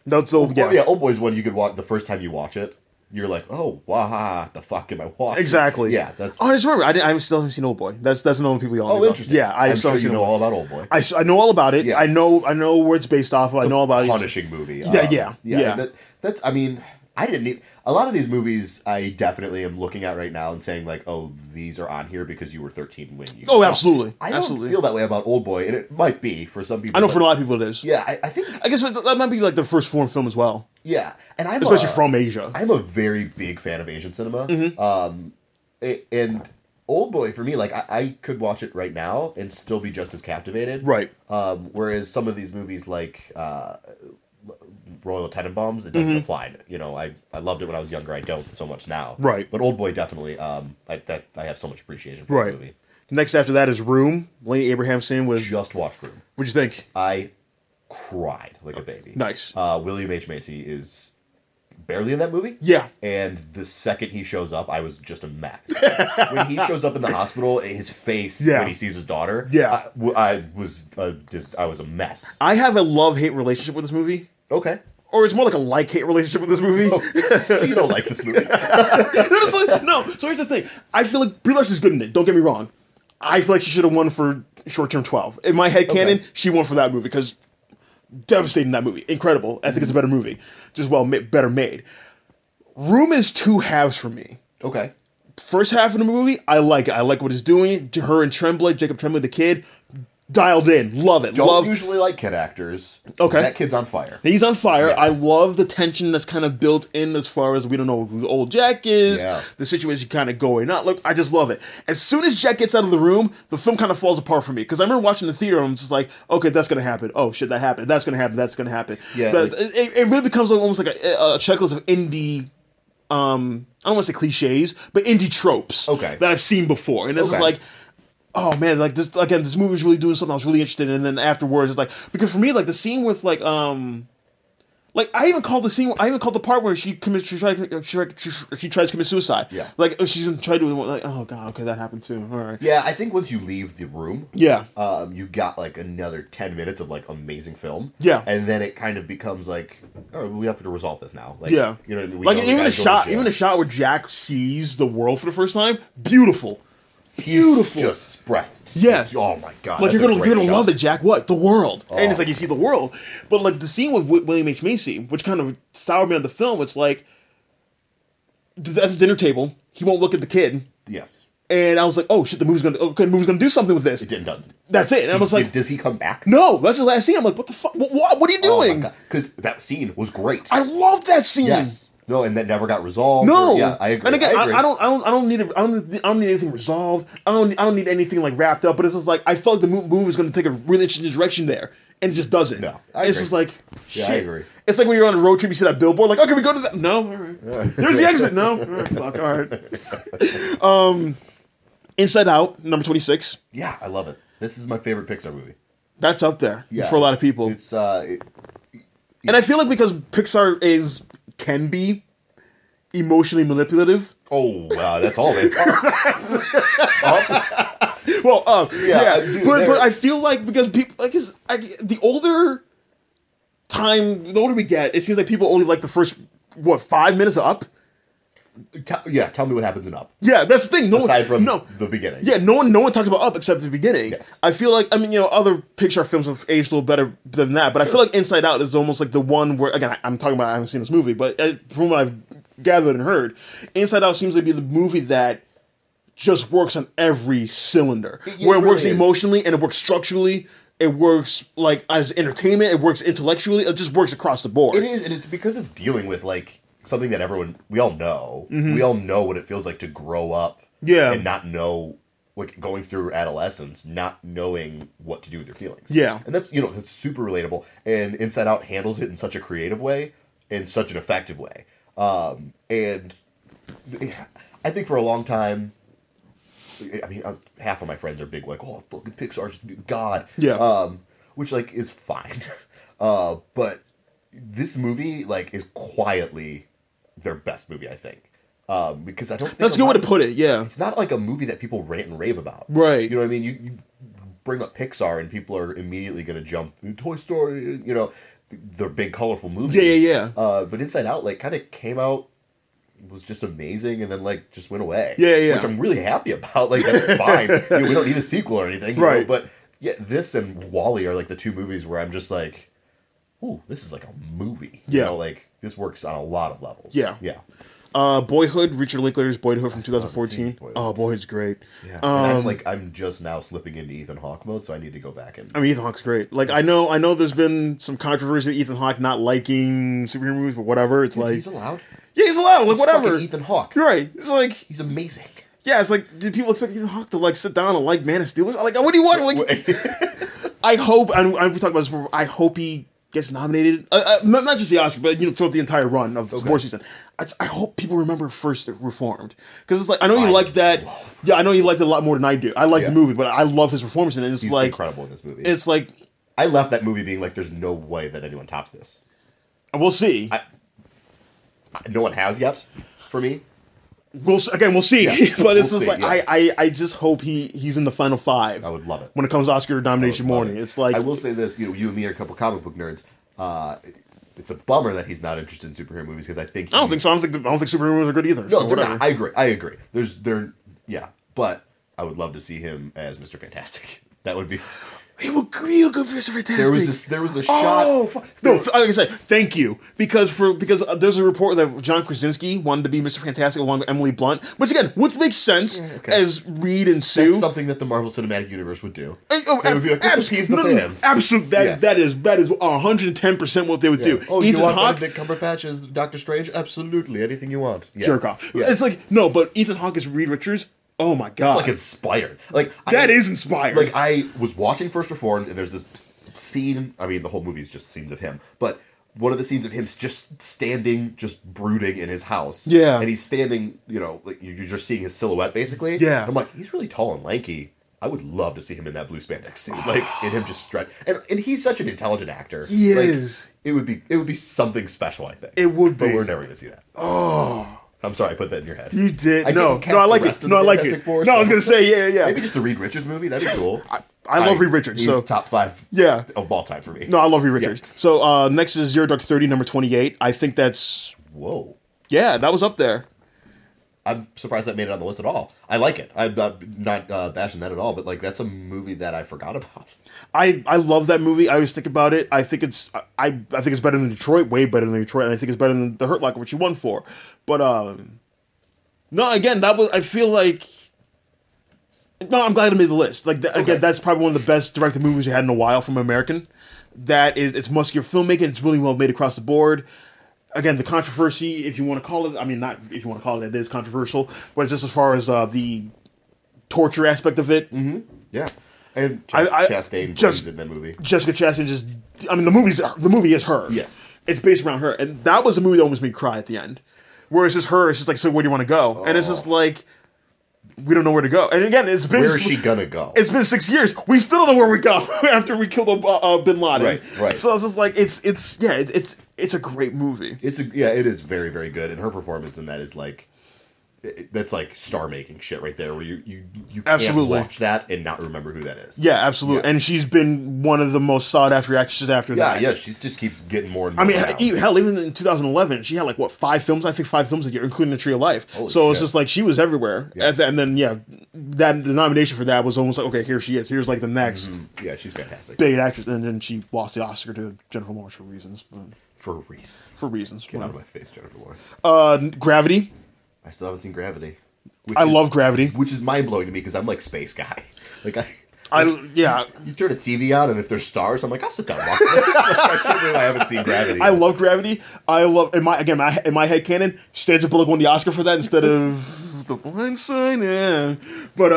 that's Old. Yeah, Old Boy's one you could watch the first time you watch it. You're like, oh, wow, the fuck am I watching? Exactly. Yeah, that's. Oh, I just remember. I still haven't seen Old Boy. That's the only people you all. Oh, interesting. Yeah, I'm sure you know all about Old Boy. I know all about it. Yeah. I know where it's based off of. I know about it. Punishing movie. Yeah. That's. I mean, I didn't need a lot of these movies. I definitely am looking at right now and saying like, oh, these are on here because you were 13 when you. Oh, absolutely. I don't feel that way about Old Boy, and it might be for some people. I know for a lot of people it is. Yeah, I think. I guess that might be like their first foreign film as well. Yeah, and especially from Asia. I'm a very big fan of Asian cinema. Mm-hmm. And Old Boy for me, like I could watch it right now and still be just as captivated. Right. Whereas some of these movies like Royal Tenenbaums, it doesn't apply. I loved it when I was younger. I don't so much now. Right. But Old Boy definitely. I have so much appreciation for the movie. Next after that is Room. Lane Abrahamson with. Just watched Room. What'd you think? I cried like a baby. Nice. William H. Macy is barely in that movie. Yeah. And the second he shows up, I was just a mess. When he shows up in the hospital, his face when he sees his daughter, I was a mess. I have a love-hate relationship with this movie. Okay. Or it's more like a like-hate relationship with this movie. Oh, you don't like this movie. No, so here's the thing. I feel like Brie Larson's good in it. Don't get me wrong. I feel like she should have won for Short Term 12. In my head canon, she won for that movie because devastating that movie. Incredible. I think it's a better movie. Just better made. Room is two halves for me. Okay. First half of the movie, I like it. I like what it's doing. Her and Tremblay, Jacob Tremblay, the kid, dialed in. Love it. Don't usually like kid actors. Okay. That kid's on fire. He's on fire. Yes. I love the tension that's kind of built in as far as we don't know who old Jack is. Yeah. The situation kind of going on. Look, I just love it. As soon as Jack gets out of the room, the film kind of falls apart for me. Because I remember watching the theater and I'm just like, okay, that's going to happen. Oh, shit, that happened. That's going to happen. That's going to happen. Yeah. But it really becomes almost like a checklist of indie... I don't want to say cliches, but indie tropes that I've seen before. And this is like, oh man, like this again, this movie was really doing something I was really interested in. And then afterwards, it's like, because for me, like the scene with like I even called the part where she tries to commit suicide. Yeah. Like she's gonna try to like, oh god, okay, that happened too. All right. Yeah, I think once you leave the room, you got like another 10 minutes of like amazing film. Yeah. And then it kind of becomes like, oh, we have to resolve this now. Like, yeah. You know, like even a shot where Jack sees the world for the first time, beautiful. Beautiful. Just breath. Yeah. Oh my god. Like you're gonna love it, Jack. What? The world. And it's like you see the world. But like the scene with William H. Macy, which kind of soured me on the film, it's like at the dinner table, he won't look at the kid. Yes. And I was like, oh shit, the movie's gonna do something with this. It didn't. That's it. And I was like, does he come back? No, that's his last scene. I'm like, what the fuck? What are you doing? Because that scene was great. I love that scene. Yes. No, and that never got resolved. No, yeah, I agree. And again, I agree. I don't need anything resolved. I don't need anything like wrapped up. But it's just like I felt like the movie was going to take a really interesting direction there, and it just doesn't. No, it's just like shit. Yeah, I agree. It's like when you're on a road trip, you see that billboard, like, okay, we go to that. No, all right. There's the exit. No, all right, fuck, all right. Inside Out, number 26. Yeah, I love it. This is my favorite Pixar movie. That's up there for a lot of people. It's and I feel like because Pixar can be emotionally manipulative. Oh, wow, that's all they Well, dude, but I feel like because people like the older we get, it seems like people only like the first 5 minutes of Up. Tell me what happens in Up. Yeah, that's the thing. Aside from the beginning. Yeah, no one talks about Up except the beginning. Yes. I feel like other Pixar films have aged a little better than that, but I feel like Inside Out is almost like the one where, again, I'm talking about I haven't seen this movie, but from what I've gathered and heard, Inside Out seems to be the movie that just works on every cylinder. Where it works emotionally and it works structurally. It works like as entertainment. It works intellectually. It just works across the board. It is, and it's because it's dealing with like something that we all know. Mm-hmm. We all know what it feels like to grow up. Yeah. And not know, like going through adolescence, not knowing what to do with your feelings. Yeah. And that's that's super relatable. And Inside Out handles it in such a creative way, in such an effective way. And I think for a long time, I mean, half of my friends are big, like, oh, fucking Pixar's God. Yeah. Which, like, is fine. But this movie, like, is quietly their best movie, I think. Because I don't think... That's a good way to put it, yeah. It's not like a movie that people rant and rave about. Right. You know what I mean? You bring up Pixar and people are immediately going to jump, Toy Story, the big colorful movies. Yeah. But Inside Out, like, kind of came out, was just amazing, and then like just went away. Yeah. Which I'm really happy about. Like that's fine. We don't need a sequel or anything, right? But yeah, this and WALL-E are like the two movies where I'm just like, ooh, this is like a movie. Yeah. Like this works on a lot of levels. Yeah. Boyhood, Richard Linklater's Boyhood from 2014. Boyhood. Oh, Boyhood's great. Yeah. And I'm just now slipping into Ethan Hawke mode, so I need to go back and. I mean, Ethan Hawke's great. Like I know, there's been some controversy with Ethan Hawke not liking superhero movies, but whatever. It's like he's allowed. Yeah, he's allowed. Like whatever. Ethan Hawke. You're right. It's like he's amazing. Yeah, it's like, did people expect Ethan Hawke to like sit down and like Man of Steel? Like, what do you want? Like, I hope. And we talked about this before. I hope he gets nominated. Not just the Oscar, but throughout the entire run of the sports season. I hope people remember First Reformed, because it's like I know you like that. Yeah, I know you liked it a lot more than I do. I like the movie, but I love his performance in it. He's like incredible in this movie. It's like I left that movie being like, "There's no way that anyone tops this." We'll see. No one has yet, for me. We'll see, but it's just like I just hope he's in the final five. I would love it when it comes to Oscar nomination morning. It's like I will say this: you and me are a couple comic book nerds. It's a bummer that he's not interested in superhero movies because I think I don't think so. I don't think superhero movies are good either. No, so they're not. I agree. But I would love to see him as Mr. Fantastic. That would be. He would be a good Mr. Fantastic. There was a shot. No, like I said, thank you because there's a report that John Krasinski wanted to be Mr. Fantastic along with Emily Blunt, which again, which makes sense as Reed and Sue. That's something that the Marvel Cinematic Universe would do. They would be like, this appease the fans. Absolutely, that is 110% what they would do. Oh, you want Benedict Cumberbatch as Doctor Strange? Absolutely, anything you want. Yeah. Jerk off. Yeah. It's like no, but Ethan Hawke as Reed Richards. Oh my god! It's like inspired. Like that is inspired. Like I was watching First Reformed, and there's this scene. I mean, the whole movie is just scenes of him, but one of the scenes of him just standing, just brooding in his house. Yeah, and he's standing. You know, like you're just seeing his silhouette, basically. Yeah, I'm like, he's really tall and lanky. I would love to see him in that blue spandex suit, like and him just stretch. And he's such an intelligent actor. He is. It would be something special. I think it would be. But we're never gonna see that. Oh. I'm sorry, I put that in your head. You did. I like it. No, I like it. Force, no, I was gonna say, yeah. Maybe just a Reed Richards movie. That'd be cool. I love Reed Richards. He's top 5. Yeah. Of all time for me. No, I love Reed Richards. Yeah. So next is 0 Dark 30, number 28. I think that's. Whoa. Yeah, that was up there. I'm surprised that made it on the list at all. I like it. I'm not bashing that at all, but like that's a movie that I forgot about. I love that movie. I always think about it. I think it's better than Detroit, way better than Detroit, and I think it's better than The Hurt Locker, which you won for. But no, again, I feel like. No, I'm glad I made the list. Like again, that's probably one of the best directed movies we had in a while from American. It's muscular filmmaking. It's really well made across the board. Again, the controversy, if you want to call it, I mean, not if you want to call it, it is controversial, but just as far as the torture aspect of it. Mm-hmm. Yeah. And Chastain plays in that movie. Jessica Chastain the movie is her. Yes. It's based around her. And that was a movie that almost made me cry at the end. Where it's just her, it's just like, so where do you want to go? And it's just like, we don't know where to go. And again, it's been... Where is she gonna go? It's been 6 years. We still don't know where we go after we killed Bin Laden. Right. So it's just like, it's a great movie. It is very, very good. And her performance in that is like... That's like star-making shit right there, where you can't watch that and not remember who that is. Yeah, absolutely. Yeah. And she's been one of the most sought-after actresses after that. Yeah, she just keeps getting more and more. I mean, hell, even in 2011, she had like, 5 films? I think 5 films a year, including The Tree of Life. Holy so shit. It's just like, she was everywhere. Yeah. And then, the nomination for that was almost like, okay, here she is. Here's like the next. Mm-hmm. Yeah, she's fantastic. Big actress. And then she lost the Oscar to Jennifer Lawrence for reasons. For reasons. For reasons. Get out of my face, Jennifer Lawrence. Gravity. I still haven't seen Gravity. I love Gravity, which is mind blowing to me because I'm like space guy. Like you turn a TV on and if there's stars, I'm like, I'll sit down and watch this. I can't believe I haven't seen Gravity. I love Gravity. I love in my headcanon, Sandra Bullock won the Oscar for that instead of The Blind Side. Yeah, but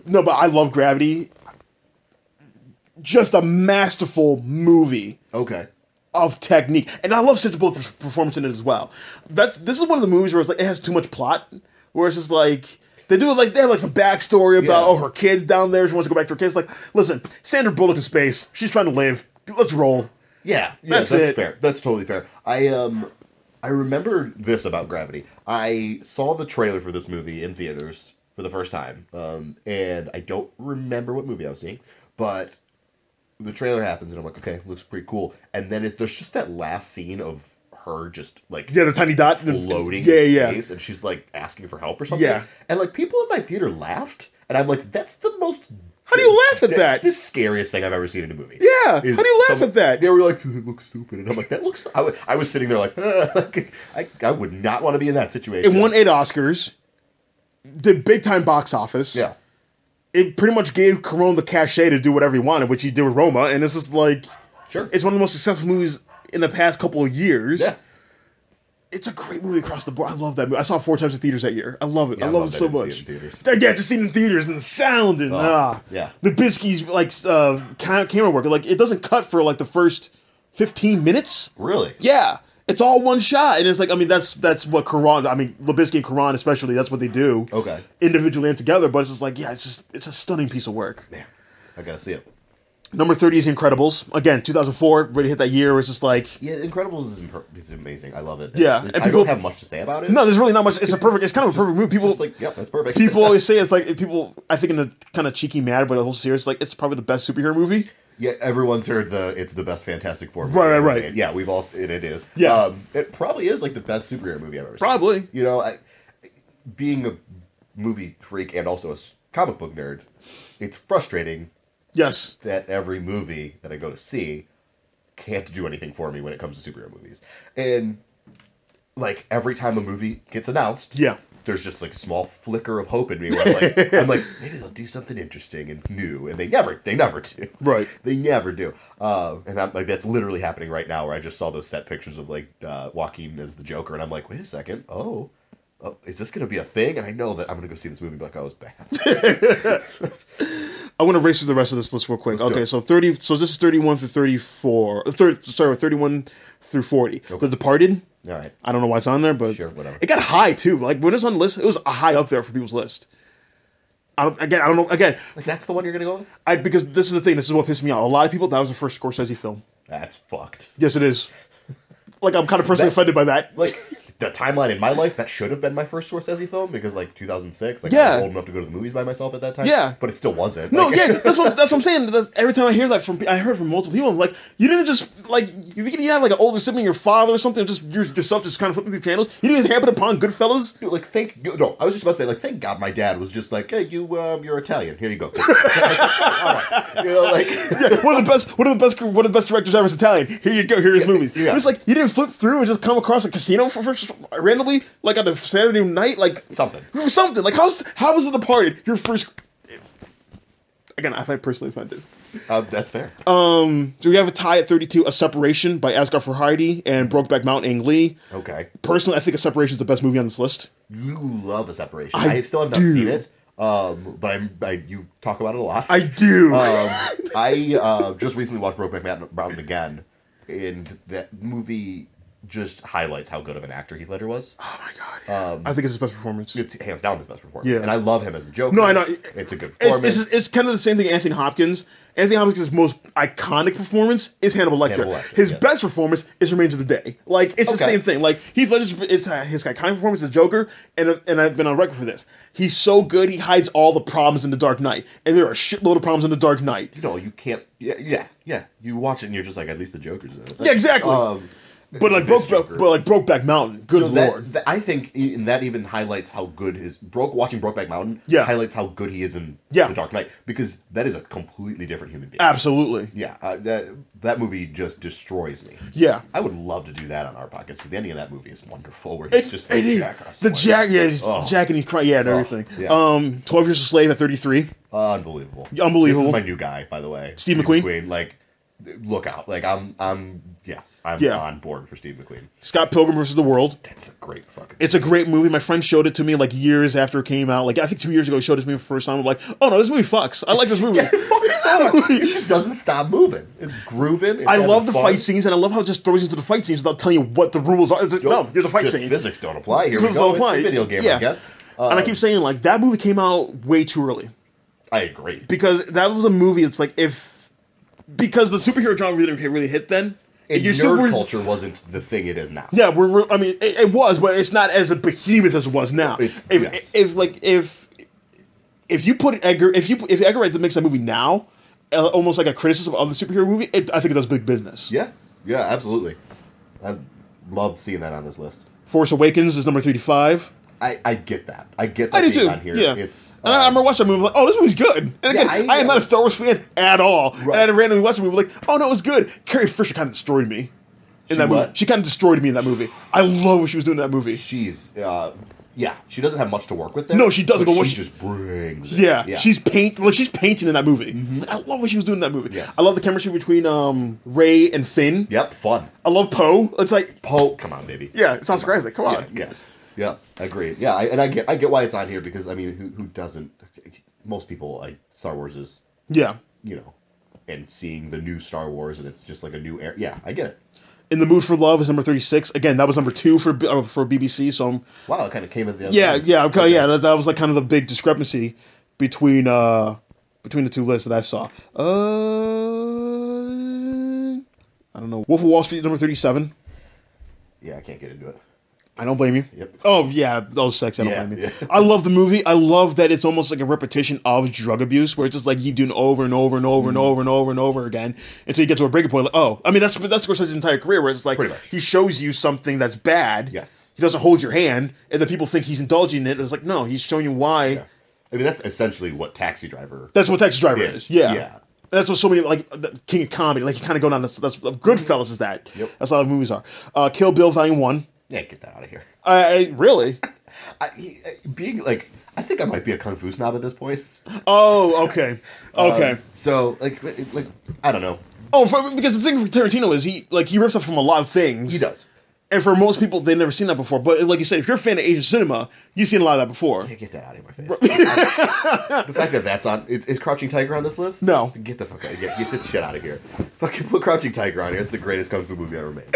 no, but I love Gravity. Just a masterful movie. Okay. Of technique, and I love Sandra Bullock's performance in it as well. This is one of the movies where it's like it has too much plot. Where it's just like they do it like they have like some backstory about her kid down there. She wants to go back to her kids. Like, listen, Sandra Bullock in space. She's trying to live. Let's roll. Yeah, that's fair. That's totally fair. I remember this about Gravity. I saw the trailer for this movie in theaters for the first time, and I don't remember what movie I was seeing, but the trailer happens, and I'm like, okay, looks pretty cool. And then there's just that last scene of her just like the tiny dot floating in space, and she's like asking for help or something. Yeah. And like people in my theater laughed, and I'm like, that's the most. How do you laugh at that? That's the scariest thing I've ever seen in a movie. Yeah. How do you laugh at that? They were like, it looks stupid, and I'm like, that looks. I was sitting there like I would not want to be in that situation. It won 8 Oscars. Did big time box office. Yeah. It pretty much gave Cuarón the cachet to do whatever he wanted, which he did with Roma, and it's just like, sure, it's one of the most successful movies in the past couple of years. Yeah. It's a great movie across the board. I love that movie. I saw it 4 times in theaters that year. I love it. Yeah, I love it so much. Just seeing it in theaters and the sound and yeah. Lubitsky's like camera work. Like it doesn't cut for like the first 15 minutes. Really? Yeah. It's all one shot, and it's like, I mean, that's what Cuarón, I mean, Lubitsky and Cuarón especially, that's what they do. Okay. Individually and together, but it's just like, yeah, it's a stunning piece of work. Man, I gotta see it. Number 30 is Incredibles. Again, 2004, really hit that year. It's just like... Yeah, Incredibles is amazing. I love it. Yeah. And I don't have much to say about it. No, there's really not much. It's kind of a perfect movie. People... Just like, yep, that's perfect. People always say it's like, I think in a kind of cheeky mad, but a whole series, like, it's probably the best superhero movie. Yeah, everyone's heard it's the best Fantastic Four movie. Right. Yeah, we've all, and it is. Yeah. It probably is like the best superhero movie I've ever seen. Probably. You know, being movie freak and also a comic book nerd, it's frustrating Yes. that every movie that I go to see can't do anything for me when it comes to superhero movies. And, like, every time a movie gets announced, Yeah. there's just, like, a small flicker of hope in me where I'm like, maybe they'll do something interesting and new. And they never do. Right. They never do. And that's literally happening right now, where I just saw those set pictures of, like, Joaquin as the Joker, and I'm like, wait a second, oh, is this going to be a thing? And I know that I'm going to go see this movie and be like, oh, it's bad. I want to race through the rest of this list real quick. Let's do Okay, it. so this is 31 through 34. 31 through 40. Okay. The Departed. All right. I don't know why it's on there, but Sure, whatever. it got high too. Like when it was on the list, it was high up there for people's list. I don't know. Again, Like, that's the one you're going to go with? because this is the thing. This is what pissed me off. A lot of people, that was the first Scorsese film. That's fucked. Yes, it is. Like I'm kind of personally offended by that. Like, the timeline in my life, that should have been my first Scorsese film, because, like, 2006, like, I Yeah. was old enough to go to the movies by myself at that time. Yeah. But it still wasn't. No, Like, yeah, that's what I'm saying. Every time I hear that I heard from multiple people. I'm like, you didn't just like you think you have like an older sibling, your father or something, just yourself just kind of flipping through channels. You didn't just happen upon Goodfellas. Like, I was just about to say, like, thank God my dad was just like, hey, you're Italian. Here you go. All right. You know, like, Yeah, one of the best directors ever is Italian. Here you go. Here's his movies. Yeah. It's like you didn't flip through and just come across a casino for randomly, like on a Saturday night, like something. something. Like how was it Departed your first? Again, I find personally offended. That's fair. So we have a tie at 32, A Separation by Asghar Farhadi and Brokeback Mountain Ang Lee. Okay. Personally, I think A Separation is the best movie on this list. You love A Separation. I I still have not do. seen it, but you talk about it a lot. I do. I just recently watched Brokeback Mountain again, and that movie just highlights how good of an actor Heath Ledger was. Oh my god! Yeah. I think it's his best performance. It's hands down his best performance. Yeah. And I love him as a Joker. No, I know. It's a good performance. It's kind of the same thing. Anthony Hopkins. Anthony Hopkins' most iconic performance is Hannibal Lecter. His yes. best performance is Remains of the Day. Like it's the Okay. same thing. Like Heath Ledger's his iconic performance as Joker, and I've been on record for this. He's so good. He hides all the problems in The Dark Knight, and there are a shitload of problems in The Dark Knight. You know, you can't. Yeah. You watch it and you're just like, at least the Joker's in it. Yeah, exactly. But like Brokeback Mountain, good lord. I think that even highlights how good watching Brokeback Mountain highlights how good he is in The Dark Knight, because that is a completely different human being. Absolutely. Yeah, that movie just destroys me. Yeah. I would love to do that on our podcast, because the ending of that movie is wonderful, where he's just like, Jack. Jack, Jack and he's crying, and everything. Yeah. 12 Years a Slave at 33. Unbelievable. Unbelievable. This is my new guy, by the way. Steve McQueen. Like, look out. Like, I'm on board for Steve McQueen. Scott Pilgrim vs. the World. That's a great fucking It's a great movie. My friend showed it to me like years after it came out. Like I think 2 years ago he showed it to me for the first time. I'm like, oh no, this movie fucks. I like this movie. Yeah, it fucking sucks. It just doesn't stop moving. It's grooving. It's I love the fun. fight scenes, and I love how it just throws you into the fight scenes without telling you what the rules are. It's like, no, here's a fight Just scene. Physics don't apply. Here Physics we go. don't apply. It's a video game, Yeah. I guess. And I keep saying like that movie came out way too early I agree. because that was a movie. It's like because the superhero genre really hit then. And Your nerd culture wasn't the thing it is now. Yeah, I mean, it was, but it's not as a behemoth as it was now. Yes. If you put Edgar Wright makes that movie now, almost like a criticism of the superhero movie, I think it does big business. Yeah, absolutely. I love seeing that on this list. Force Awakens is number 35. I get that. I get I that do being too. on here. Yeah. And I remember watching that movie like, oh, this movie's good. And again, I am not a Star Wars fan at all. Right. And I randomly watched the movie like, oh no, it was good. Carrie Fisher kind of destroyed me in that movie. What? She kind of destroyed me in that movie. I love what she was doing in that movie. She's she doesn't have much to work with there. No, she doesn't, but what she she- just brings it. Yeah, she's painting in that movie. Like, I love what she was doing in that movie. Yes. I love the chemistry between Ray and Finn. Yep, fun. I love Poe. It's like, Poe, come on, baby. yeah, it sounds crazy. Come on. Yeah, agreed. Yeah, I get why it's on here, because I mean, who doesn't? Most people like Star Wars is, Yeah. and seeing the new Star Wars, and it's just like a new era. Yeah, I get it. In the Mood for Love is number 36. Again, that was number 2 for BBC. So Wow, it kind of came at the other yeah, end. okay, yeah. That was like kind of the big discrepancy between the two lists that I saw. I don't know. Wolf of Wall Street number 37. Yeah, I can't get into it. I don't blame you. Yep. Oh yeah, those sex. I don't blame you. Yeah. I love the movie. I love that it's almost like a repetition of drug abuse, where it's just like you doing over and over and over and over and over and over again until you get to a breaking point. Like, oh, I mean that's Scorsese's entire career, where it's like Pretty much. he shows you something that's bad. Yes. He doesn't hold your hand, and then people think he's indulging in it. And it's like no, he's showing you why. Yeah. I mean, that's essentially what Taxi Driver. That's what Taxi Driver is. Yeah. Yeah. That's what so many like the King of Comedy. Like you kind of go down. That's Goodfellas is that. Yep. That's how the movies are. Kill Bill Volume 1. Yeah, get that out of here. I really. Being like, I think I might be a kung fu snob at this point. Oh, okay. Okay. So like, I don't know. Oh, because the thing with Tarantino is he rips up from a lot of things. He does. And for most people, they've never seen that before. But like you said, if you're a fan of Asian cinema, you've seen a lot of that before. Yeah, get that out of my face. The fact that that's on is Crouching Tiger on this list? No. Get the fuck out. Get the shit out of here. Fucking put Crouching Tiger on here. It's the greatest kung fu movie ever made.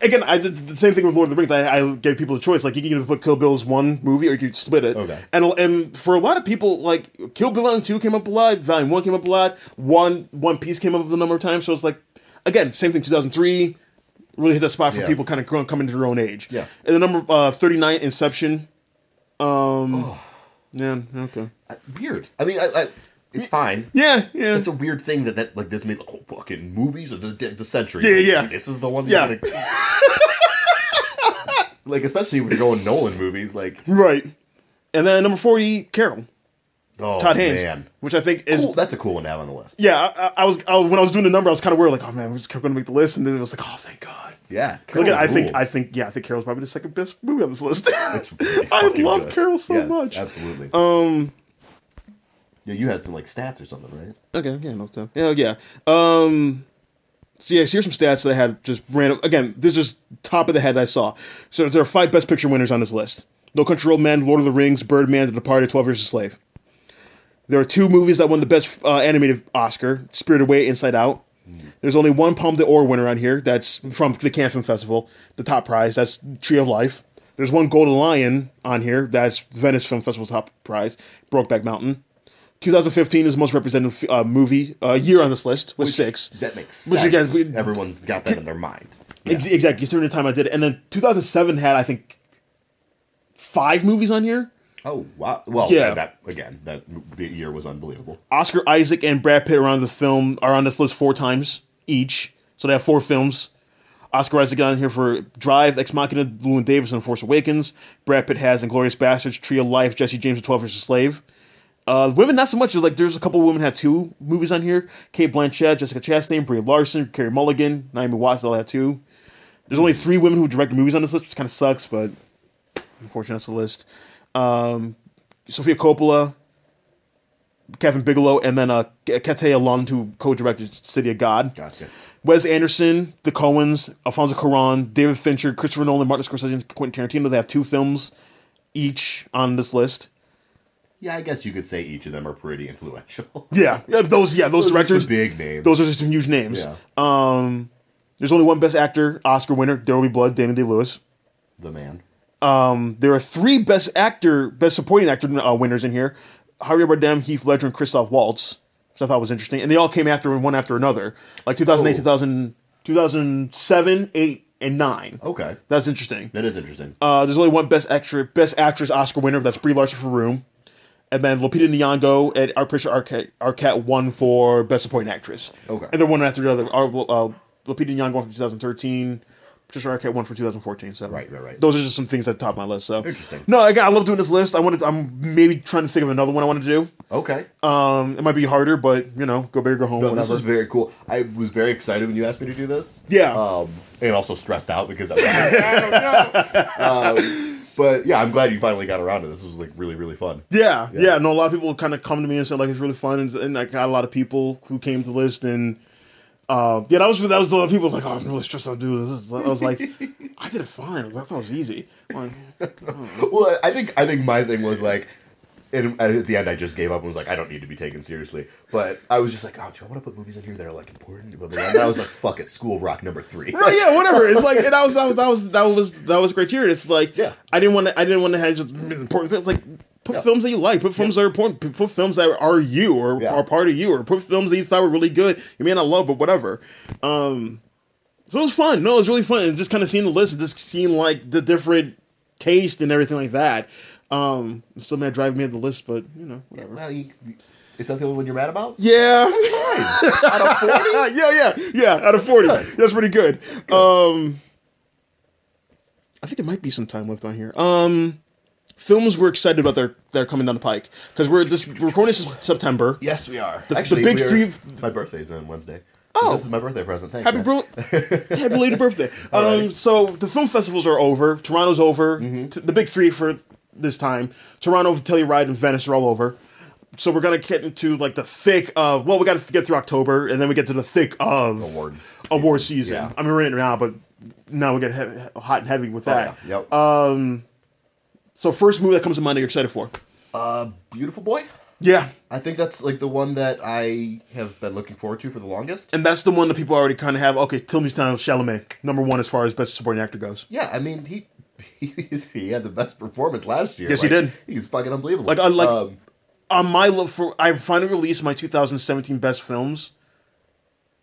Again, I did the same thing with Lord of the Rings. I gave people a choice. Like you can either put Kill Bill as one movie or you could split it. Okay. And for a lot of people, like Kill Bill 1 and 2 came up a lot. Volume 1 came up a lot. One Piece came up a number of times. So it's like, again, same thing. 2003 really hit that spot for people kind of coming to their own age. Yeah. And the number 39, Inception. Yeah. Okay. Weird. I mean, it's fine. Yeah. It's a weird thing that like this made like fucking movies of the century. Yeah. Like, this is the one. Yeah. Like especially when you're going Nolan movies, like right. And then number 40, Carol. Oh, Todd Haynes, man. which I think is cool. That's a cool one to have on the list. Yeah, I was when I was doing the number, I was kind of worried, like, oh man, we're just going to make the list, and then it was like, oh, thank God. Yeah, Look at, I rules. think Carol's probably the second best movie on this list. It's really I fucking love good. Carol so Yes, much. Absolutely. Yeah, you had some like stats or something, right? Okay, yeah, no time. Yeah. So yeah, here's some stats that I had just random. Again, this is just top of the head I saw. So there are 5 Best Picture winners on this list: No Country for Old Men, Lord of the Rings, Birdman, The Departed, 12 Years a Slave. There are 2 movies that won the Best Animated Oscar: Spirited Away, Inside Out. There's only 1 Palme d'Or winner on here. That's from the Cannes Film Festival, the top prize. That's Tree of Life. There's 1 Golden Lion on here. That's Venice Film Festival's top prize, Brokeback Mountain. 2015 is the most represented movie year on this list with 6. That makes sense. Which again, everyone's got that in their mind. Yeah. Exactly. During the time I did it, and then 2007 had I think 5 movies on here. Oh wow! Well, Yeah. that year was unbelievable. Oscar Isaac and Brad Pitt are on this list 4 times each, so they have 4 films. Oscar Isaac got on here for Drive, Ex Machina, Llewyn Davis, and Force Awakens. Brad Pitt has Inglourious Bastards, Tree of Life, Jesse James, and 12 Years a Slave. Women, not so much. Like, there's a couple of women had 2 movies on here. Kate Blanchett, Jessica Chastain, Brie Larson, Carey Mulligan, Naomi Watts all had 2. There's only 3 women who directed movies on this list, which kind of sucks, but unfortunately that's the list. Sofia Coppola, Kevin Bigelow, and then Kete Alon, who co-directed City of God. Gotcha. Wes Anderson, the Coens, Alfonso Cuarón, David Fincher, Christopher Nolan, Martin Scorsese, and Quentin Tarantino. They have 2 films each on this list. Yeah, I guess you could say each of them are pretty influential. Those directors, are big names. those are just some huge names. Yeah. There's only 1 Best Actor Oscar winner, There Will Be Blood, Daniel Day-Lewis. The man. There are 3 Best Supporting Actor winners in here: Javier Bardem, Heath Ledger, and Christoph Waltz, which I thought was interesting. And they all came one after another, like 2008, 2007, 8, and 9. Okay. That's interesting. That is interesting. There's only 1 Best Actress Oscar winner. That's Brie Larson for Room. And then Lupita Nyong'o and Patricia Arquette won for Best Supporting Actress. Okay. And they're one after the other. Lupita Nyong'o won for 2013. Patricia Arquette won for 2014. So Right. those are just some things at the top of my list. So Interesting. No, again, I love doing this list. I'm maybe trying to think of another one I want to do. Okay. It might be harder, but go big or go home. No, whatever. this was very cool. I was very excited when you asked me to do this. Yeah. And also stressed out because I was like, I don't know. But yeah, I'm glad you finally got around to this. This was like really, really fun. Yeah. No, a lot of people kind of come to me and said like it's really fun, and I got a lot of people who came to the list, and that was a lot of people like, oh, I'm really stressed out to do this. I was like, I did it fine. I thought it was easy. Like, Well, I think my thing was like, and at the end I just gave up and was like, I don't need to be taken seriously. But I was just like, oh, do I want to put movies in here that are like important? And then I was like, fuck it, School of Rock number 3. right? Yeah, whatever. It's like, and that was criteria. It's like, Yeah. I didn't want to have just important things. Like, put films that you like. Put films that are important. Put films that are you or are part of you. Or put films that you thought were really good. You may not love, but whatever. So it was fun. No, it was really fun. And just kind of seeing the list and just seeing like the different taste and everything like that. Still mad driving me at the list, but whatever. Well, is that the only one you're mad about? Yeah. That's fine. Out of 40? Yeah. Out of 40, good. that's pretty good. That's good. I think there might be some time left on here. Films we're excited about that are coming down the pike because we're recording this in September. Yes, we are. The big three. My birthday's on Wednesday. Oh, this is my birthday present. Thanks. Happy belated birthday. Alrighty. So the film festivals are over. Toronto's over. Mm-hmm. The big three for this time. Toronto, Telluride, and Venice are all over. So we're gonna get into like the thick of. Well, we got to get through October, and then we get to the thick of award season. Yeah. I mean, we're in it now, but now we get hot and heavy with that. Oh, yeah. Yep. So first movie that comes to mind that you're excited for? Beautiful Boy. Yeah. I think that's like the one that I have been looking forward to for the longest. And that's the one that people already kind of have. Okay, Timothée Chalamet, number one as far as best supporting actor goes. Yeah, I mean he had the best performance last year. Yes, he did. He's fucking unbelievable. On my love for, I finally released my 2017 best films.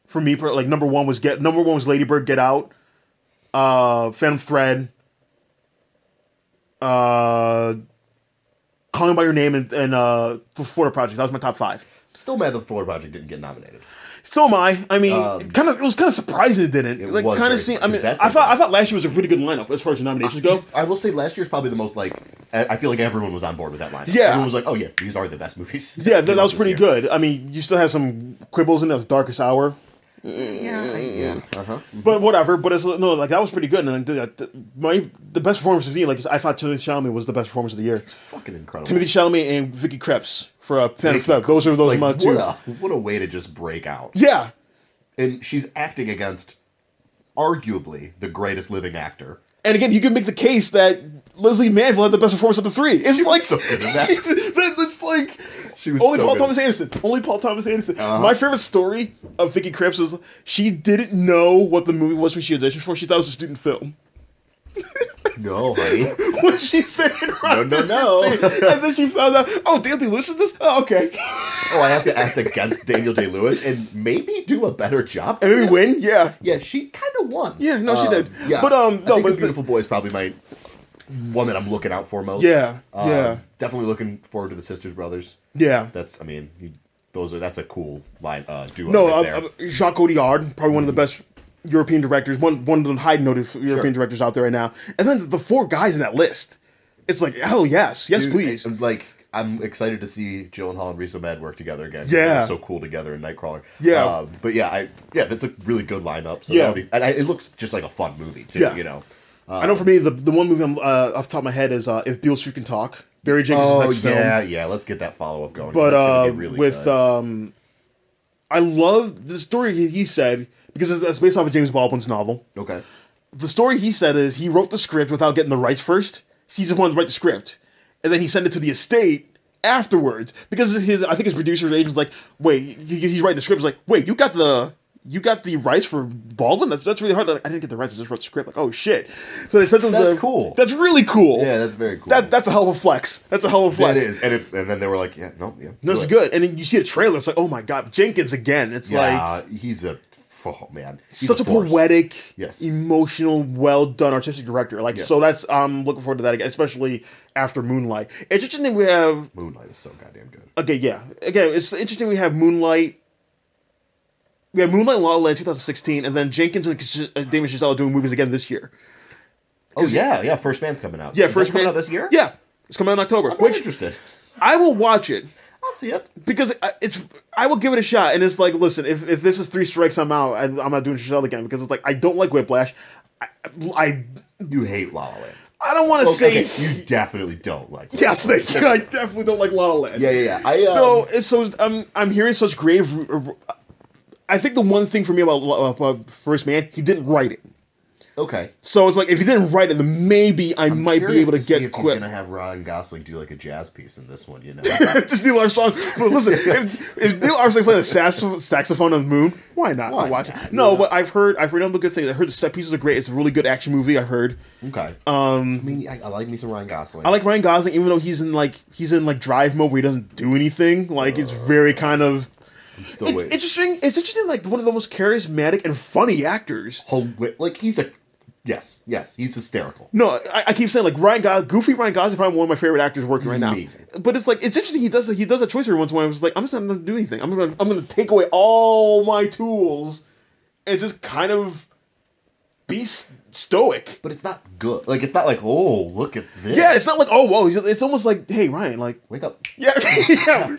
For me, like number one was Lady Bird, Get Out, Phantom Thread, Calling by Your Name, and the Florida Project. That was my top 5. Still mad the Florida Project didn't get nominated. So am I. I mean, it was kind of surprising it didn't. It like was kind of very, seemed. I mean, that's I thought last year was a pretty good lineup as far as the nominations go. I will say last year's probably the most like. I feel like everyone was on board with that lineup. Yeah, everyone was like, "Oh yeah, these are the best movies." Yeah, that was pretty good. I mean, you still have some quibbles in the Darkest Hour. Yeah. But whatever. But that was pretty good. And the best performance of the year, like I thought Timothée Chalamet was the best performance of the year. Fucking incredible. Timothée Chalamet and Vicky Krieps for Phantom Thread. Those are my two. What a way to just break out. Yeah. And she's acting against arguably the greatest living actor. And again, you can make the case that Leslie Manville had the best performance of the three. It's like so good in that. It's like she was only so Paul good. Thomas Anderson. Only Paul Thomas Anderson. Uh-huh. My favorite story of Vicky Krieps was she didn't know what the movie was when she auditioned for. She thought it was a student film. No, honey. When she said it No. And then she found out, oh, Daniel Day-Lewis is this? Oh, okay. Oh, I have to act against Daniel Day-Lewis and maybe do a better job. And maybe win? Yeah. Yeah, she kind of won. Yeah, no, she did. Yeah. But, I think The Beautiful Boy is probably my one that I'm looking out for most. Yeah, Definitely looking forward to the Sisters Brothers. Yeah. That's a cool line duo. No, right there. Jacques Audiard, probably one of the best European directors, one of the high-noted European directors out there right now. And then the 4 guys in that list. It's like, hell yes. Yes, Dude, please. I'm excited to see Gyllenhaal and Riz Ahmed work together again. Yeah. They're so cool together in Nightcrawler. Yeah. But that's a really good lineup. So yeah. It looks just like a fun movie, too, Yeah. I know for me, the one movie I'm off the top of my head is If Beale Street Can Talk. Barry Jenkins' next film. Yeah, let's get that follow-up going. But that's gonna be really with, good. I love the story he said, because that's based off of James Baldwin's novel. Okay. The story he said is he wrote the script without getting the rights first. He's the one to write the script. And then he sent it to the estate afterwards. Because I think his producer's agent was like, wait, he's writing the script. He's like, wait, you got the rights for Baldwin? That's really hard. I didn't get the rights. I just wrote the script. Like, oh shit. So they sent him. That's cool. That's really cool. Yeah, that's very cool. That's a hell of a flex. That's a hell of a flex. That is. And then they were like, no, it's good. And then you see the trailer. It's like, oh my god, Jenkins again. It's he's man. He's such a poetic, yes, emotional, well done artistic director. Yes. So that's I'm looking forward to that again, especially after Moonlight. It's interesting we have Moonlight is so goddamn good. Okay, yeah. Again, it's interesting we have Moonlight. We have Moonlight and La La Land 2016, and then Jenkins and Damien Chazelle are doing movies again this year. Oh yeah, First Man's coming out. Yeah, Is First that coming Man out this year. Yeah, it's coming out in October. I'm not interested. I will watch it. I'll see it because I will give it a shot. And it's like, listen, if this is 3 strikes, I'm out. I'm not doing Chazelle again because it's like I don't like Whiplash. You hate La La Land. I don't want to say you definitely don't like. Yes, thank you. I definitely don't like La La Land. Yeah. So I'm hearing such grave. I think the one thing for me about First Man, he didn't write it. Okay. So it's like if he didn't write it, then maybe I might be able to get if quick. He's gonna have Ryan Gosling do like a jazz piece in this one, you know. Just Neil Armstrong. But listen, if Neil Armstrong playing a saxophone on the moon, why not? I'll watch it. No, but I've heard nothing but good things. I heard the set pieces are great. It's a really good action movie. I heard. Okay. I mean, I like me some Ryan Gosling. I like Ryan Gosling, even though he's in drive mode where he doesn't do anything. Like it's very kind of. I'm still waiting. Interesting. It's interesting. Like one of the most charismatic and funny actors. Like yes, he's hysterical. No, I keep saying like Goofy Ryan Gosling is probably one of my favorite actors working right now. Amazing. But it's interesting. He does that choice every once in a while. It's like I'm just not going to do anything. I'm gonna take away all my tools and just kind of be stoic. But it's not good. Like, it's not like, oh, look at this. Yeah, it's not like, oh, whoa. It's almost like, hey, Ryan, like... Wake up. Yeah,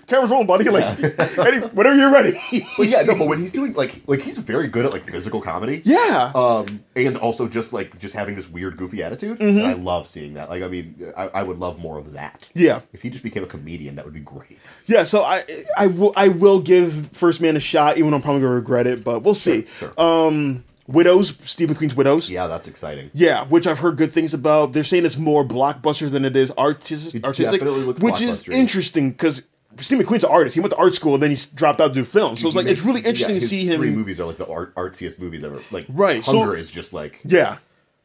camera's rolling, buddy. Like, whenever you're ready. But yeah, no, but when he's doing, like he's very good at, like, physical comedy. Yeah. And also just having this weird, goofy attitude. Mm-hmm. And I love seeing that. Like, I mean, I would love more of that. Yeah. If he just became a comedian, that would be great. Yeah, so I will give First Man a shot, even though I'm probably going to regret it, but we'll see. Sure. Widows, Steve McQueen's Widows. Yeah, that's exciting. Yeah, which I've heard good things about. They're saying it's more blockbuster than it is artistic, definitely looked which is blockbustery. interesting because Steve McQueen's an artist. He went to art school and then he dropped out to do film. So it's really interesting to see him. 3 movies are like the artsiest movies ever. Like, right, Hunger is just like... Yeah.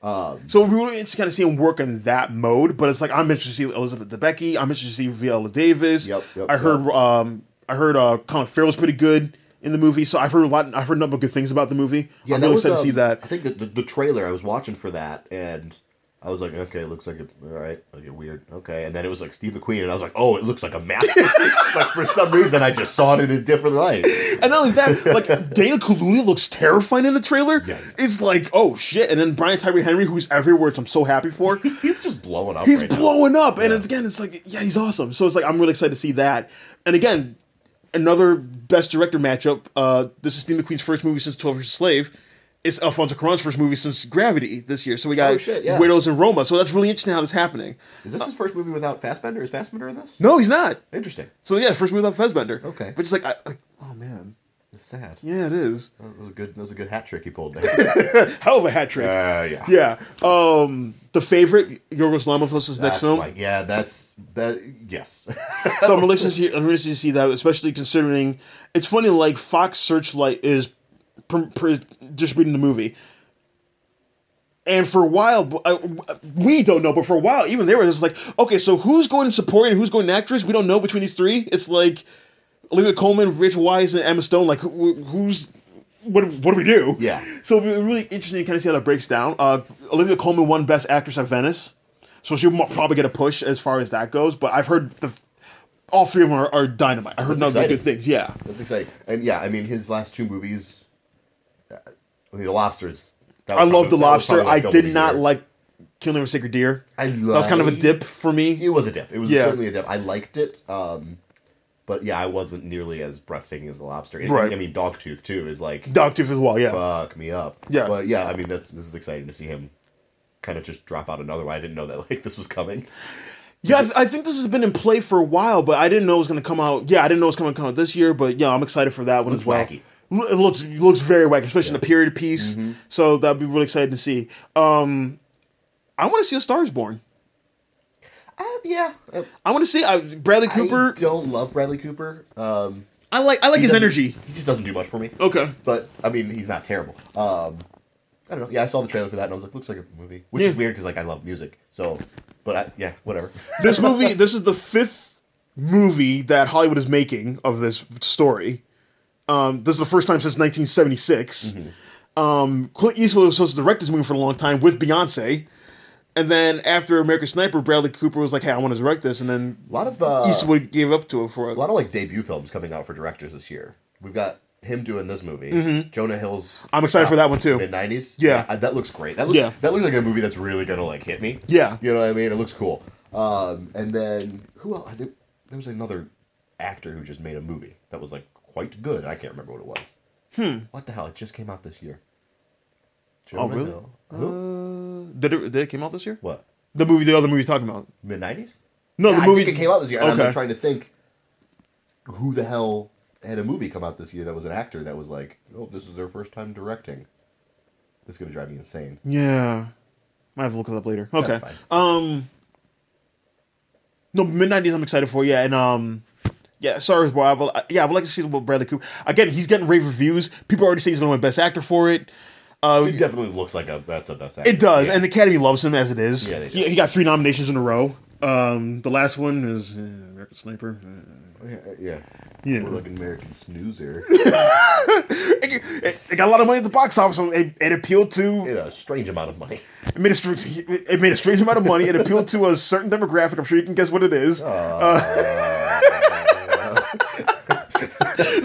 So we're really interested to kind of see him work in that mode. But it's like, I'm interested to see Elizabeth Debicki. I'm interested to see Viola Davis. Yep, I heard Colin Farrell's pretty good in the movie, so I've heard a number of good things about the movie. Yeah, I'm really excited to see that. I think that the trailer I was watching for that, and I was like, okay, it looks like it. All right, like it weird. Okay, and then it was like Steve McQueen, and I was like, oh, it looks like a masterpiece. Like for some reason, I just saw it in a different light. And not only that, like Dana Kaluuya looks terrifying in the trailer. Yeah. It's like, oh shit! And then Brian Tyree Henry, who's everywhere, which I'm so happy for. He's just blowing up. He's right blowing up, and Yeah. it's like, yeah, he's awesome. So it's like I'm really excited to see that. And again, another Best Director matchup. This is Steve McQueen's first movie since 12 Years a Slave. It's Alfonso Cuarón's first movie since Gravity this year. So we got Widows and Roma. So that's really interesting how this is happening. Is this his first movie without Fassbender? Is Fassbender in this? No, he's not. Interesting. So yeah, first movie without Fassbender. Okay. But it's like, oh man. It's sad. Yeah, it is. That was a good hat trick he pulled there. Hell of a hat trick. Yeah. Yeah. The Favorite, Yorgos Lanthimos' next film. Yes. So I'm really interested to see that, especially considering it's funny. Like Fox Searchlight is distributing the movie, and for a while we don't know, but for a while even they were just like, okay, so who's going in supporting and who's going in actress? We don't know between these three. It's like Olivia Colman, Rachel Weisz, and Emma Stone. Like who's what do we do? Yeah. So it'll be really interesting to kind of see how that breaks down. Olivia Colman won Best Actress at Venice, so she'll probably get a push as far as that goes. But I've heard all three of them are dynamite. I heard nothing but good things. Yeah. That's exciting. And yeah, I mean, his last 2 movies, The Lobsters. I love The Lobster. I did not like Killing of a Sacred Deer. That was kind of a dip for me. It was a dip. It was certainly a dip. I liked it. But yeah, I wasn't nearly as breathtaking as The Lobster. And, right. I mean, Dogtooth too is like Dogtooth as well. Yeah. Fuck me up. Yeah. But yeah, I mean, this is exciting to see him kind of just drop out another one. I didn't know that like this was coming. Yeah, I think this has been in play for a while, but I didn't know it was going to come out. Yeah, I didn't know it was going to come out this year, but yeah, I'm excited for that one as well. Wacky. It looks very wacky, especially in the period piece. Mm-hmm. So that'd be really exciting to see. I want to see A Star Is Born. Yeah. I want to see Bradley Cooper. I don't love Bradley Cooper. I like his energy. He just doesn't do much for me. Okay. But I mean, he's not terrible. I don't know. Yeah, I saw the trailer for that and I was like, looks like a movie, which is weird because like I love music. So, but whatever. This is the 5th movie that Hollywood is making of this story. This is the first time since 1976. Mm-hmm. Clint Eastwood was supposed to direct this movie for a long time with Beyonce. And then after American Sniper, Bradley Cooper was like, hey, I want to direct this. And then a lot of Eastwood gave up to it for a lot of like debut films coming out for directors this year. We've got him doing this movie. Mm-hmm. Jonah Hill's. I'm excited for that one too. Mid-90s. Yeah. That looks great. That looks like a movie that's really gonna like hit me. Yeah. You know what I mean? It looks cool. And then who else? There was another actor who just made a movie that was like quite good. I can't remember what it was. What the hell? It just came out this year. Jonah really? Hill. Who? Did it came out this year? What? The other movie you're talking about? Mid-90s? No, the movie. I think it came out this year. And Okay. I'm trying to think who the hell had a movie come out this year that was an actor that was like, oh, this is their first time directing. This is going to drive me insane. Yeah. Might have to look it up later. Okay. That's fine. No, mid-90s I'm excited for, yeah. And, yeah, sorry, boy. I would like to see what Bradley Cooper. Again, he's getting rave reviews. People already say he's going to win Best Actor for it. It definitely looks like that's a best actor. It does, yeah. and the Academy loves him as it is. Yeah, they do. He got 3 nominations in a row. The last one is American Sniper. Yeah. Yeah. More like an American Snoozer. It got a lot of money at the box office, so it appealed to. A strange amount of money. It made a strange amount of money. It appealed to a certain demographic. I'm sure you can guess what it is. No,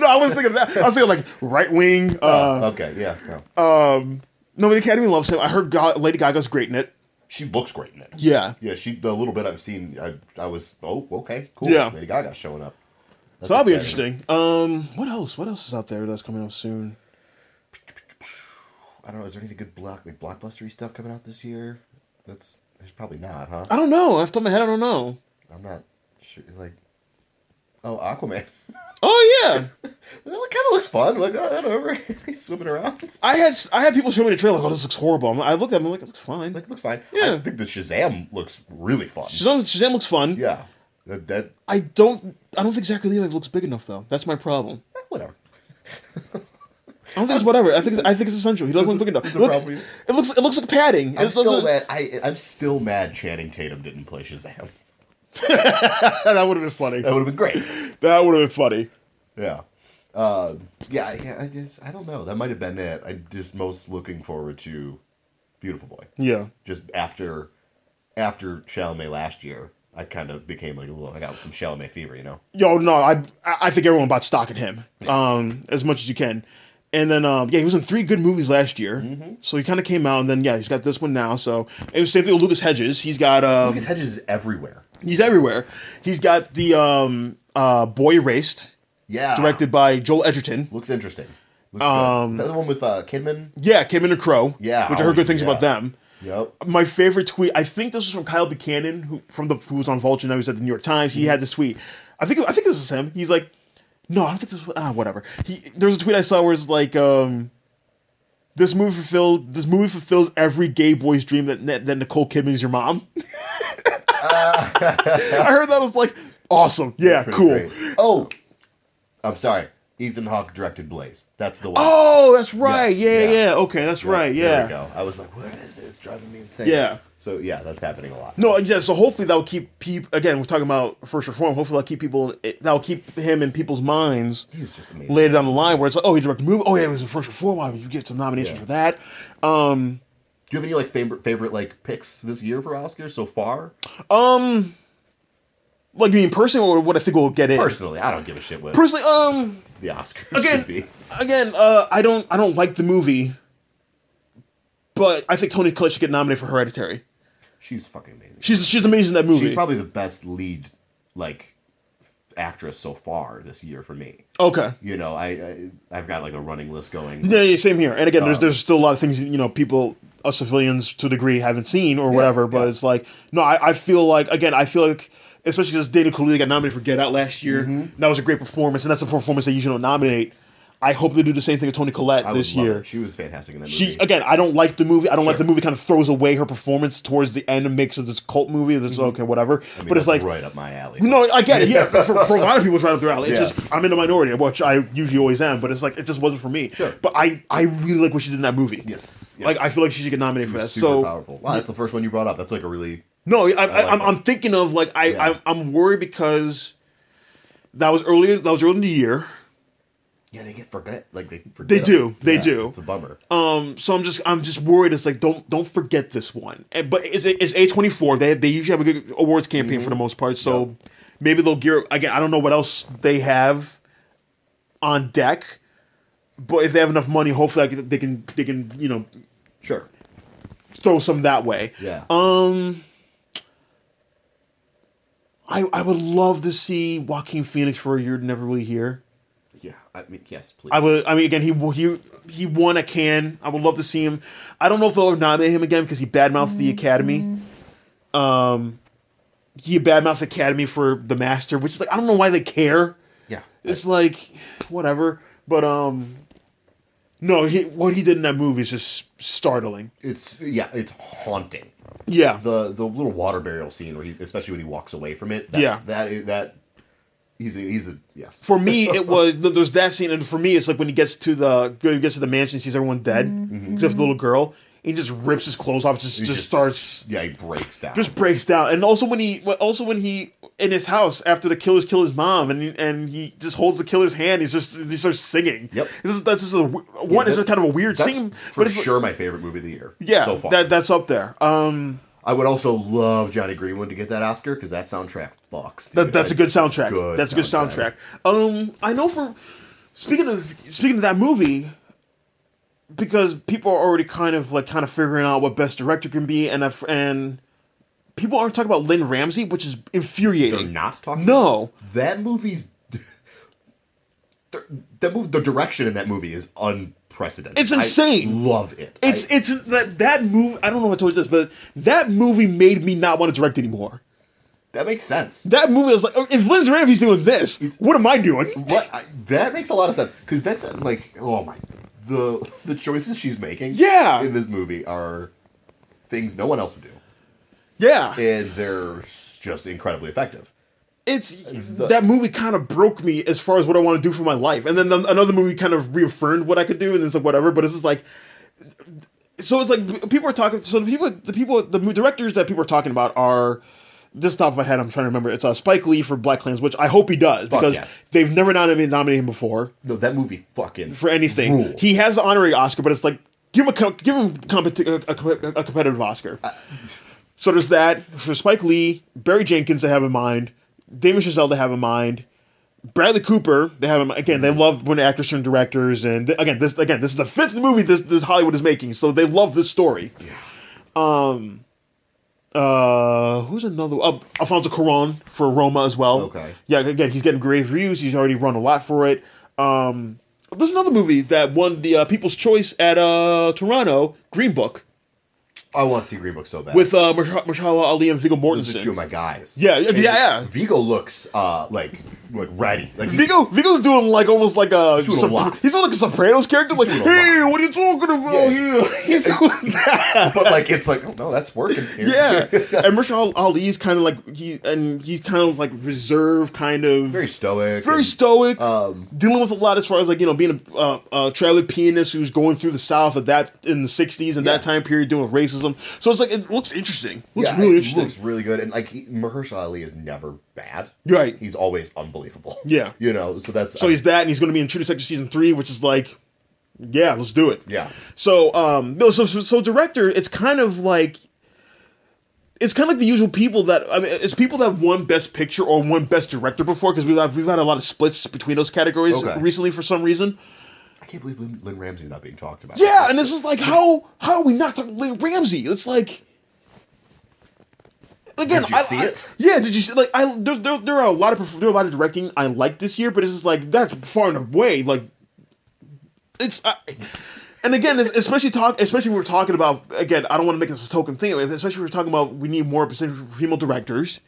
I was thinking that. I was thinking like right wing. Okay, yeah. No, the Academy loves him. I heard Lady Gaga's great in it. She looks great in it. Yeah. Yeah, the little bit I've seen, I was, okay, cool. Yeah. Lady Gaga's showing up. So that'll be interesting. What else? What else is out there that's coming up soon? I don't know. Is there anything good blockbustery stuff coming out this year? There's probably not, huh? I don't know. Off the top of my head, I don't know. I'm not sure. Aquaman. Oh yeah. Well, it kind of looks fun. Like, whatever. He's swimming around. I had people show me the trailer like, oh, this looks horrible. I looked at him like, it looks fine. Like, it looks fine. Yeah. I think the Shazam looks really fun. Shazam looks fun. Yeah. I don't think Zachary Levi looks big enough though. That's my problem. Whatever. I don't think it's whatever. I think it's essential. He doesn't look big enough. It looks like padding. I'm still mad. I'm still mad Channing Tatum didn't play Shazam. That would have been funny. That would have been great. That would have been funny. Yeah. I don't know. That might have been it. I'm just most looking forward to Beautiful Boy. Yeah. Just after Chalamet last year, I kind of became like I got some Chalamet fever, you know? Yo, no, I think everyone about stocking him as much as you can. And then, he was in 3 good movies last year. Mm-hmm. So he kind of came out, and then, he's got this one now. So it was same thing with Lucas Hedges. He's got... Lucas Hedges is everywhere. He's everywhere. He's got the Boy Erased. Yeah. Directed by Joel Edgerton. Looks interesting. Looks good. Is that the one with Kidman? Yeah, Kidman and Crow. Yeah. Which I heard good things about them. Yep. My favorite tweet, I think this was from Kyle Buchanan, who was on Vulture, now he's at the New York Times. He had this tweet. I think this was him. He's like, no, I don't think this was, whatever. There was a tweet I saw where it's like, this movie fulfills every gay boy's dream that Nicole Kidman is your mom. I heard that, was like, awesome. Yeah, cool. Great. Oh, I'm sorry. Ethan Hawke directed Blaze. That's the one. Oh, that's right. Yes. Yeah. Okay, that's right. Yeah. There we go. I was like, what is it? It's driving me insane. Yeah. So, yeah, that's happening a lot. No, yeah, so hopefully that will keep people, again, we're talking about First Reform, hopefully that'll keep him in people's minds. He was just amazing. Later down the line where it's like, oh, he directed a movie. Oh, yeah, it was in First Reform. Wow, you get some nominations for that. Do you have any, favorite picks this year for Oscars so far? Like, you mean personally, or what I think we'll get in? Personally, I don't give a shit what Personally, the Oscars should be. Again, I don't like the movie, but I think Toni Collette should get nominated for Hereditary. She's fucking amazing. She's amazing in that movie. She's probably the best lead, actress so far this year for me. Okay. You know, I've got, a running list going. Yeah, same here. And again, there's still a lot of things, people, us civilians to a degree, haven't seen or whatever, but it's like, no, I feel like, especially because Dana Kaluuya got nominated for Get Out last year. Mm-hmm. That was a great performance, and that's a performance they usually don't nominate. I hope they do the same thing with Toni Collette this year. She was fantastic in that movie. I don't like the movie. I don't like the movie kind of throws away her performance towards the end and makes it this cult movie. It's okay, whatever. But it's like right up my alley. No, I get it. Yeah, for a lot of people, it's right up their alley. It's just I'm in the minority, which I usually always am. But it's like it just wasn't for me. Sure. But I really like what she did in that movie. Yes. I feel like she should get nominated for that. Super powerful. Wow, that's the first one you brought up. That's a really. No, I'm thinking of I'm worried because that was early in the year. Yeah, they forget. They do. It's a bummer. So I'm just worried. It's like don't forget this one. But it's A24. They usually have a good awards campaign for the most part. So maybe they'll gear again. I don't know what else they have on deck, but if they have enough money, hopefully they can sure throw some that way. Yeah. I would love to see Joaquin Phoenix for a year never really here. Yeah, I mean, yes, please. Again, he won a Cannes. I would love to see him. I don't know if they'll nominate him again because he badmouthed the Academy. He badmouthed the Academy for The Master, which is I don't know why they care. Yeah, it's whatever. But no, what he did in that movie is just startling. It's haunting. Yeah, the little water barrel scene where especially when he walks away from it. He's a yes. For me, it was there's that scene, and for me, it's like when he gets to the mansion, sees everyone dead except for the little girl, He just rips his clothes off, just starts. Yeah, he breaks down. Just breaks down, and also when he in his house after the killers kill his mom, and he just holds the killer's hand, he starts singing. Yep. That's just is kind of a weird scene, for but it's sure my favorite movie of the year. Yeah, so far. that's up there. I would also love Johnny Greenwood to get that Oscar because that soundtrack fucks. That's a good soundtrack. That's a good soundtrack. I know for speaking of that movie, because people are already kind of figuring out what best director can be, and people aren't talking about Lynn Ramsey, which is infuriating. They're not talking. No, that movie's the direction in that movie is unprecedented. It's insane. I love it. It's that movie. I don't know if I told you this, but that movie made me not want to direct anymore. That makes sense. That movie was like, if Lynn Ramsey's doing this, what am I doing? That makes a lot of sense because that's like, oh my, the choices she's making. Yeah. In this movie are things no one else would do. Yeah. And they're just incredibly effective. That movie kind of broke me as far as what I want to do for my life, and then another movie kind of reaffirmed what I could do, and it's like whatever. But it's just like, so it's like people are talking. So the directors that people are talking about are, this top of my head I'm trying to remember. It's Spike Lee for BlacKkKlansman, which I hope he does because they've never nominated him before. No, that movie fucking for anything. Rules. He has the honorary Oscar, but it's like give him a competitive Oscar. So there's that for Spike Lee, Barry Jenkins they have in mind. Damien Chazelle they have in mind. Bradley Cooper they have in mind. Again, they love when actors turn directors, and this is the fifth movie this Hollywood is making, so they love this story. Yeah. Who's another? Alfonso Cuarón for Roma as well. Okay. Yeah, again, he's getting great reviews. He's already run a lot for it. There's another movie that won the People's Choice at Toronto, Green Book. I want to see Green Book so bad. With Mahershala Ali and Viggo Mortensen. Those are two of my guys. Yeah. Viggo looks like ready. Like Viggo's doing like almost like he's doing like a Sopranos character. Like, hey, what are you talking about here? He's doing that. But like it's like, oh no, that's working. Yeah. And Mahershala Ali's kind of like he's kind of like reserved, kind of very stoic. Dealing with a lot as far as like being a traveling pianist who's going through the South in the '60s and that time period dealing with racism. So it's like it looks interesting. Really interesting. It looks really good, and like Mahershala Ali is never bad. Right. He's always unbelievable. Yeah. So that's he's that, and he's going to be in True Detective season 3, which is like, yeah, let's do it. Yeah. So so director, it's kind of like the usual people that it's people that won Best Picture or won Best Director before, because we've had a lot of splits between those categories recently for some reason. I can't believe Lynn Ramsey's not being talked about. Yeah, and this is like, how are we not talking Lynn Ramsey? It's like, again, did you see it? Yeah, did you see? Like, there are a lot of directing I like this year, but it's just like that's far and away like it's. And again, especially when we're talking about, again, I don't want to make this a token thing, especially when we're talking about we need more percentage for female directors.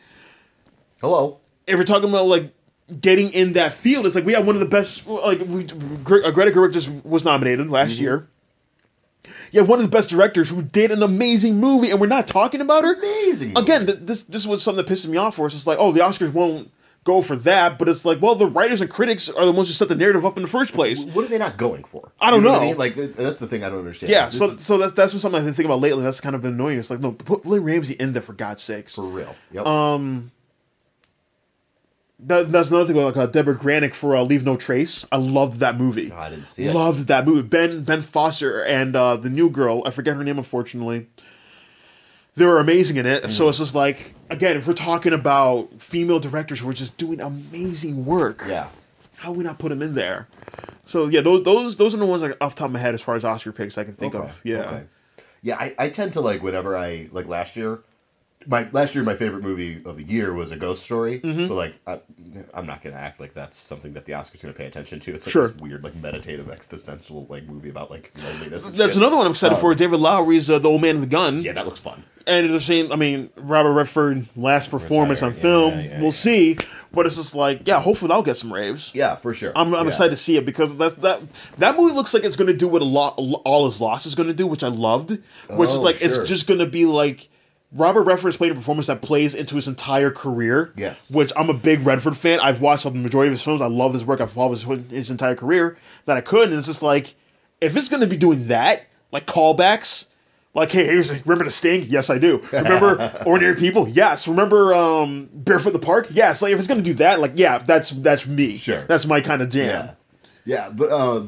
Hello. If we're talking about like getting in that field, it's like we have one of the best. Like Greta Gerwig just was nominated last year. You have one of the best directors who did an amazing movie, and we're not talking about her. Amazing. Again, this was something that pisses me off. For us, it's like, oh, the Oscars won't go for that, but it's like, well, the writers and critics are the ones who set the narrative up in the first place. What are they not going for? I don't know. What I mean? Like that's the thing I don't understand. Yeah, so that's been something I've been thinking about lately. That's kind of been annoying. It's like, no, put Lynn Ramsey in there for God's sakes. For real. Yep. That's another thing about like Deborah Granick for Leave No Trace. I loved that movie. No, I didn't see it. Loved that movie. Ben Foster and the new girl, I forget her name unfortunately. They were amazing in it. So it's just like, again, if we're talking about female directors who are just doing amazing work, how we not put them in there? So yeah, those are the ones like off the top of my head as far as Oscar picks I can think of. Yeah. Okay. Yeah, I tend to like whenever I like last year. My favorite movie of the year was A Ghost Story, but like I'm not gonna act like that's something that the Oscars gonna pay attention to. It's like this weird like meditative existential like movie about like loneliness. That's another one I'm excited for. David Lowery's The Old Man and the Gun. Yeah, that looks fun. And they're saying, I mean, Robert Redford last performance on film. We'll see, but it's just like, yeah, hopefully I'll get some raves. Yeah, for sure. I'm excited to see it because that movie looks like it's gonna do what All Is Lost is gonna do, which I loved. Which is like it's just gonna be like. Robert Redford's played a performance that plays into his entire career. Yes. Which I'm a big Redford fan. I've watched the majority of his films. I love his work. I've followed his entire career that I could. And it's just like, if it's going to be doing that, like callbacks, Like, hey, remember The Sting? Yes, I do. Remember Ordinary People? Yes. Remember Barefoot in the Park? Yes. Like, if it's gonna do that, like, yeah, that's me. Sure. That's my kind of jam. Yeah, but I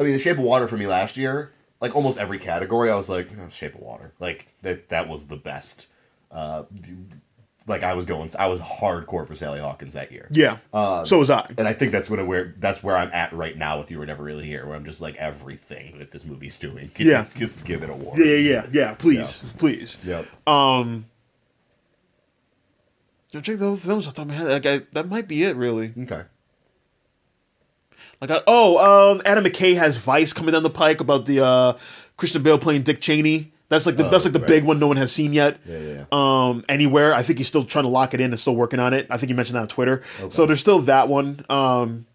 mean, The Shape of Water for me last year, like almost every category, I was like, oh, Shape of Water, like that was the best. Like I was hardcore for Sally Hawkins that year. Yeah. So was I. And I think that's where I'm at right now with You Were Never Really Here, where I'm just like everything that this movie's doing. Just give it awards. Yeah. Please. Yep. Check those films off the top of my head. Like, that might be it, really. Okay. Like, Adam McKay has Vice coming down the pike about the Christian Bale playing Dick Cheney. That's like the big one no one has seen yet. Yeah. Anywhere. I think he's still trying to lock it in and still working on it. I think you mentioned that on Twitter. Okay. So there's still that one.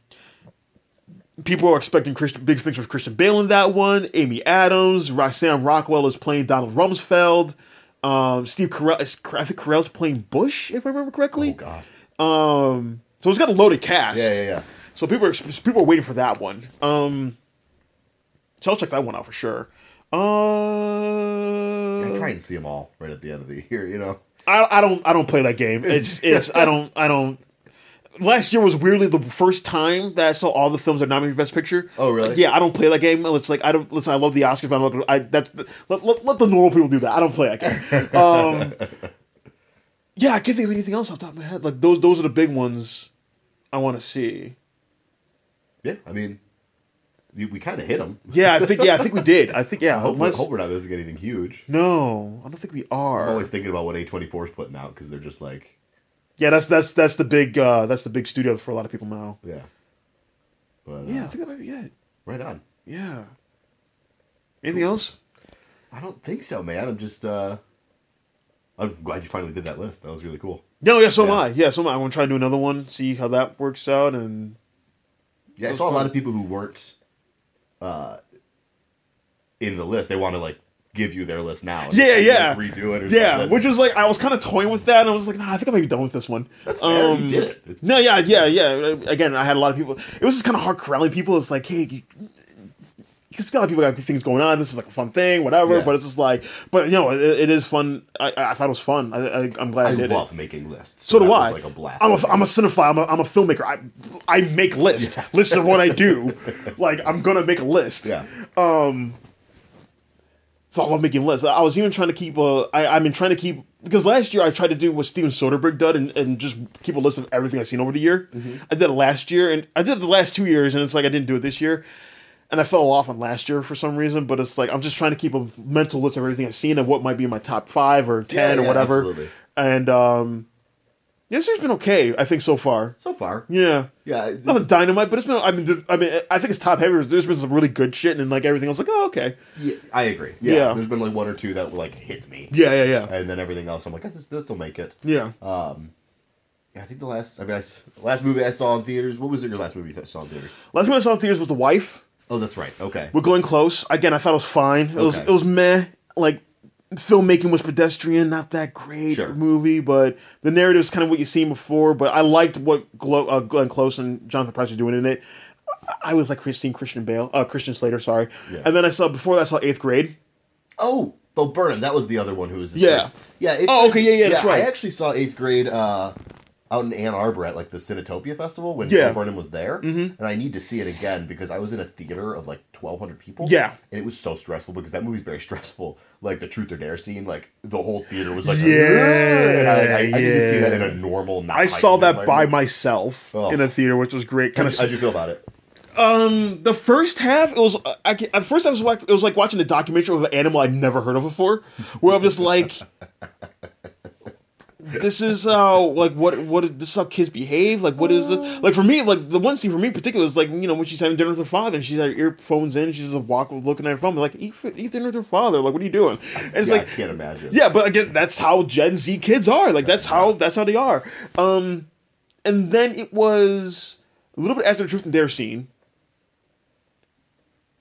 People are expecting big things from Christian Bale in that one. Amy Adams, Sam Rockwell is playing Donald Rumsfeld. Steve Carell, I think Carell's playing Bush, if I remember correctly. Oh God. So it's got a loaded cast. Yeah. So people are waiting for that one. So I'll check that one out for sure. I try and see them all right at the end of the year. You know. I don't play that game. It's I don't. Last year was weirdly the first time that I saw all the films that are nominated for Best Picture. Oh, really? Like, yeah, I don't play that game. It's like I don't listen. I love the Oscars, but let the normal people do that. I don't play that game. Yeah, I can't think of anything else off the top of my head. Like those are the big ones I want to see. Yeah, I mean, we kind of hit them. Yeah, I think we did. I hope we're not missing anything huge. No, I don't think we are. I'm always thinking about what A24 is putting out because they're just like. Yeah, that's the big studio for a lot of people now. Yeah. But yeah, I think that might be it. Right on. Yeah. Anything else? I don't think so, man. I'm just I'm glad you finally did that list. That was really cool. No, yeah, so am I. Yeah, so am I. I'm gonna try to do another one, see how that works out, and yeah, I saw a lot of people who weren't in the list. They want to like give you their list now. Yeah. Redo it or something. Which which is like I was kind of toying with that, and I was like, nah, I think I might be done with this one. That's fair. You did it. No, yeah. Again, I had a lot of people. It was just kind of hard corralling people. It's like, hey, because a lot of people got things going on. This is like a fun thing, whatever. Yeah. But it's just like, but you know, it is fun. I thought it was fun. I'm glad I did it. I love making lists. So do I. Like a blast. I'm a cinephile. I'm a filmmaker. I make lists. Yeah. Lists of what I do. Like I'm gonna make a list. Yeah. So I love making lists. I was even trying to keep because last year I tried to do what Steven Soderbergh did and just keep a list of everything I've seen over the year. Mm-hmm. I did it last year, and I did it the last 2 years, and it's like I didn't do it this year. And I fell off on last year for some reason, but it's like I'm just trying to keep a mental list of everything I've seen and what might be in my top 5 or 10 or whatever. Absolutely. And this year's been okay, I think, so far. So far. Yeah. Yeah. Nothing dynamite, but it's been. I mean, I think it's top heavy. There's been some really good shit, and like everything else, like, oh, okay. Yeah, I agree. Yeah. There's been like 1 or 2 that like hit me. Yeah. And then everything else, I'm like, this will make it. Yeah. I think the last movie I saw in theaters. What was your last movie you saw in theaters? Last movie I saw in theaters was The Wife. Oh, that's right. Okay. We're Going Close. Again, I thought it was fine. It was meh. Like, filmmaking was pedestrian, not that great movie, but the narrative is kind of what you've seen before. But I liked what Glenn Close and Jonathan Pryce were doing in it. I was like Christian Slater, sorry. Yeah. And then I saw 8th Grade. Oh, Bo Burnham. That was the other one who was. First. Yeah. Okay. That's right. I actually saw 8th Grade out in Ann Arbor at like the Cinetopia Festival when Bo Burnham was there, and I need to see it again because I was in a theater of like 1,200 people. Yeah, and it was so stressful because that movie's very stressful. Like the Truth or Dare scene, like the whole theater was like, I need to see that in a normal. I saw that by myself in a theater, which was great. How'd you feel about it? The first half, it was like watching a documentary of an animal I'd never heard of before, where I'm just like. This is how this is how kids behave. Like, what is this? Like for me, like the one scene for me in particular is like, you know, when she's having dinner with her father and she's got her earphones in, she's just looking at her phone, like eat dinner with her father. Like, what are you doing? And it's like, I can't imagine. Yeah, but again, that's how Gen Z kids are. Like that's how they are. And then it was a little bit after the Truth and Dare scene,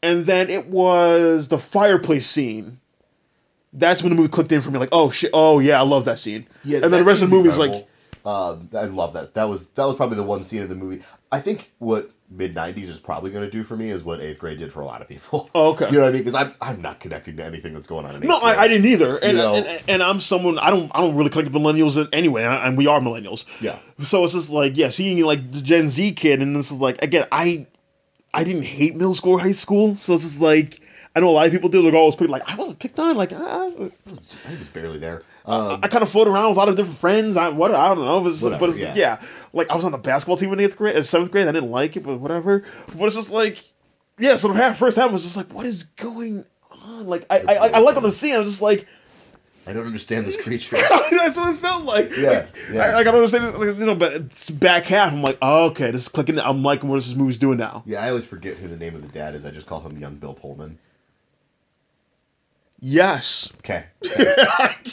and then it was the fireplace scene. That's when the movie clicked in for me, like, oh shit, oh yeah, I love that scene. Yeah, and then the rest of the movie is like, I love that. That was probably the one scene in the movie. I think what mid-90s is probably going to do for me is what 8th grade did for a lot of people. Oh, okay. You know what I mean? Because I'm not connecting to anything that's going on in 8th No, grade. I didn't either. And, You know? and I'm someone I don't really connect with millennials anyway, and we are millennials. Yeah. So it's just like seeing like the Gen Z kid, and this is like again I didn't hate middle school or high school, so it's just like I know a lot of people do. They're always picked like I wasn't picked on. Like I was barely there. I kind of floated around with a lot of different friends. I don't know, Whatever, but it's, yeah. like I was on the basketball team in 7th grade. I didn't like it, but whatever. But it's just like so the first half was just like, what is going on? Like I like what I'm seeing. I'm just like, I don't understand this creature. that's what it felt like. Yeah, yeah. I don't understand this, like, but it's back half. I'm like, oh, okay, this is clicking. I'm liking what this movie's doing now. Yeah, I always forget who the name of the dad is. I just call him Young Bill Pullman. Yes. Okay.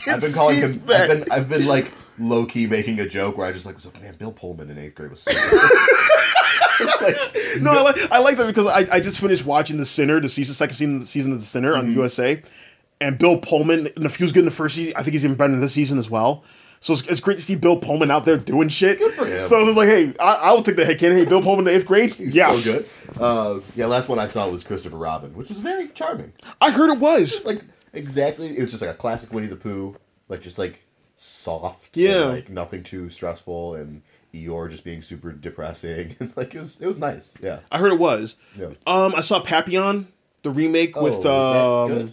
I've been calling him. I've been like low key making a joke where I just like was like, man, Bill Pullman in 8th grade was so good. I like that because I just finished watching The Sinner, the second season of The Sinner on the USA, and Bill Pullman. And if he was good in the first season, I think he's even better in this season as well. So it's great to see Bill Pullman out there doing shit. Good for him. So I was like, hey, I will take the head cannon. Hey, Bill Pullman in 8th grade. He's yes. so good. Last one I saw was Christopher Robin, which was very charming. I heard it was. Just like exactly, it was just like a classic Winnie the Pooh, like just like soft, Yeah, and, like nothing too stressful, and Eeyore just being super depressing, and like it was nice. Yeah, I heard it was. Yeah. I saw Papillon, the remake was that good?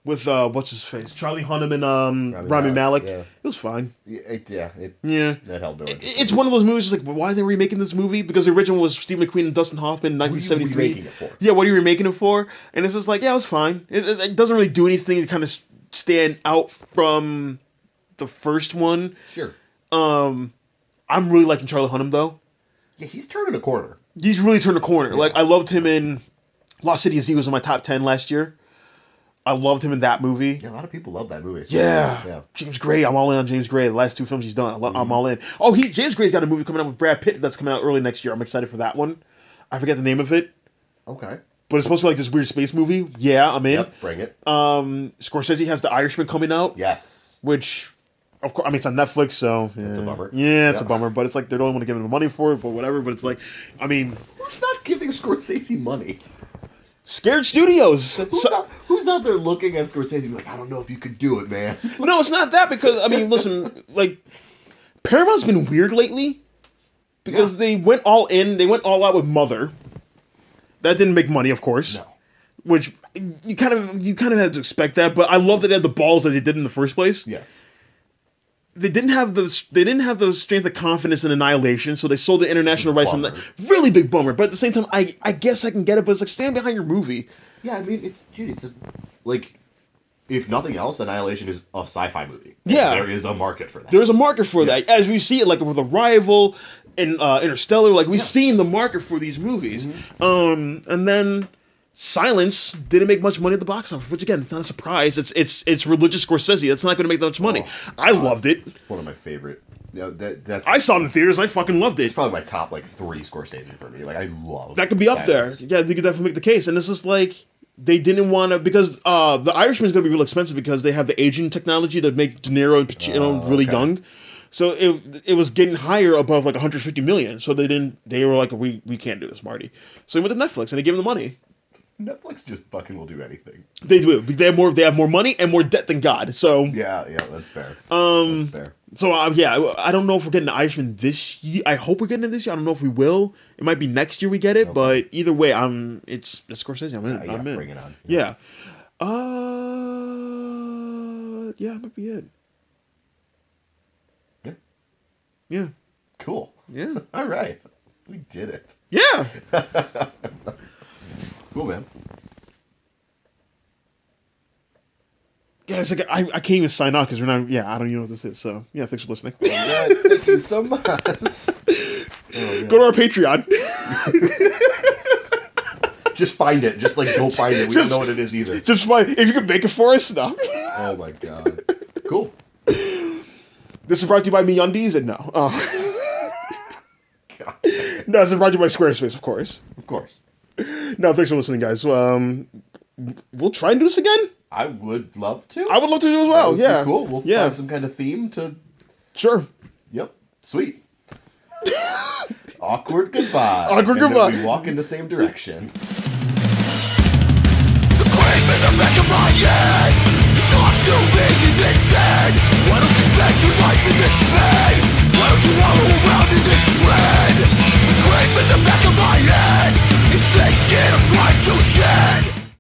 with what's his face, Charlie Hunnam and Rami Malek. Yeah. It was fine. It that held no. It's one of those movies like, why are they remaking this movie? Because the original was Steve McQueen and Dustin Hoffman in 1973. What are you remaking it for? Yeah, what are you remaking it for? And it's just like, yeah, it was fine. It doesn't really do anything to kind of stand out from the first one. Sure. I'm really liking Charlie Hunnam though. Yeah, he's turning a corner. He's really turned a corner. Yeah. Like I loved him in Lost City of Z was in my top 10 last year. I loved him in that movie. Yeah, a lot of people love that movie. Yeah. James Gray. I'm all in on James Gray. The last 2 films he's done. I'm all in. Oh, James Gray's got a movie coming out with Brad Pitt that's coming out early next year. I'm excited for that one. I forget the name of it. Okay. But it's supposed to be like this weird space movie. Yeah, I'm in. Yep, bring it. Scorsese has The Irishman coming out. Yes. Which, of course, I mean, it's on Netflix, so... Yeah. It's a bummer. Yeah, it's a bummer. But it's like they don't want to give him the money for it, but whatever. But it's like, I mean... Who's not giving Scorsese money? Scared Studios. Who's out there looking at Scorsese and like, I don't know if you could do it, man. No, it's not that because, I mean, listen, like, Paramount's been weird lately because they went all in, they went all out with Mother. That didn't make money, of course. No. Which, you kind of had to expect that, but I love that they had the balls that they did in the first place. Yes. They didn't have the strength of confidence in Annihilation, so they sold the international rights. And really big bummer. But at the same time, I guess I can get it. But it's like, stand behind your movie. Yeah, I mean, it's like, if nothing else, Annihilation is a sci-fi movie. Yeah, there is a market for that. There's a market for that, as we see it, like with Arrival and Interstellar. Like we've seen the market for these movies. Mm-hmm. And then Silence didn't make much money at the box office, which again, it's not a surprise. It's religious Scorsese. It's not going to make that much money. I loved it. It's one of my favorite. That's. I saw it in the theaters. I fucking loved it. It's probably my top 3 Scorsese for me. Like I love. That could be up there. Yeah, they could definitely make the case. And this is like they didn't want to because the Irishman is going to be real expensive because they have the aging technology that make De Niro and Pacino really young. So it was getting higher above like 150 million. So they were like, we can't do this, Marty. So they went to Netflix and they gave them the money. Netflix just fucking will do anything. They do. They have more money and more debt than God. So yeah, that's fair. That's fair. So I don't know if we're getting the Irishman this year. I hope we're getting it this year. I don't know if we will. It might be next year we get it, but either way, it's Scorsese. I'm in. I'm in. Bring it on. Yeah. Yeah, that might be it. Yeah. Yeah. Cool. Yeah. All right. We did it. Yeah. Cool, man. Yeah, it's like I can't even sign off because we're not. Yeah, I don't even know what this is. So yeah, thanks for listening. Yeah, thank you so much. Go to our Patreon. Just find it. Just go find it. We don't know what it is either. Just find if you can make it for us. No. Oh my god. Cool. This is brought to you by MeUndies and no. God. No, this is brought to you by Squarespace, of course. Of course. No, thanks for listening, guys. We'll try and do this again. I would love to. I would love to do as well. Yeah. Cool. We'll find some kind of theme to. Sure. Yep. Sweet. Awkward goodbye. Awkward And then goodbye. we walk in the same direction. The claim in the back of my head, it talks to me and it said, why don't you spend your life in this bed? Why don't you wallow around in this dread? The claim in the back of my head,